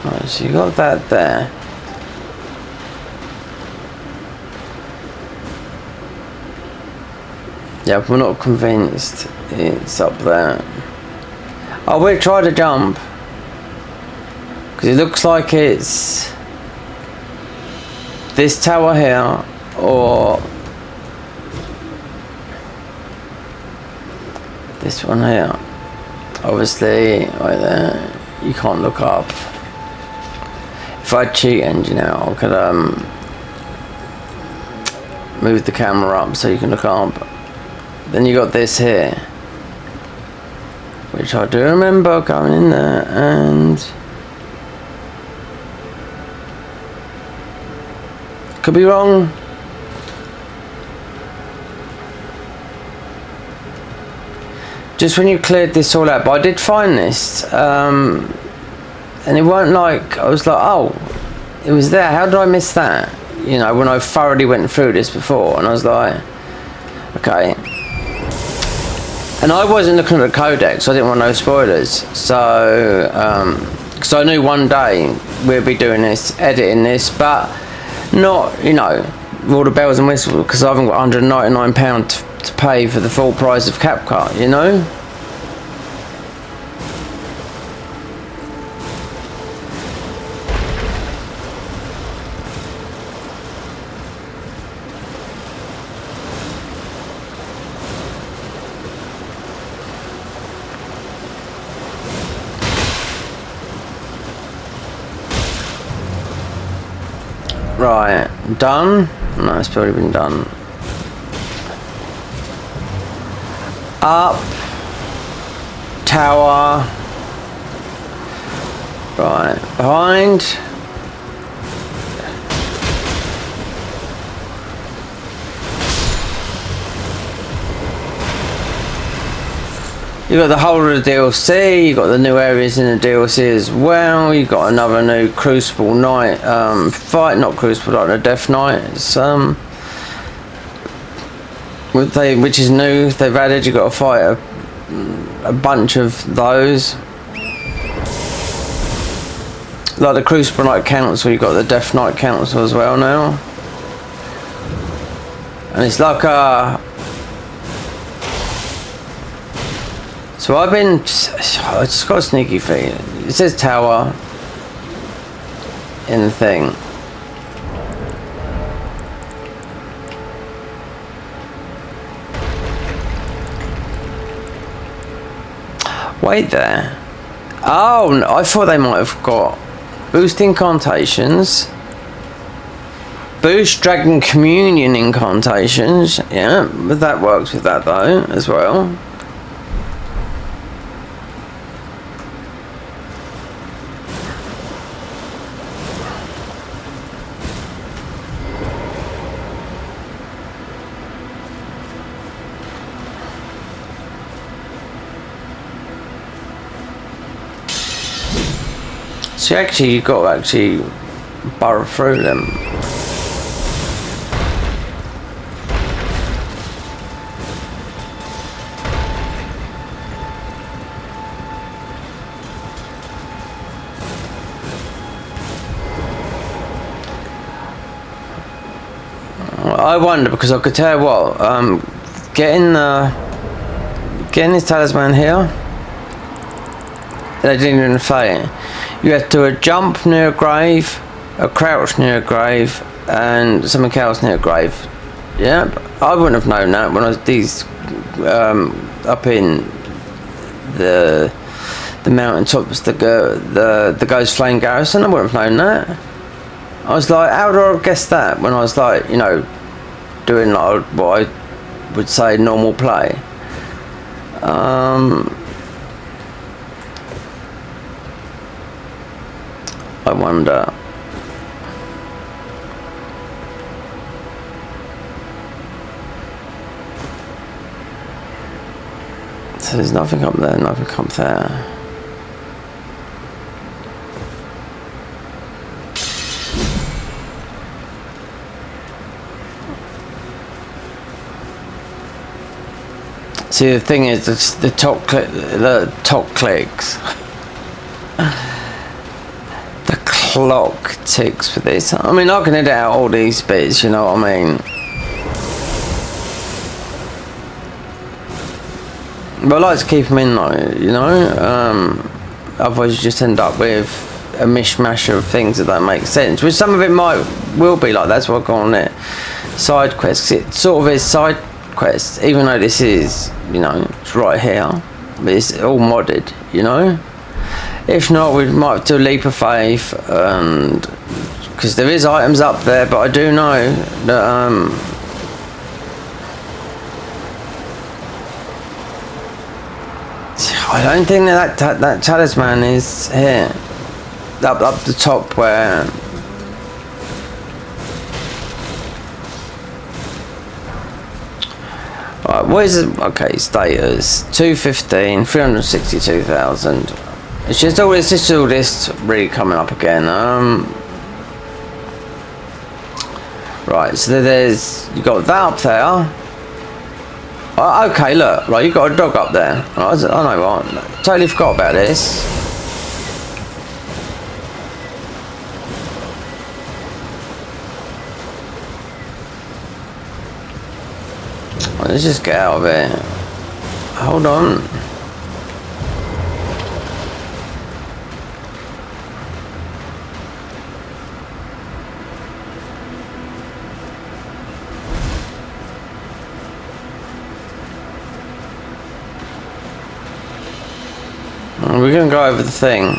Right, so you got that there. Yeah, we're not convinced it's up there. Oh, we'll try to jump. Because it looks like it's this tower here, or this one here. Obviously, right there, you can't look up. If I cheat engine out, I could move the camera up so you can look up. Then you got this here, which I do remember going in there, and could be wrong. Just when you cleared this all out, but I did find this, and it weren't like, I was like, oh, it was there, how did I miss that? You know, when I thoroughly went through this before, and I was like, okay. And I wasn't looking at the codex, so I didn't want no spoilers. So, because I knew one day we'd be doing this, editing this, but not, you know, with all the bells and whistles, because I haven't got £199 to pay for the full price of CapCut, you know? Right, done? No, it's probably been done. Up. Tower. Right, behind. You got the whole of the DLC, you got the new areas in the DLC as well, you got another new Crucible Knight fight, not Crucible Knight, a Death Knight. It's which is new, they've added, you got to fight a bunch of those. Like the Crucible Knight Council, you got the Death Knight Council as well now. And it's like a so I've been, I just got a sneaky feeling. It says tower in the thing. Wait there. Oh, no, I thought they might have got boost incantations, boost dragon communion incantations. Yeah, but that works with that though as well. So actually you've got to actually burrow through them. I wonder, because I could tell you what, getting this talisman here, they didn't even fight it. You have to jump near a grave, a crouch near a grave, and something else near a grave. Yeah, I wouldn't have known that when I was up in the mountain tops, the Godsflame garrison. I wouldn't have known that. I was like, how do I guess that when I was like, you know, doing like what I would say normal play. I wonder. So there's nothing up there, nothing up there. See, the thing is, the top clicks. The clock ticks for this. I mean, I can edit out all these bits, you know what I mean? But I like to keep them in though, you know? Otherwise you just end up with a mishmash of things that don't make sense. Which some of it will be like, that's what I call it. Side quests. It sort of is side quests, even though this is, you know, it's right here. But it's all modded, you know? If not, we might have to do a leap of faith, and because there is items up there, but I do know that I don't think that talisman is here, up the top where. Right, what is it? Okay, status 215, 362,000. It's just all this really coming up again. Right, so there's, you got that up there. Okay, look, right, you got a dog up there. I know what, totally forgot about this. Let's just get out of here. Hold on. We're gonna go over the thing.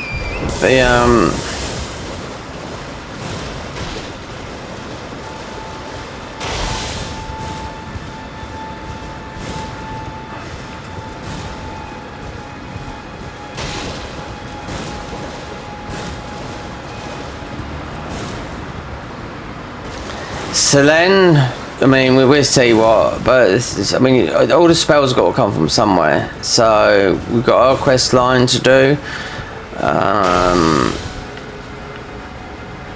So then, I mean, we'll see what, but I mean, all the spells got to come from somewhere. So we've got our quest line to do.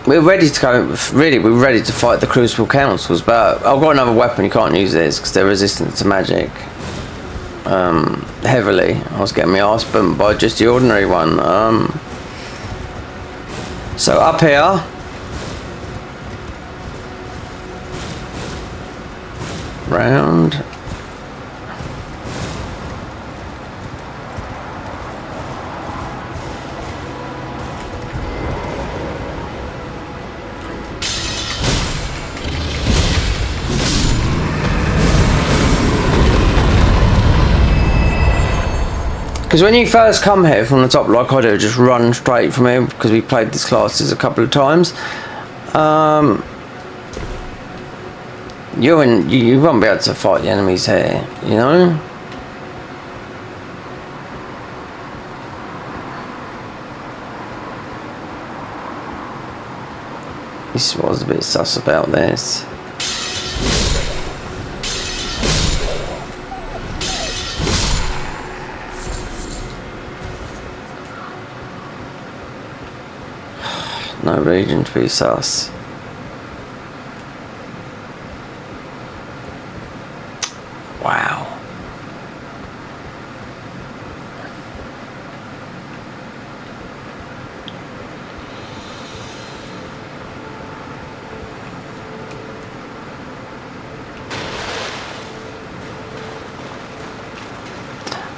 We're ready to go. Really, we're ready to fight the Crucible Councils. But I've got another weapon. You can't use this because they're resistant to magic. Heavily. I was getting my ass bumped by just the ordinary one. So up here. Round. Because when you first come here from the top, like I do, just run straight from here because we played this classes a couple of times. You won't be able to fight the enemies here, you know? This was a bit sus about this. No reason to be sus. Wow.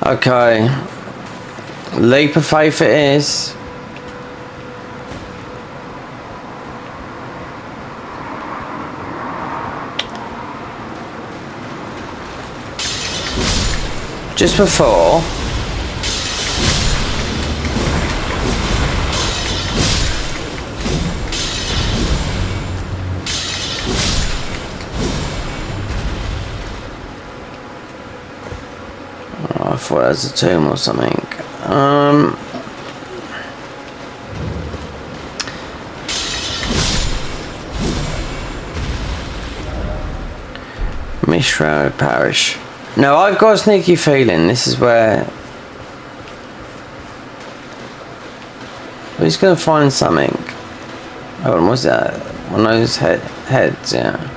Okay. Leap of faith it is. just before. Oh, I thought that was a tomb or something. Mishra Parish. No, I've got a sneaky feeling this is where he's going to find something. Oh, what's that? One of those heads, yeah.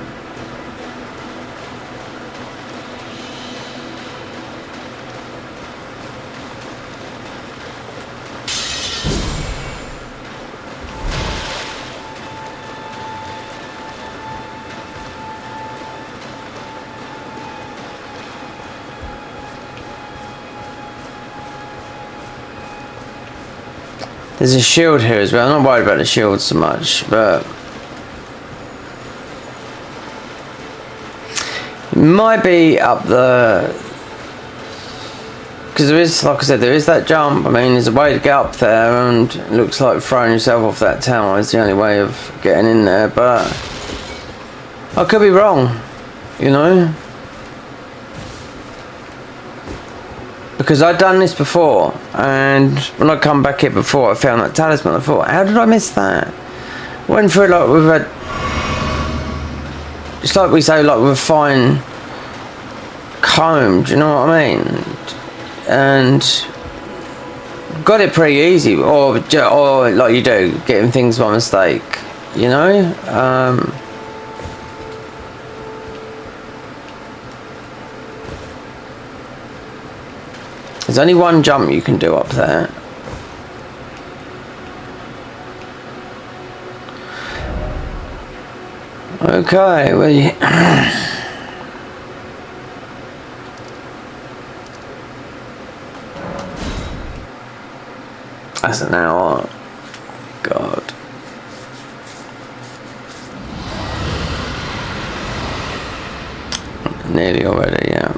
There's a shield here as well. I'm not worried about the shield so much, but it might be up the, because there is, like I said, there is that jump. I mean, there's a way to get up there, and it looks like throwing yourself off that tower is the only way of getting in there, but I could be wrong, you know, because I'd done this before, and when I come back here before, I found that talisman. I thought, how did I miss that? Went through it like with a, it's like we say, like with a fine comb, do you know what I mean? And got it pretty easy, or like you do, getting things by mistake, you know. There's only one jump you can do up there. Okay, well, that's an hour. God. Nearly already, yeah.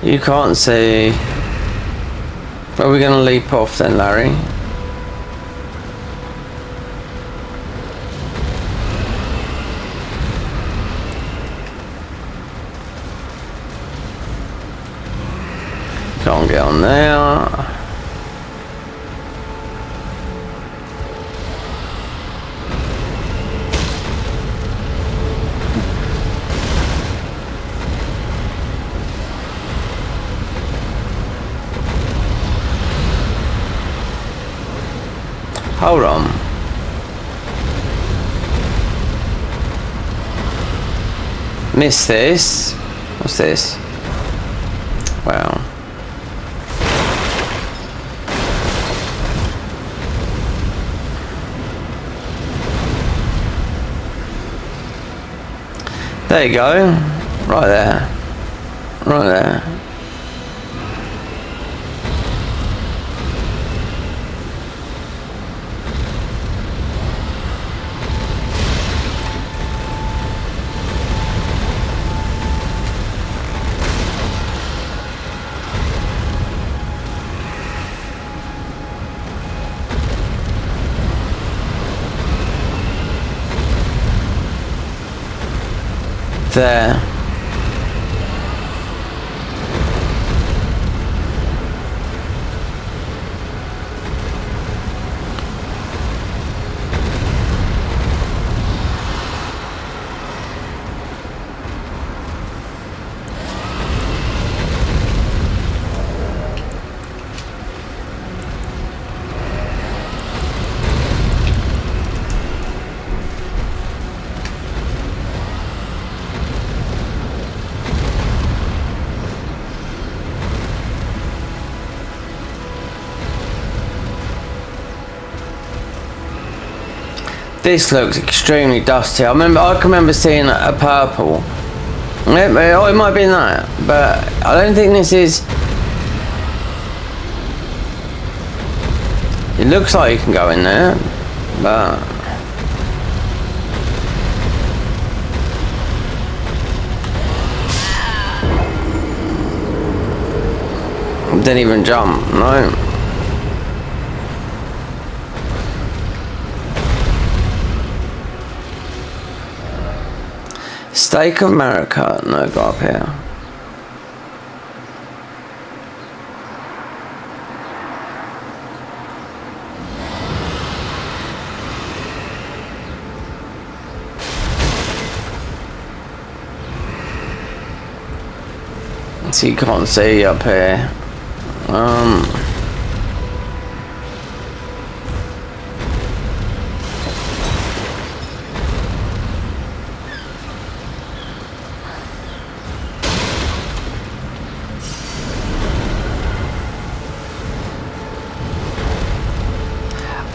You can't see. Are we going to leap off then, Larry? Can't get on there. Hold on. Missed this. What's this? Wow. There you go. Right there. Right there. There. This looks extremely dusty. I can remember seeing a purple. It might have been that, but I don't think this is. It looks like you can go in there, but Didn't even jump, no. Stake of America, no, go up here. So you can't see up here.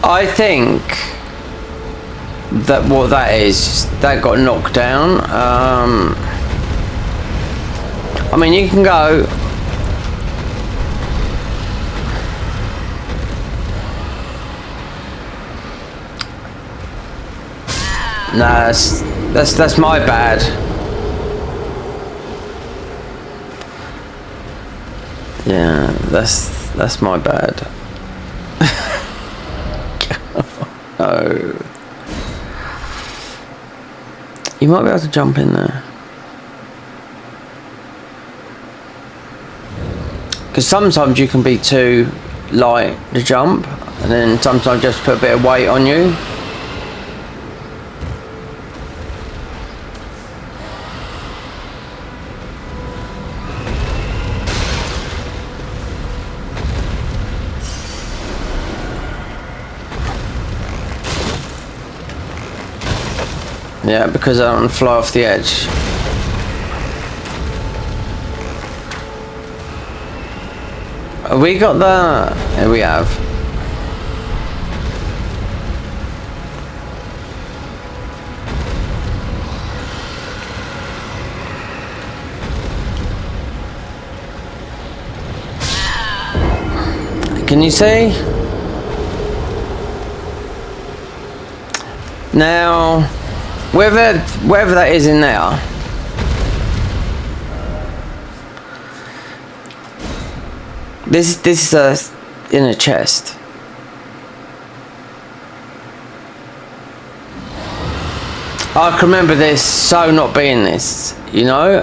I think that what that is, that got knocked down. I mean, you can go. Nah, that's my bad. Yeah, that's my bad. No. You might be able to jump in there. Because sometimes you can be too light to jump, and then sometimes just put a bit of weight on you. Yeah, because I don't fly off the edge. Have we got the... Here we have. Can you see? Now, wherever that is in there, this is in a chest. I can remember this so not being this, you know.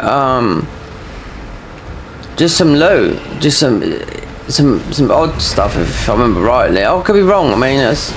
Just some loot, just some odd stuff if I remember rightly. I could be wrong. I mean, it's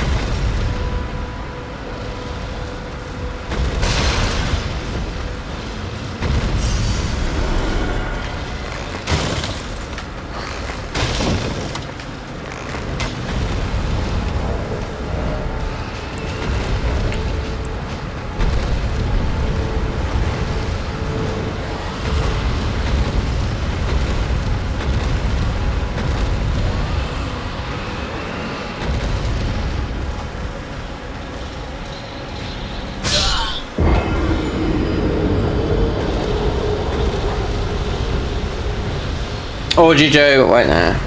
what would you do? Wait there.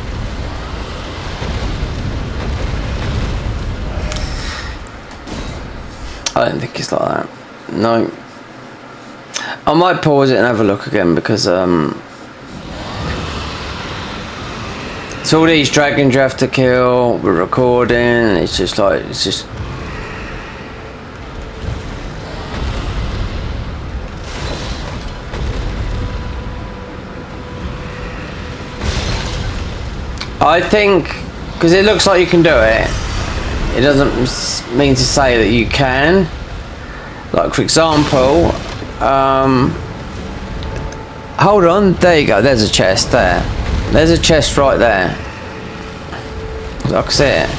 I don't think it's like that. No. I might pause it and have a look again because it's all these dragons you have to kill. We're recording. It's just like I think, because it looks like you can do it, it doesn't mean to say that you can. Like, for example, hold on, there you go, there's a chest there. There's a chest right there. I can see it.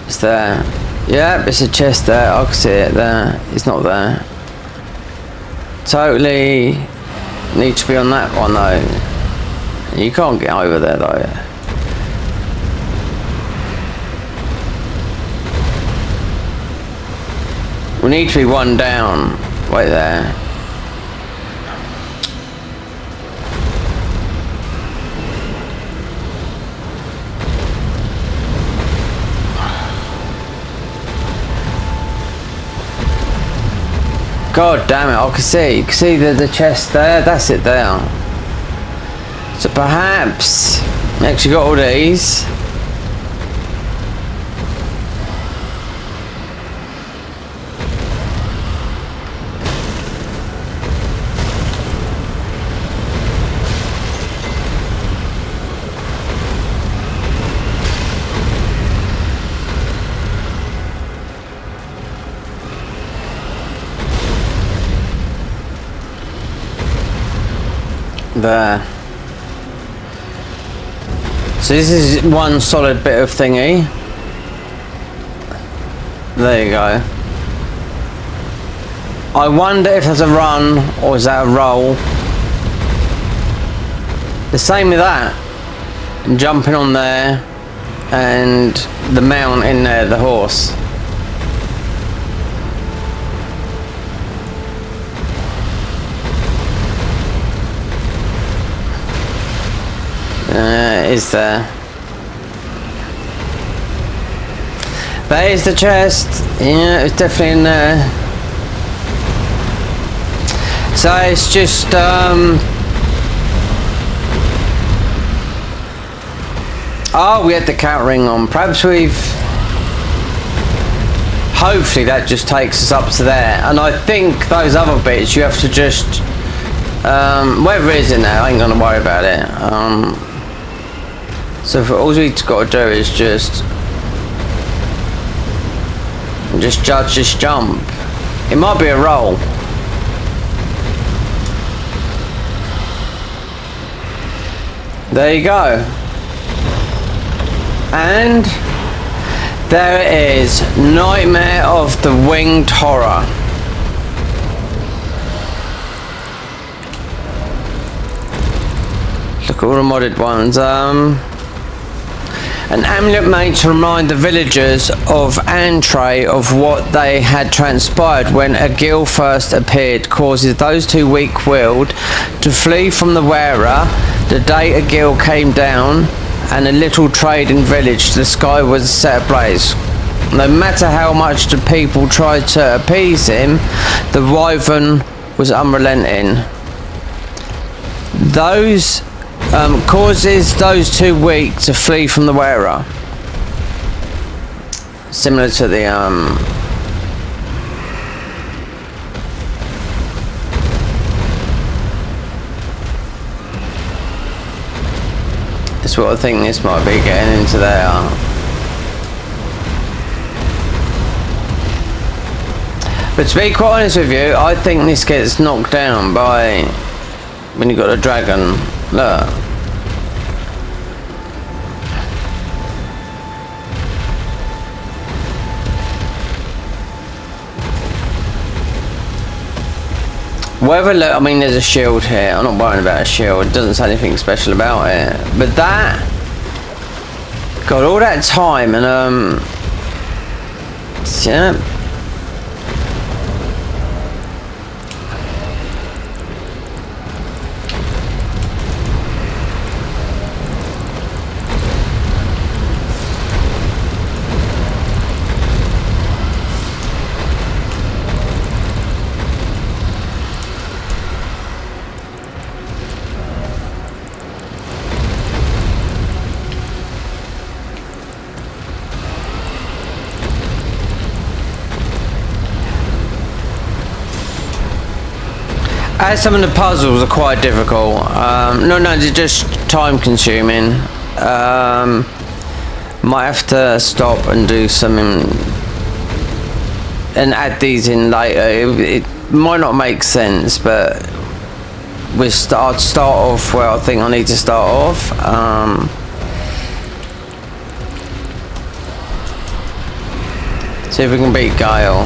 It's there. Yeah, it's a chest there. I can see it there. It's not there. Totally need to be on that one though. You can't get over there though. We need to be one down. Wait there. God damn it, I can see. You can see the chest there. That's it there. So perhaps... Actually got all these. There. So this is one solid bit of thingy. There you go. I wonder if there's a run or is that a roll. The same with that. Jumping on there and the mount in there, the horse. Is there? There's the chest. Yeah, it's definitely in there. So it's just oh, we had the cat ring on. Perhaps we've... Hopefully that just takes us up to there. And I think those other bits you have to just... whatever it is in there, I ain't gonna worry about it. So all we've got to do is just judge this jump. It might be a roll. There you go. And there it is. Nightmare of the Winged Horror. Look at all the modded ones. An amulet made to remind the villagers of Antray of what they had transpired when a Gil first appeared, causes those too weak-willed to flee from the wearer. The day a Gil came down and a little trading village, the sky was set ablaze. No matter how much the people tried to appease him, the wyvern was unrelenting. Those causes those too weak to flee from the wearer. Similar to the that's what I think this might be, getting into there. But to be quite honest with you, I think this gets knocked down by when you got a dragon. Look. Whether, look, I mean, there's a shield here. I'm not worrying about a shield. It doesn't say anything special about it. But that, got all that time and yeah. As some of the puzzles are quite difficult. No, they're just time consuming. Might have to stop and do something and add these in later. It might not make sense, but I'd start off where I think I need to start off. See if we can beat Gale.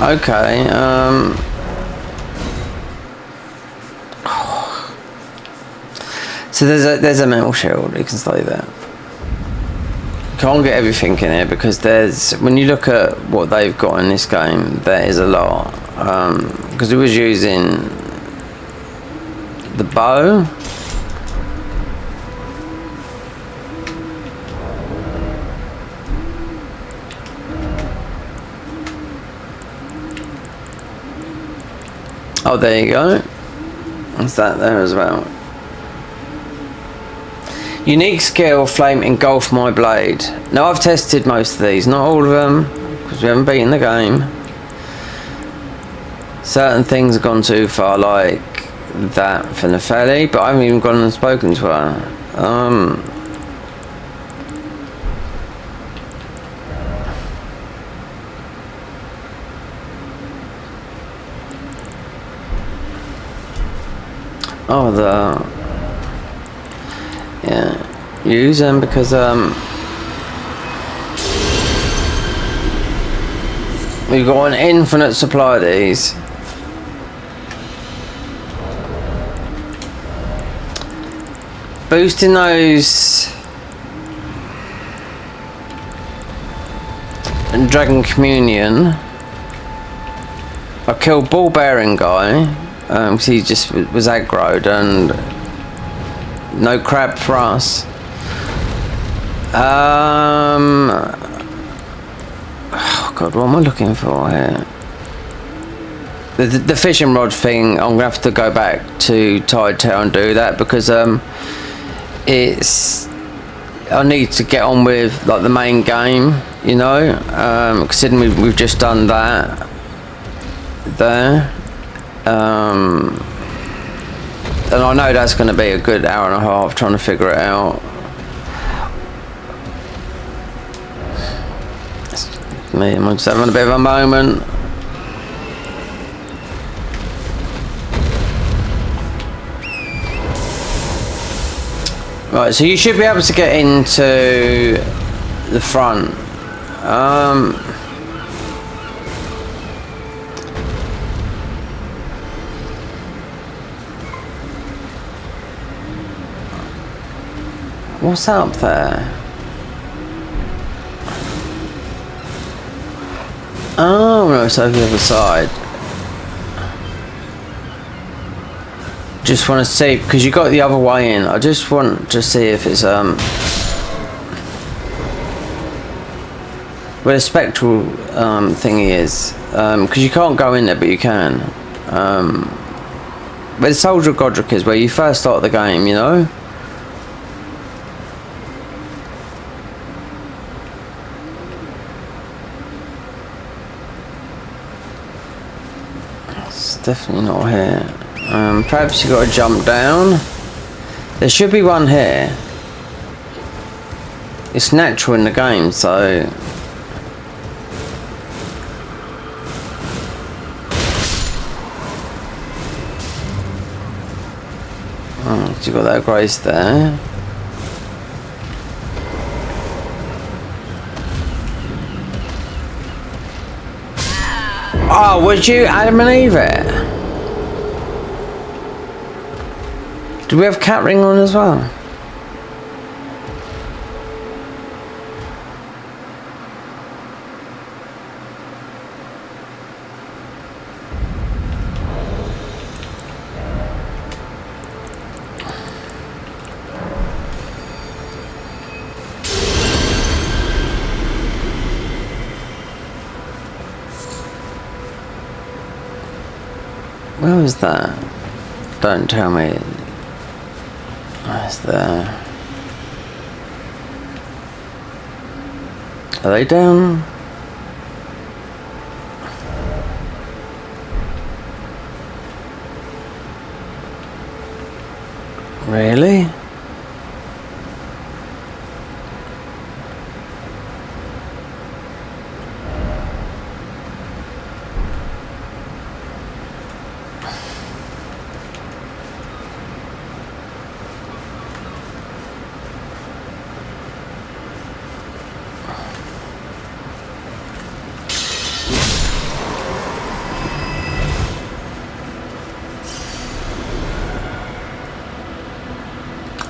Okay, so there's a metal shield, you can stay there. Can't get everything in here because when you look at what they've got in this game, there is a lot. Because it was using the bow. Oh, there you go. What's that there as well? Unique skill, flame, engulf my blade. Now I've tested most of these, not all of them, because we haven't beaten the game. Certain things have gone too far, like that for Nefeli, but I haven't even gone and spoken to her. Oh, yeah, use them because we've got an infinite supply of these. Boosting those and Dragon Communion. I killed Ball Bearing guy because he just was aggroed and no crab for us. Oh God, what am I looking for here? The fishing rod thing, I'm gonna have to go back to Tidetail and do that because I need to get on with like the main game, you know, considering we've just done that there, and I know that's going to be a good hour and a half trying to figure it out. I'm just having a bit of a moment. Right, so you should be able to get into the front. What's up there? Oh no, it's over the other side. Just want to see, because you got the other way in. I just want to see if it's where the spectral thingy is, because you can't go in there, but you can. Where the Soldier of Godric is, where you first start the game, you know. It's definitely not here. Perhaps you got to jump down. There should be one here. It's natural in the game, so oh, you got that grace there. Oh, would you Adam and Eve it? Do we have cat ring on as well? Where was that? Don't tell me. Where's there? Are they down? Really?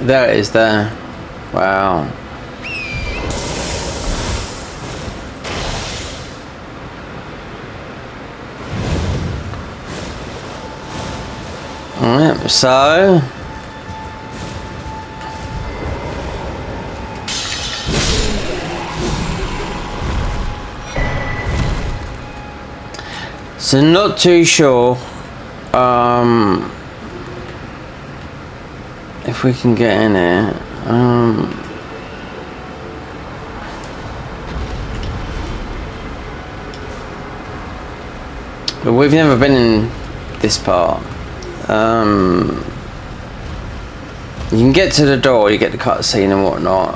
There it is there. Wow. Alright, so not too sure If we can get in here, but we've never been in this part. You can get to the door, you get the cutscene and whatnot.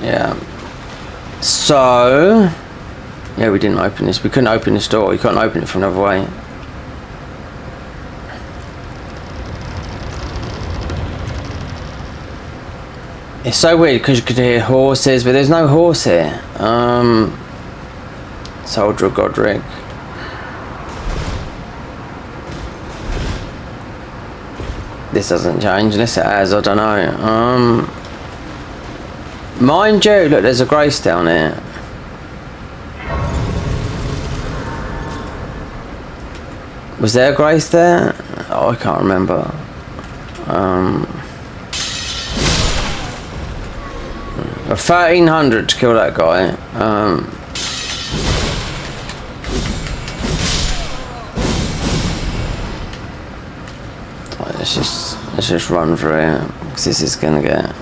Yeah. So, yeah, we didn't open this. We couldn't open this door. You can't open it from another way. It's so weird because you could hear horses, but there's no horse here. Soldier Godric. This doesn't change unless it has, I don't know. Mind you, look, there's a grace down here. Was there a grace there? Oh, I can't remember. 1300 to kill that guy. Let's just run through it because this is gonna get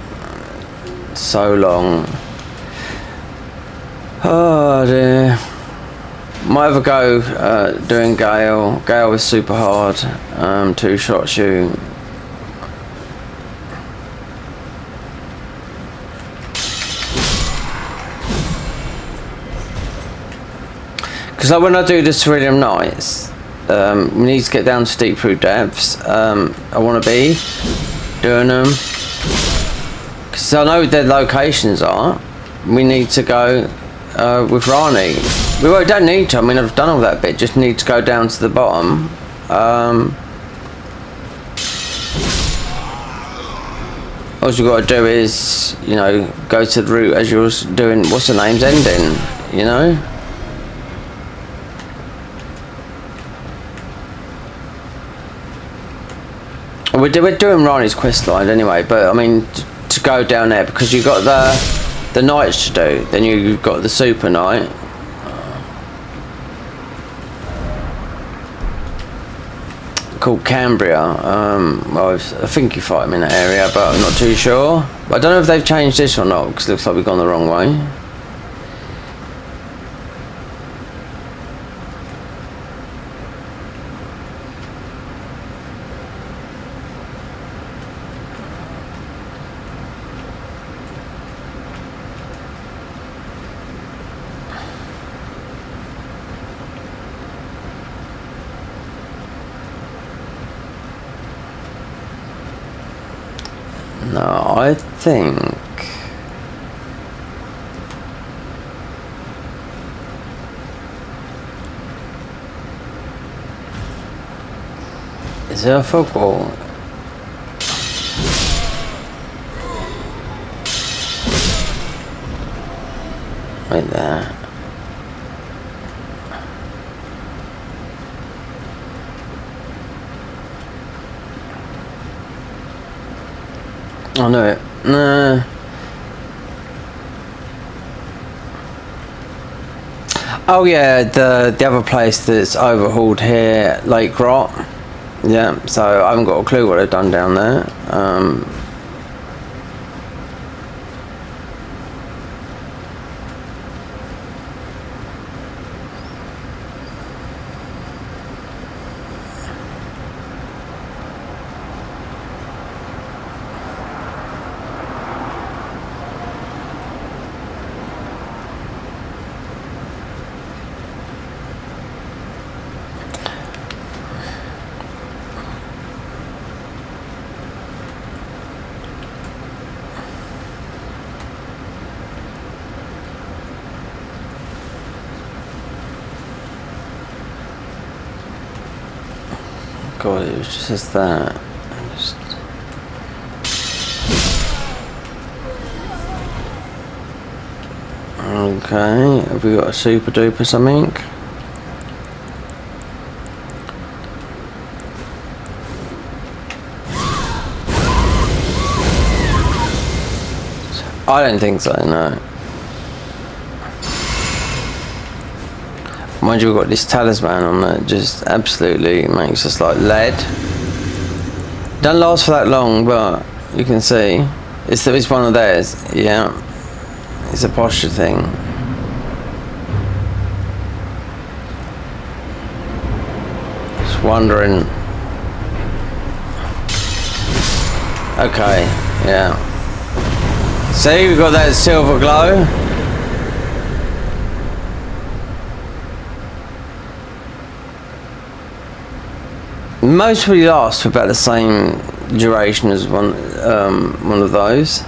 so long. Oh dear. Might have a go doing Gale. Gale is super hard. 2-shot shoot. Because like when I do the Cerulean Knights, we need to get down to deep through depths. I want to be doing them because I know where their locations are. We need to go with Rani. We don't need to. I mean, I've done all that bit. Just need to go down to the bottom. All you've got to do is, you know, go to the route as you was doing. What's the name's ending? You know. We're doing Rani's quest line anyway, but I mean to go down there because you've got the knights to do, then you've got the super knight. Called Cambria. Well, I think you fight him in that area, but I'm not too sure. But I don't know if they've changed this or not because it looks like we've gone the wrong way. No, I think is there a fog wall? Right there. Oh no, nah. Oh yeah, the other place that's overhauled here, Lake Rot. Yeah, so I haven't got a clue what they've done down there. God, it was just as that. Okay, have we got a super duper something? I don't think so, no. Mind you, we've got this talisman on that just absolutely makes us like lead. Don't last for that long, but you can see it's one of theirs. Yeah, it's a posture thing. Just wondering. Okay, yeah. See, we've got that silver glow. Most will last for about the same duration as one of those.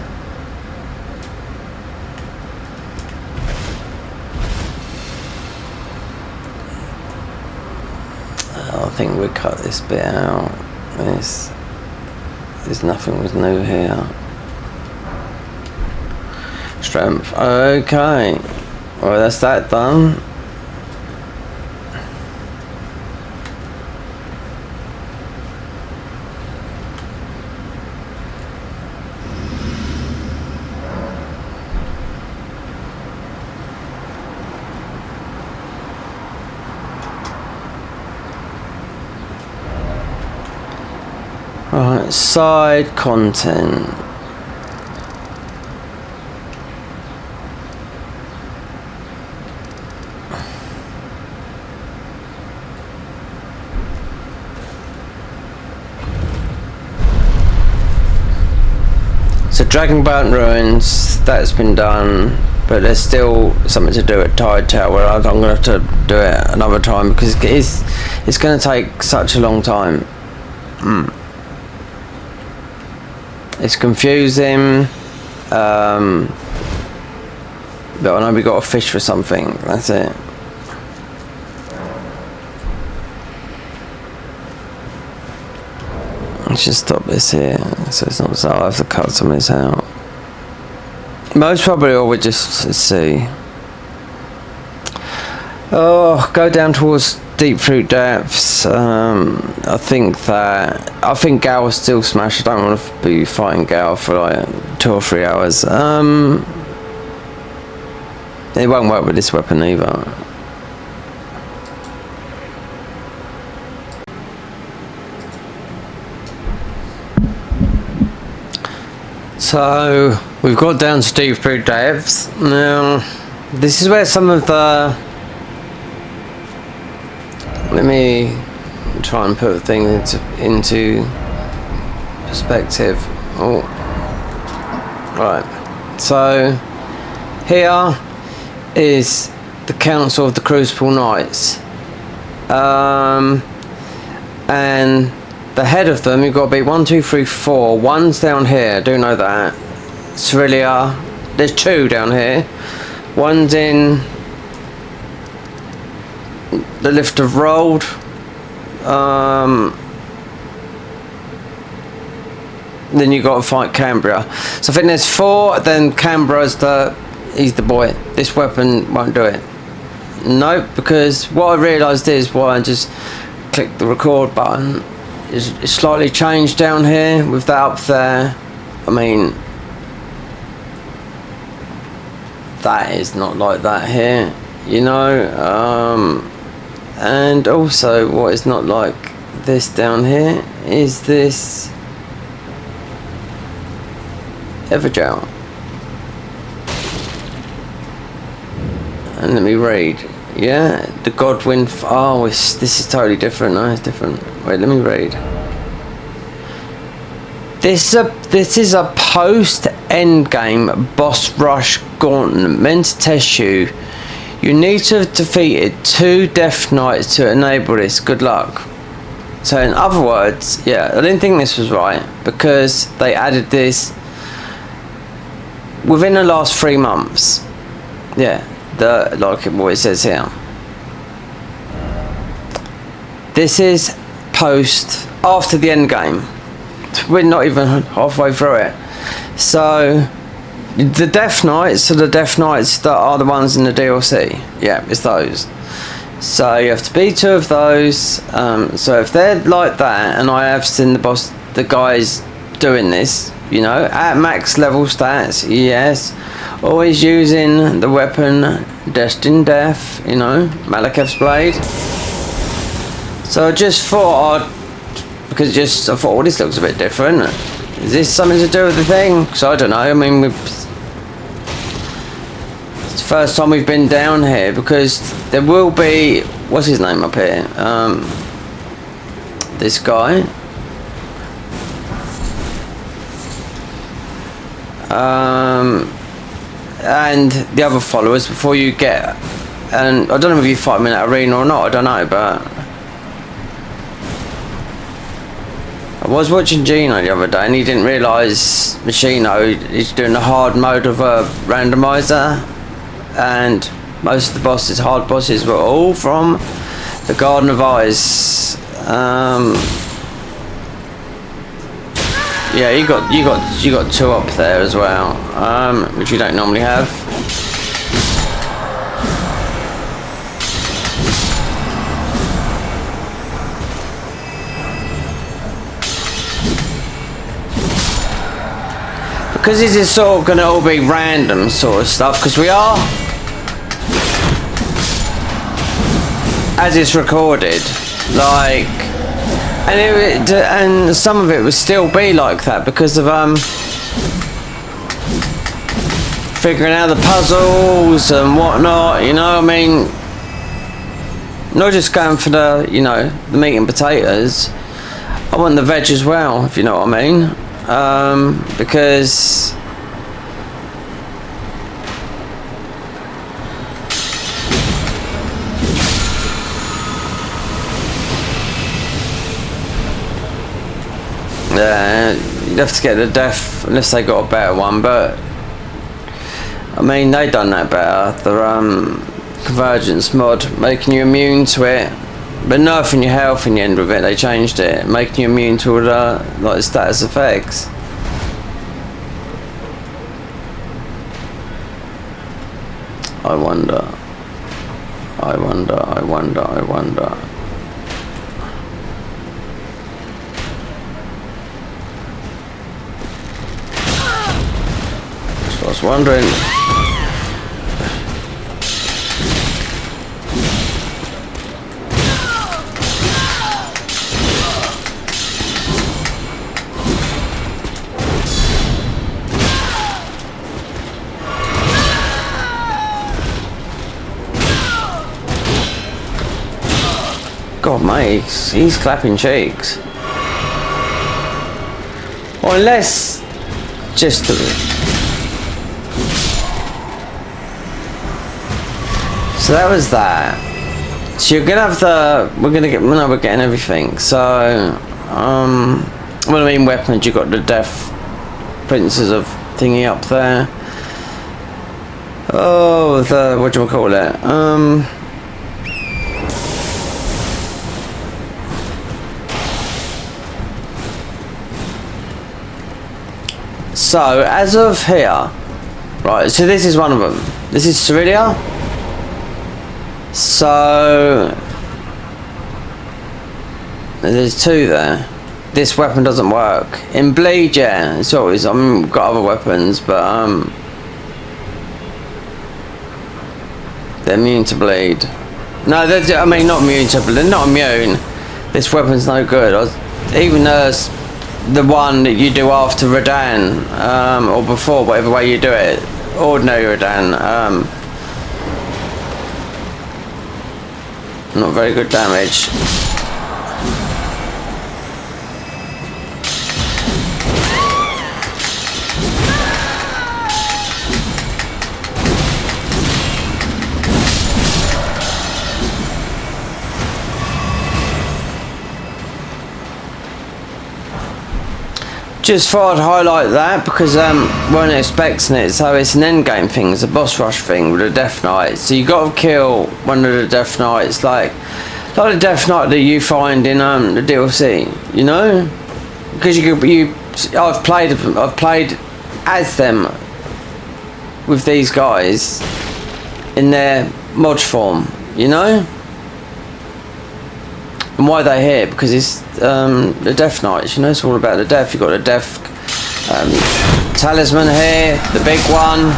I think we cut this bit out. There's nothing was new here. Strength. Okay. Well, that's that done. Alright, side content. So Dragonbound Ruins, that's been done, but there's still something to do at Tidetail where I'm going to have to do it another time because it's going to take such a long time. It's confusing, but I know we got to fish for something, that's it. Let's just stop this here, so it's not so I'll have to cut some of this out. Most probably all we just see. Oh, go down towards Deep Fruit Depths. I think Gal will still smash. I don't want to be fighting Gal for like 2 or 3 hours. It won't work with this weapon either. So we've got down to Deep Fruit Depths. Now this is where some of the, let me try and put things into perspective. Oh, right. So here is the Council of the Crucible Knights, and the head of them, you've got to be 1, 2, 3, 4. One's down here. I do know that. Cyrilia. There's 2 down here. One's in the Lift of Rold. Then you got to fight Cambria. So I think there's 4. Then Cambria's he's the boy. This weapon won't do it. Nope, because what I realised is why I just clicked the record button. It's slightly changed down here with that up there. I mean, that is not like that here, you know. And also what is not like this down here is this Evergel. And let me read. Yeah, the Godwin. Oh, this is totally different. No, it's different. Wait, let me read. This is a post-endgame boss rush gauntlet meant to test you. You need to have defeated 2 Death Knights to enable this. Good luck. So in other words, yeah, I didn't think this was right because they added this within the last 3 months. Yeah. Like what it says here. This is post after the end game. We're not even halfway through it. So the Death Knights are the Death Knights that are the ones in the DLC. Yeah, it's those. So you have to be 2 of those. So if they're like that, and I have seen the guys doing this, you know, at max level stats, yes. Always using the weapon Destined Death, you know, Malekith's Blade. So I just thought because I thought, oh, this looks a bit different. Is this something to do with the thing? Because I don't know, I mean, it's the first time we've been down here, because there will be, what's his name up here? This guy. And the other followers before you get, and I don't know if you fight them in that arena or not, I don't know, but I was watching Gino the other day and he didn't realise Machino is doing the hard mode of a randomizer, and most of the bosses, hard bosses, were all from the Garden of Ice. Yeah, you got two up there as well, which you don't normally have. Because this is sort of going to all be random sort of stuff, because we are, as it's recorded, like, and some of it would still be like that because of figuring out the puzzles and whatnot, you know. I mean, not just going for the, you know, the meat and potatoes. I want the veg as well, if you know what I mean. Because yeah, you'd have to get the death unless they got a better one, but I mean, they done that better. The convergence mod, making you immune to it, but nerfing your health in the end of it. They changed it, making you immune to all the like status effects. I wonder. So I was wondering. God, mate, he's clapping cheeks. Or unless just so that was that. So you're gonna have the, we're getting everything. So well, I mean weapons, you got the Death Princes of thingy up there. Oh, the, what do you call it? So as of here, right, so this is one of them. This is Cerilia. So there's two there. This weapon doesn't work. In Bleed, yeah, it's always, I mean, we've got other weapons, but they're immune to bleed. No, they're, I mean, not immune to bleed, they're not immune. This weapon's no good. Even the one that you do after Radan, or before, whatever way you do it, ordinary Radan, not very good damage. Just thought I'd highlight that because weren't expecting it. So it's an end game thing, it's a boss rush thing with a Death Knight. So you got to kill one of the Death Knights, like the Death Knight that you find in the DLC. You know, because I've played as them with these guys in their mod form. You know. And why they're here? Because it's the Death Knights, you know, it's all about the death. You've got the death Talisman here, the big one.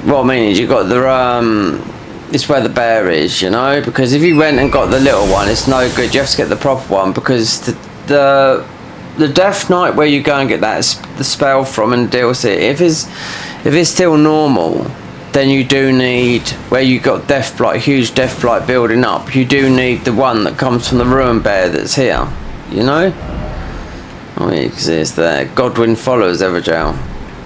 What I mean is you got the it's where the bear is, you know, because if you went and got the little one, it's no good. You have to get the proper one, because the Death Knight where you go and get that the spell from and DLC, if it's still normal, then you do need, where you got Deathblight, huge Deathblight building up, you do need the one that comes from the Ruin Bear that's here, you know. Oh yeah, you can see it's there. Godwin follows Everjail.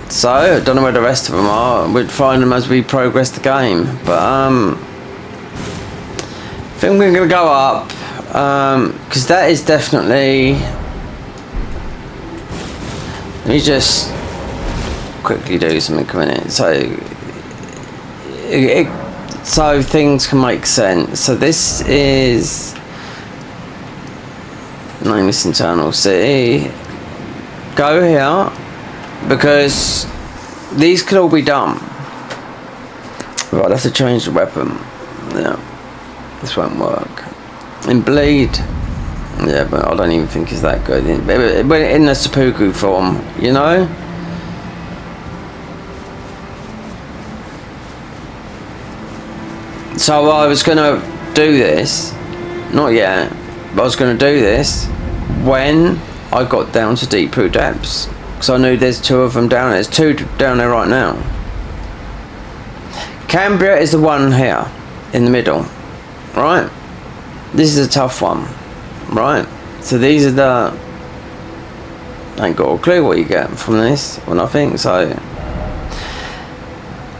So, I don't know where the rest of them are. We'd find them as we progress the game. But, I think we're going to go up. Because that is definitely... Let me just quickly do something a minute. So things can make sense. So this is... Nameless Internal City. Go here. Because these could all be done. Right, I'd have to change the weapon. Yeah, this won't work. In bleed, yeah, but I don't even think it's that good. In the seppuku form, you know. So I was gonna do this, not yet, but I was gonna do this when I got down to Deep Root Depths. So I knew there's two of them down there. There's two down there right now. Cambria is the one here in the middle, right? This is a tough one, right? So these are the... I ain't got a clue what you get from this, or nothing. So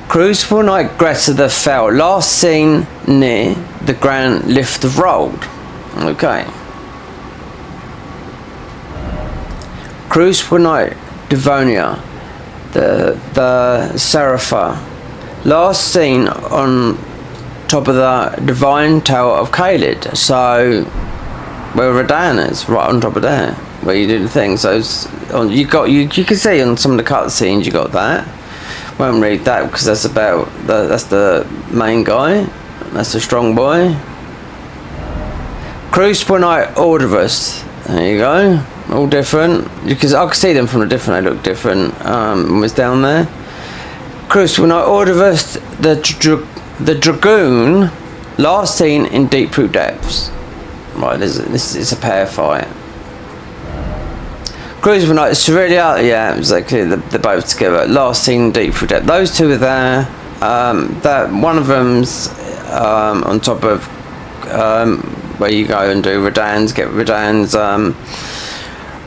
Crucible Knight Greta the Fell, last seen near the Grand Lift of Rold. Okay. Crucible Knight Devonia, the Serapha, last seen on top of the Divine Tower of Khalid. So where Radan is, right on top of there, where you do the thing. So you can see on some of the cutscenes you got that. Won't read that because that's that's the main guy. That's the strong boy. Crucible Knight Ordovus. There you go. All different, because I could see them from the different. They look different. Was down there. Crucible Knight Ordovus, the Dragoon, last seen in Deep Root Depths. Right, this is a pair fight. Crucible Knight Cerelia, yeah, exactly. They're both together. Last seen in Deep Root Depths. Those two are there. That one of them's on top of where you go and do Radan's, get Radan's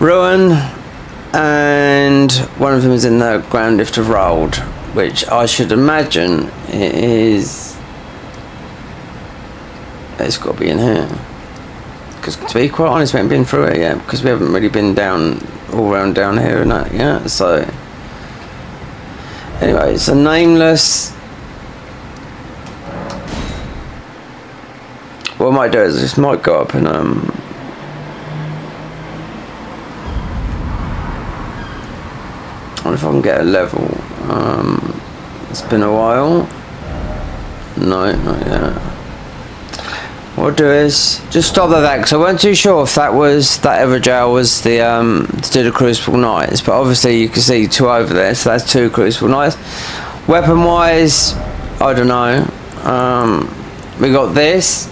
Ruin, and one of them is in the Grand Lift of Rold, which I should imagine is... It's got to be in here. Because to be quite honest, we haven't been through it yet, because we haven't really been down all around down here and that yet. So anyway, it's a nameless... What I might do is I just might go up and I wonder if I can get a level. It's been a while. No, not yet. What I'll do is just stop that because I wasn't too sure if that Everjail was the to do the Crucible Knights, but obviously you can see two over there, so that's two Crucible Knights. Weapon wise, I don't know. We got this.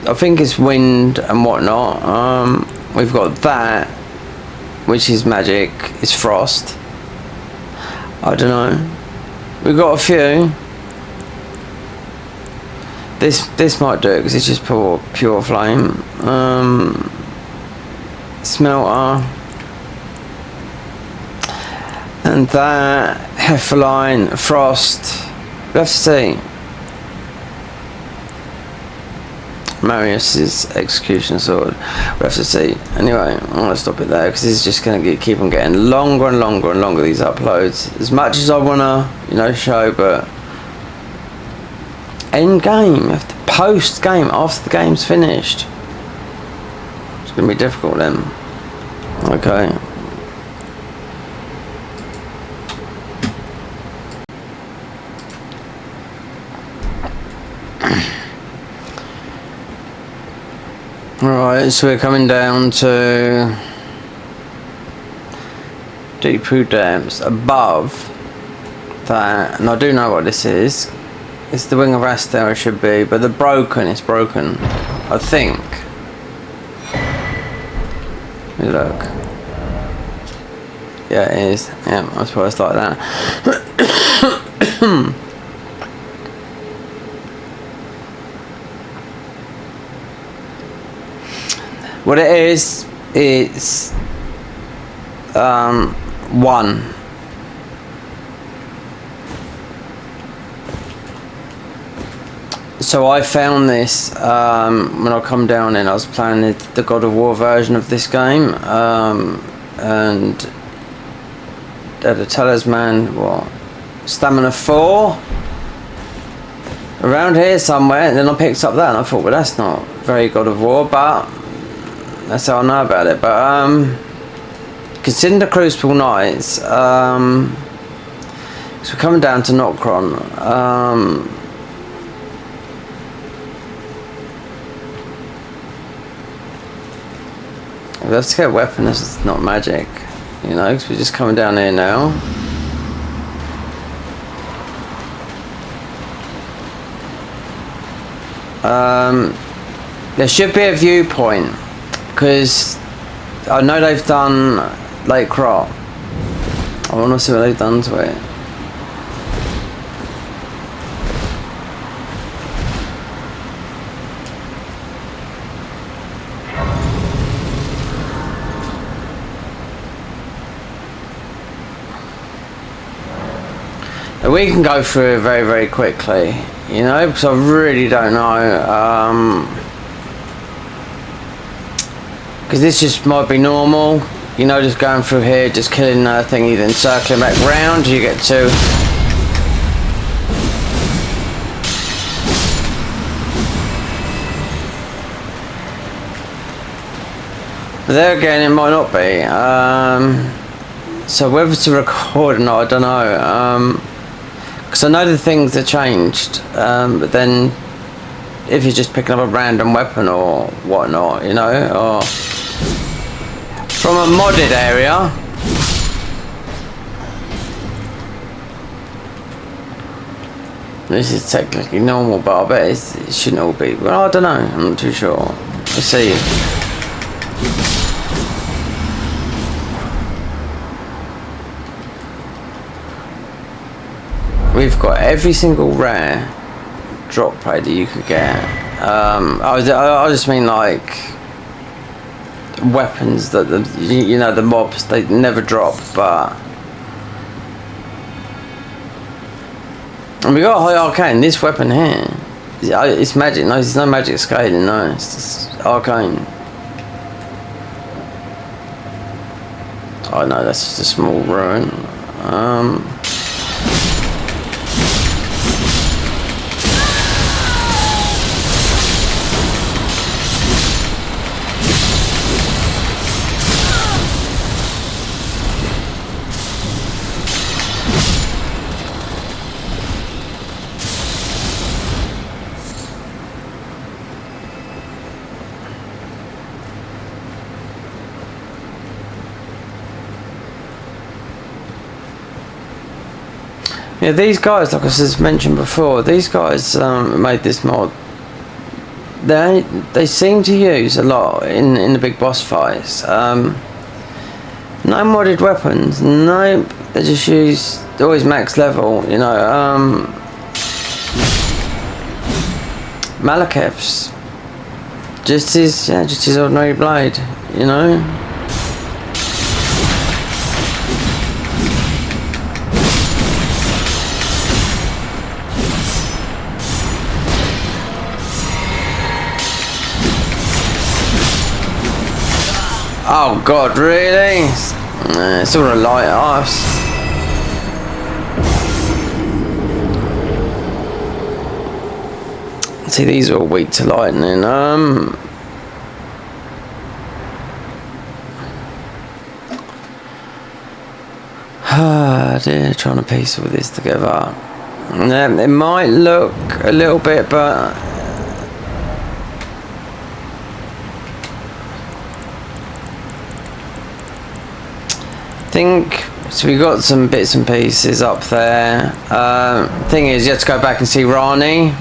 I think it's wind and whatnot. We've got that, which is magic. It's frost. I don't know. We've got a few. This might do it because it's just pure flame. Smelter. And that Hefferline, frost. We have to see. Marius's execution sword. We have to see. Anyway, I'm gonna stop it there because this is just gonna keep on getting longer and longer and longer. These uploads, as much as I wanna, show, but end game, after post game, after the game's finished, it's gonna be difficult then. Okay. Alright, so we're coming down to Deepu Depths above that, and I do know what this is. It's the Wing of Astel, it should be, but it's broken, I think. Let me look. Yeah, it is. Yeah, I suppose it's like that. What it is, it's 1. So I found this when I come down in. I was playing the God of War version of this game, and the talisman, what, stamina 4 around here somewhere, and then I picked up that and I thought, well, that's not very God of War, but that's how I know about it. But considering the Crucible Knights, so we're coming down to Nocron. Let's get a weapon that's not magic, you know, because we're just coming down here now. There should be a viewpoint, because I know they've done Lake Crop. I want to see what they've done to it. We can go through it very, very quickly, you know, because I really don't know. Because this just might be normal, you know, just going through here, just killing that thingy, then circling back round, you get to. But there again, it might not be. So whether to record or not, I don't know. Because I know the things that changed, but then if you're just picking up a random weapon or whatnot, you know, or from a modded area, this is technically normal, but I bet it shouldn't all be. Well, I don't know, I'm not too sure. Let's see. We've got every single rare drop rate that you could get. I just mean like weapons that you know, the mobs, they never drop, but and we got a high arcane. This weapon here, it's magic. No, there's no magic scaling. No, it's just arcane. Oh no, that's just a small ruin. Yeah, these guys, like I just mentioned before, these guys made this mod. They seem to use a lot in the big boss fights. No modded weapons, no. They just use always max level, you know. Malekith's just his ordinary blade, you know. Oh god, really? It's all a light arse. See, these are all weak to lightning. Dear, trying to piece all this together. It might look a little bit, but think so. We got some bits and pieces up there. Thing is, you have to go back and see Rani,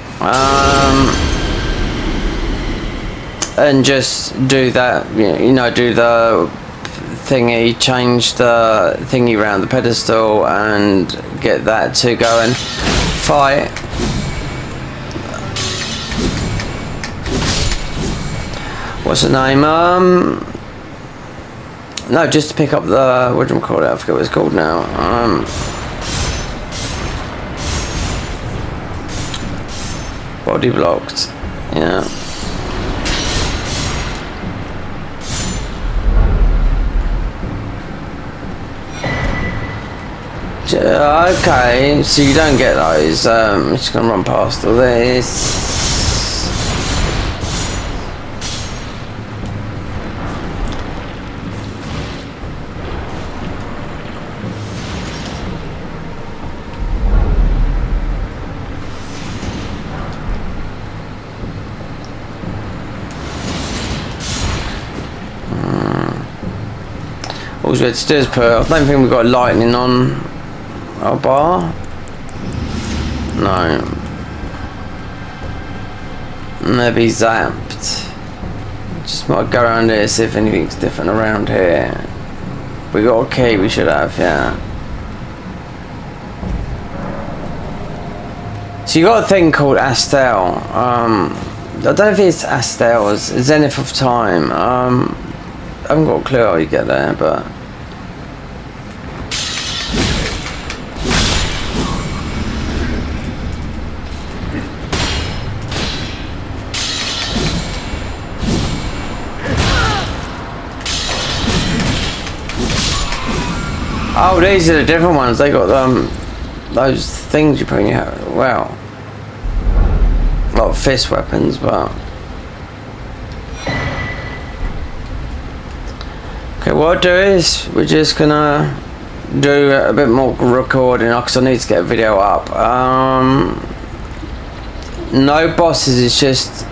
and just do that. You know, do the thingy, change the thingy around the pedestal, and get that to go and fight. What's the name? No, just to pick up the, what do you call it? I forget what it's called now. Body blocked. Yeah. Okay, so you don't get those. I'm just gonna run past all this. All we had to do is put, I don't think we've got lightning on our bar. No. Maybe zapped. Just might go around here, see if anything's different around here. We got a key, we should have, yeah. So you got a thing called Astel. I don't know if it's Astel or Zenith of Time. I haven't got a clue how you get there, but oh, these are the different ones. They got those things you put in your hand. Wow, like fist weapons, but okay. What I'll do is we're just gonna do a bit more recording because I need to get a video up. No bosses. It's just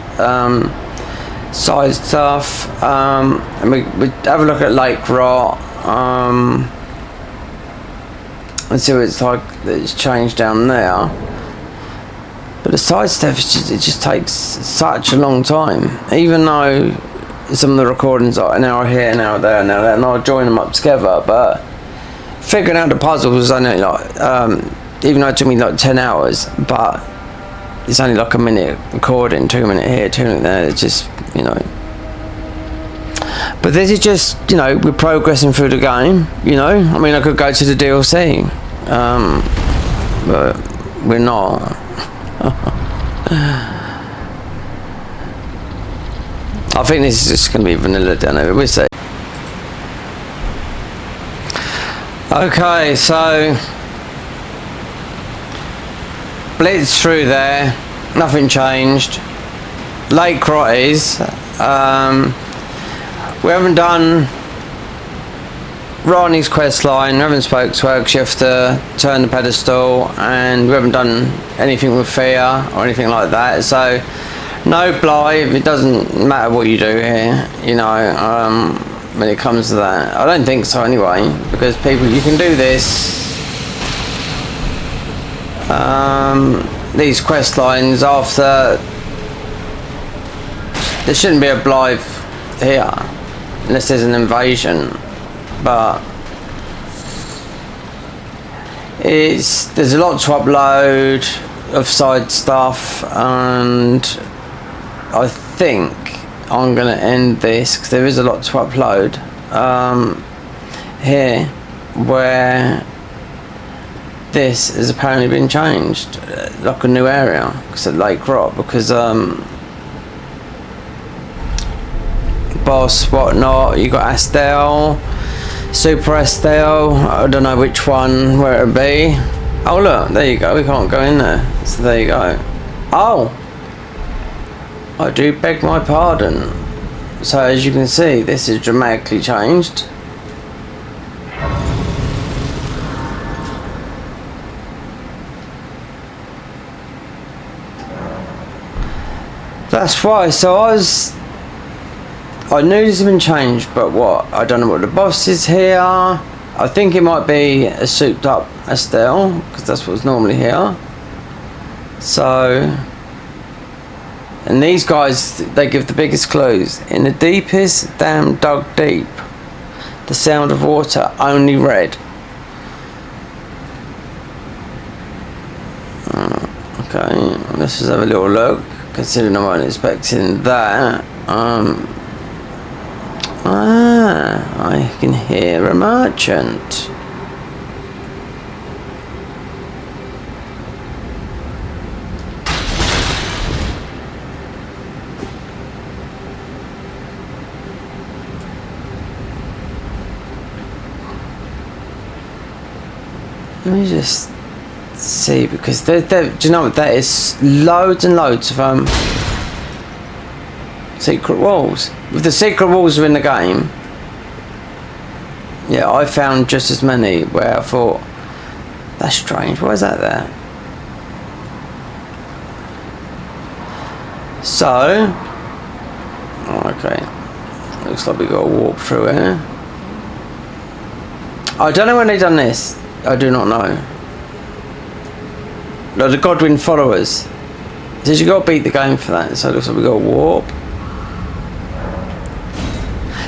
side stuff. And we have a look at Lake Rot. And see what it's like that it's changed down there. But the side stuff, it just takes such a long time. Even though some of the recordings are an hour here, an hour there, an hour there, and I'll join them up together. But figuring out the puzzles was only like, even though it took me like 10 hours, but it's only like a minute recording, 2 minute here, 2 minute there. It's just, you know. But this is just, you know, we're progressing through the game, you know. I mean, I could go to the DLC, but we're not. I think this is just going to be vanilla demo, we'll see. Okay, so blitz through there, nothing changed. Lake Rot is, we haven't done Rani's quest line, we haven't spoke to her because you have to turn the pedestal, and we haven't done anything with fear or anything like that. So no Blythe, it doesn't matter what you do here, you know, when it comes to that. I don't think so anyway, because people, you can do this, these quest lines after, there shouldn't be a Blythe here unless there's an invasion, but there's a lot to upload of side stuff, and I think I'm gonna end this because there is a lot to upload here, where this has apparently been changed, like a new area, because at Lake Rot, because boss, whatnot, you got Astel, Super Astel, I don't know which one, where it'll be. Oh look, there you go, we can't go in there, so there you go. Oh, I do beg my pardon. So as you can see, this is dramatically changed. That's why, so I knew this had been changed, but what? I don't know what the boss is here. I think it might be a souped up Estelle, because that's what's normally here. So, and these guys, they give the biggest clues. In the deepest dam dug deep, the sound of water only red. Okay, let's just have a little look, considering I wasn't expecting that. I can hear a merchant. Let me just see, because do you know what, there is loads and loads of secret walls. If the secret walls are in the game, yeah, I found just as many where I thought, that's strange, why is that there? So, okay, looks like we got to walk through here. I don't know when they done this. I do not know. No, the Godwin followers. It says you got to beat the game for that. So it looks like we got to warp.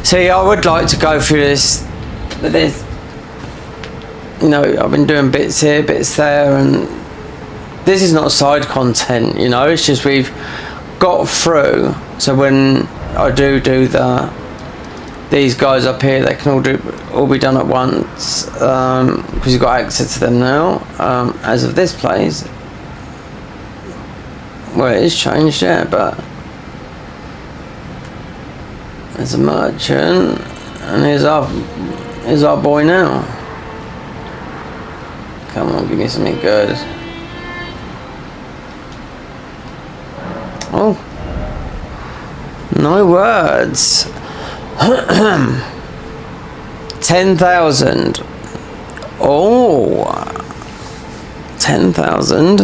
See, I would like to go through this, but there's, you know, I've been doing bits here, bits there, and this is not side content, you know, it's just we've got through, so when I do these guys up here, they can all be done at once, because you've got access to them now. As of this place, well, it is changed, yeah, but there's a merchant, and here's our boy now. Come on, give me something good. Oh, no words. 10,000. Oh, 10,000.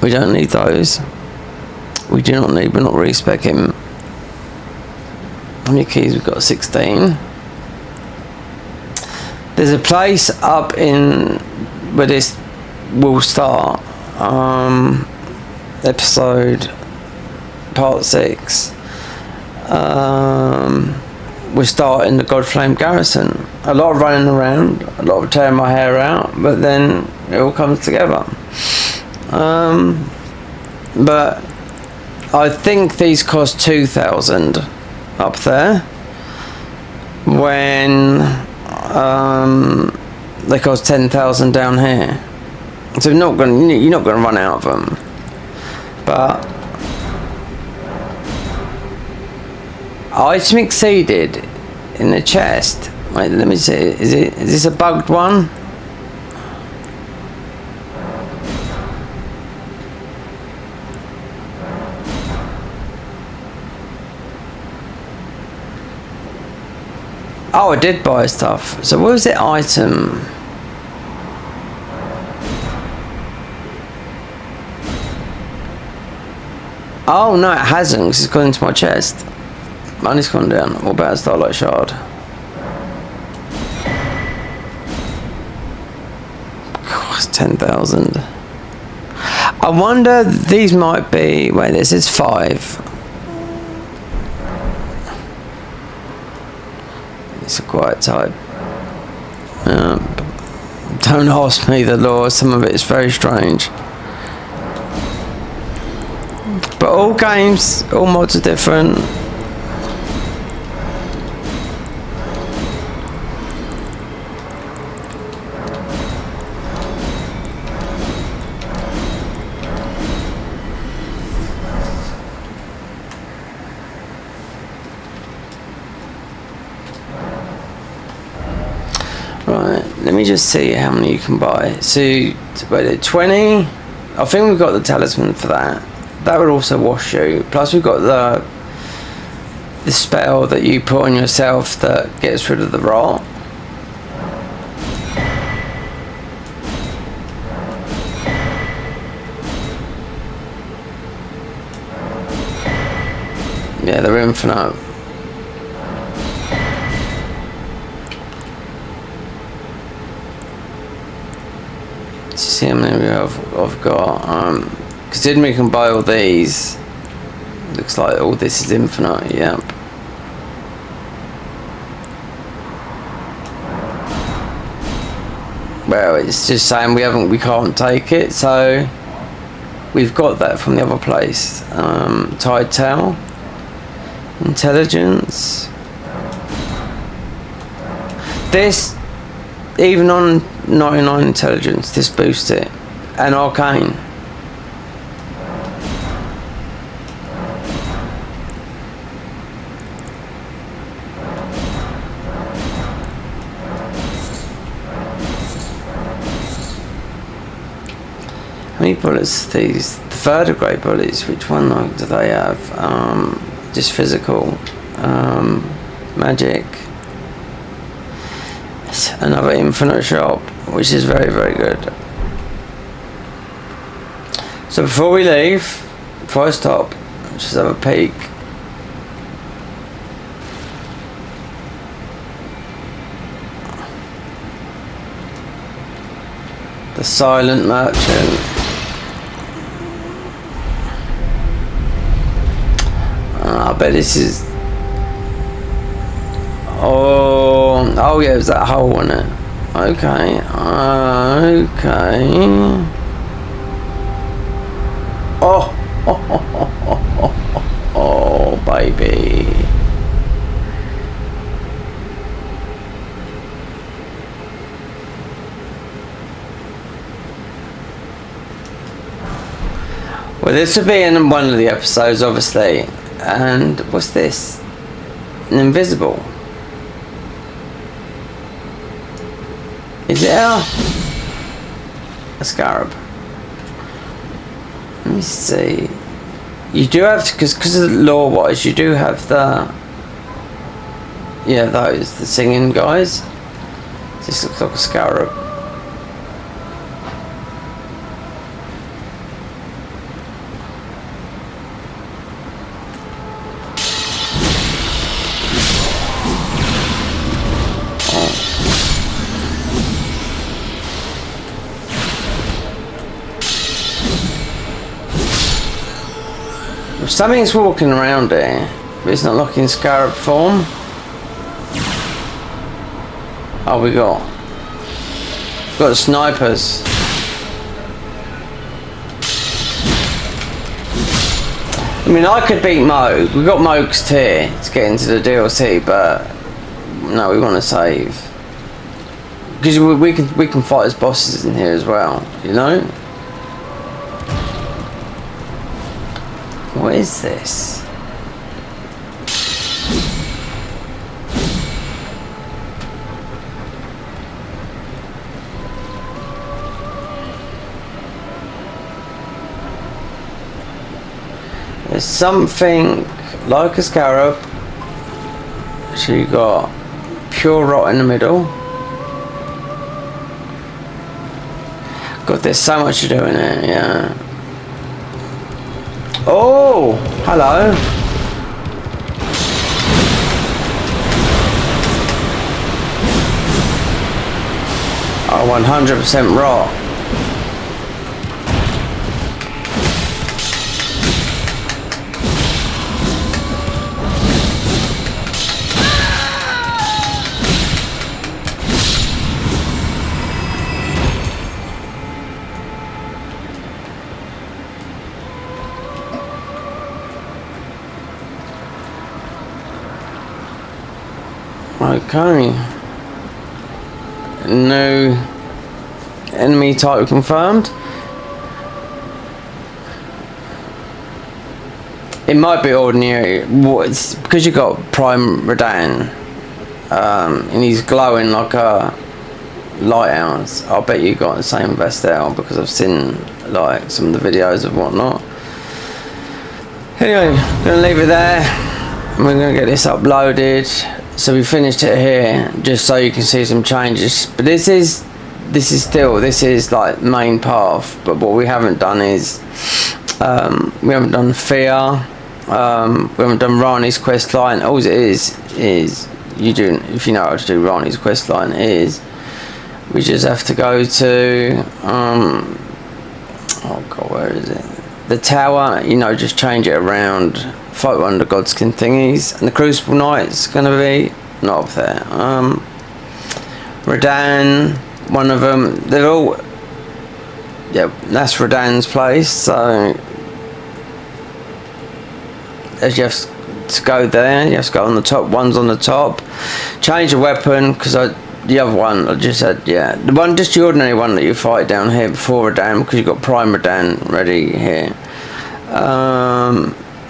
We don't need those. We do not need, we're not really speccing. How many keys? We've got 16. There's a place up in where this will start. Episode part 6. We're starting the Godsflame garrison. A lot of running around, a lot of tearing my hair out, but then it all comes together. But I think these cost 2,000 up there, when they cost 10,000 down here. So you're not going to run out of them. But item exceeded in the chest. Wait, let me see. Is this a bugged one? Oh, I did buy stuff. So what was it? Item. Oh no, it hasn't, because it's gone into my chest. Money's gone down. What about a Starlight Shard? God, it's 10,000. I wonder, these might be, wait, this is 5. It's a quiet type. Don't ask me the lore, some of it is very strange. But all games, all mods are different. Right, let me just see how many you can buy. So, wait, 20? I think we've got the talisman for that. That would also wash you. Plus we've got the spell that you put on yourself that gets rid of the rot. Yeah, they're infinite. Let's see how many I've got. Considering we can buy all these, looks like all this is infinite. Yep. Well, it's just saying we can't take it, so we've got that from the other place. Tidetail, intelligence. This, even on 99 intelligence, this boosts it, and arcane. How many bullets are these? The vertebrae bullets, which one do they have? Just physical. Magic. It's another infinite shop, which is very, very good. So before we leave, before I stop, let's just have a peek. The silent merchant. I bet this is. Oh yeah, it was that hole in it. Okay, okay. Oh, baby. Well, this will be in one of the episodes, obviously. And what's this? An invisible. Is it a scarab? Let me see. You do have to, because of the lore wise, you do have the, yeah, those, the singing guys. This looks like a scarab. Something's walking around here, but it's not like in scarab form. Oh, we got snipers. I mean, I could beat Moog. We got Moog's tier to get into the DLC, but no, we want to save because we can fight as bosses in here as well. You know. What is this? There's something like a scarab. So you got pure rot in the middle. God, there's so much to do in it, yeah. Oh, hello. Oh, 100% rot. Okay. No enemy type confirmed. It might be ordinary. It's because you got Prime Radon, and he's glowing like a lighthouse. I bet you got the same vest out because I've seen like some of the videos of whatnot. Anyway, I'm gonna leave it there. We're gonna get this uploaded. So we finished it here, just so you can see some changes. But this is like main path. But what we haven't done is we haven't done fear, We haven't done Rani's quest line. All it is you do, if you know how to do Rani's quest line, is we just have to go to oh god, where is it? The tower, you know, just change it around, fight one of the Godskin thingies, and the Crucible Knight's gonna be not up there. Radan, one of them, they're all, yeah, that's Radan's place, so as you have to go there, you have to go on the top, one's on the top, change the weapon, because the other one I just said, yeah, the one, just the ordinary one that you fight down here before Radan, because you've got Prime Radan ready here.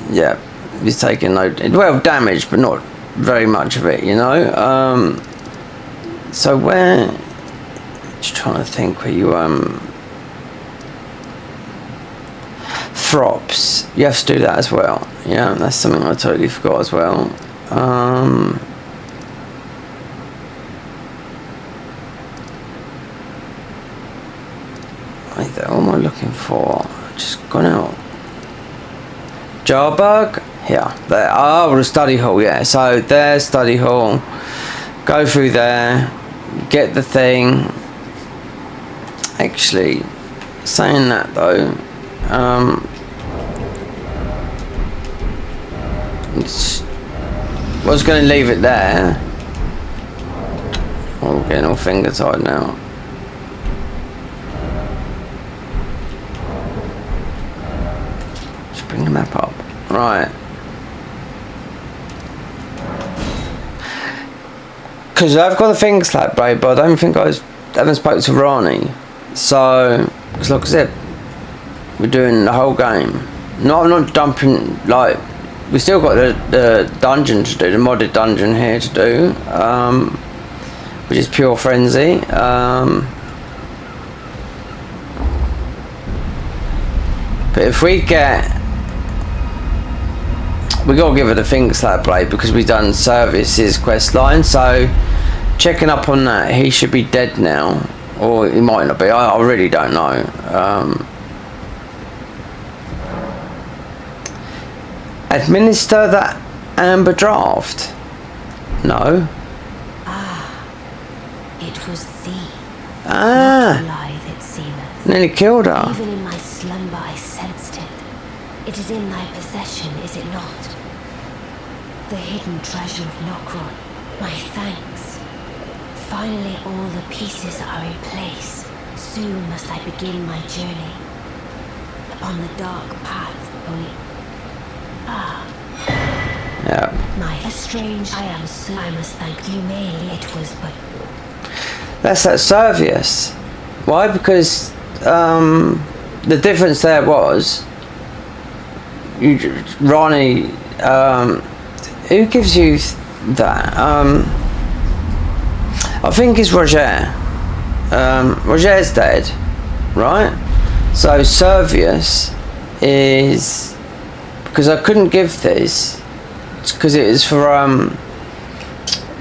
Yeah, he's taking no, well, damage, but not very much of it, you know. So where, just trying to think where you Throps, you have to do that as well. Yeah, that's something I totally forgot as well. Wait, what am I looking for? Just gone out. Jarbug? Here. There. Oh, the study hall, yeah. So there's study hall. Go through there. Get the thing. Actually, saying that though, I was going to leave it there. Oh, we're getting all finger tied now. Just bring the map up. Right. Because I've got the finger slap blade, but I don't think I haven't spoken to Rani. So, because like I said, we're doing the whole game. No, I'm not dumping, like, we still got the dungeon to do, the modded dungeon here to do, which is pure frenzy. But if we get, we gotta give it a finger slap blade because we've done Service's quest line. So checking up on that, he should be dead now, or he might not be. I really don't know. Administer that amber draft. No. It was thee. Ah. Not alive, it seemeth. Nearly killed her. Even in my slumber I sensed it. It is in thy possession, is it not? The hidden treasure of Nokron. My thanks. Finally all the pieces are in place. Soon must I begin my journey. Upon the dark path, only... Yeah. My strange, I am so I must thank you mainly. It was but... That's that Servius. Why? Because the difference there was Rani, who gives you that? I think it's Roger. Roger's dead, right? So Servius is, because I couldn't give this because it is for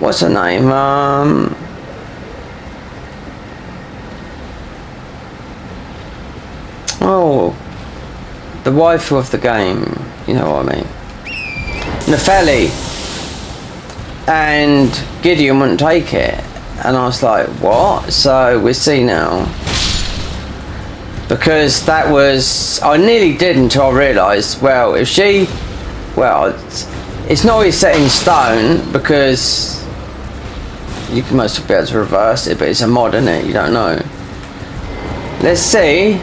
what's her name? Oh, the waifu of the game, you know what I mean? Nefeli. And Gideon wouldn't take it. And I was like, what? So we see now. Because that was, I nearly did until I realised, well, if she, well, it's not always set in stone because you can most be able to reverse it, but it's a mod, isn't it? You don't know. Let's see.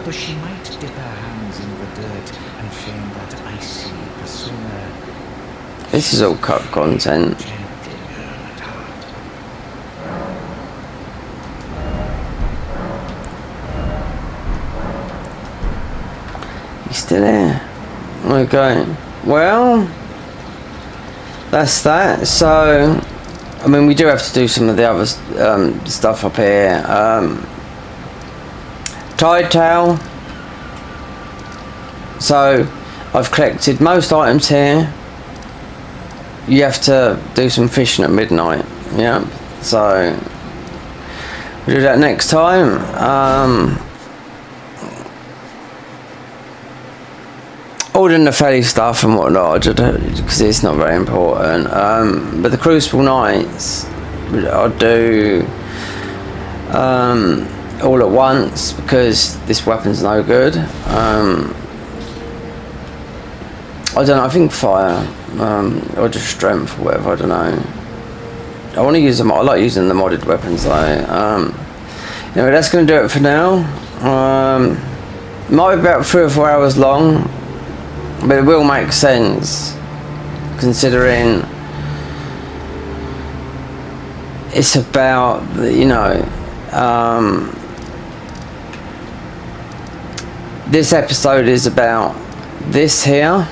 For she might dip her hands in the dirt and feign that icy persona. This is all cut content. He's still there. Okay. Well, that's that. So, I mean, we do have to do some of the other stuff up here. Tidetail. So I've collected most items here. You have to do some fishing at midnight. Yeah. So we'll do that next time. Ordering the Felly stuff and whatnot, because it's not very important. But the Crucible Knights, I'll do all at once because this weapon's no good. I don't know, I think fire, or just strength or whatever, I don't know. I want to use them, I like using the modded weapons though. Anyway, that's going to do it for now. Might be about 3 or 4 hours long, but it will make sense considering it's about, you know, this episode is about this here,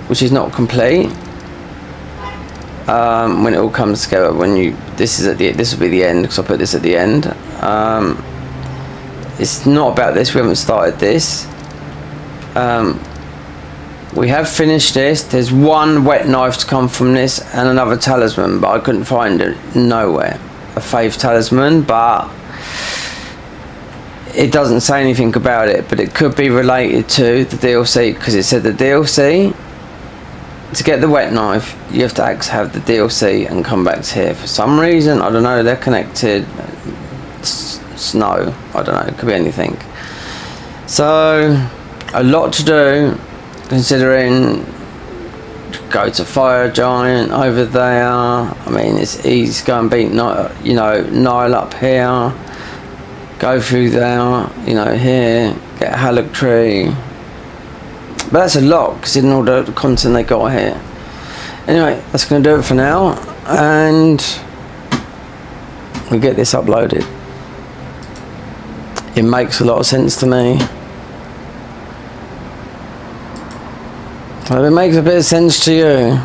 which is not complete. When it all comes together, when you, this will be the end, because I put this at the end. It's not about this, we haven't started this. We have finished this. There's one wet knife to come from this and another talisman, but I couldn't find it nowhere. A faith talisman, but it doesn't say anything about it, but it could be related to the DLC, because it said the DLC, to get the wet knife you have to actually have the DLC and come back to here for some reason. I don't know, they're connected. Snow, I don't know, it could be anything. So a lot to do, considering go to Fire Giant over there. I mean, it's easy to go and beat, you know, Nile up here, go through there, you know, here, get Halleck Tree. But that's a lot, considering all the content they got here. Anyway, that's going to do it for now, and we'll get this uploaded. It makes a lot of sense to me. Well, it makes a bit of sense to you.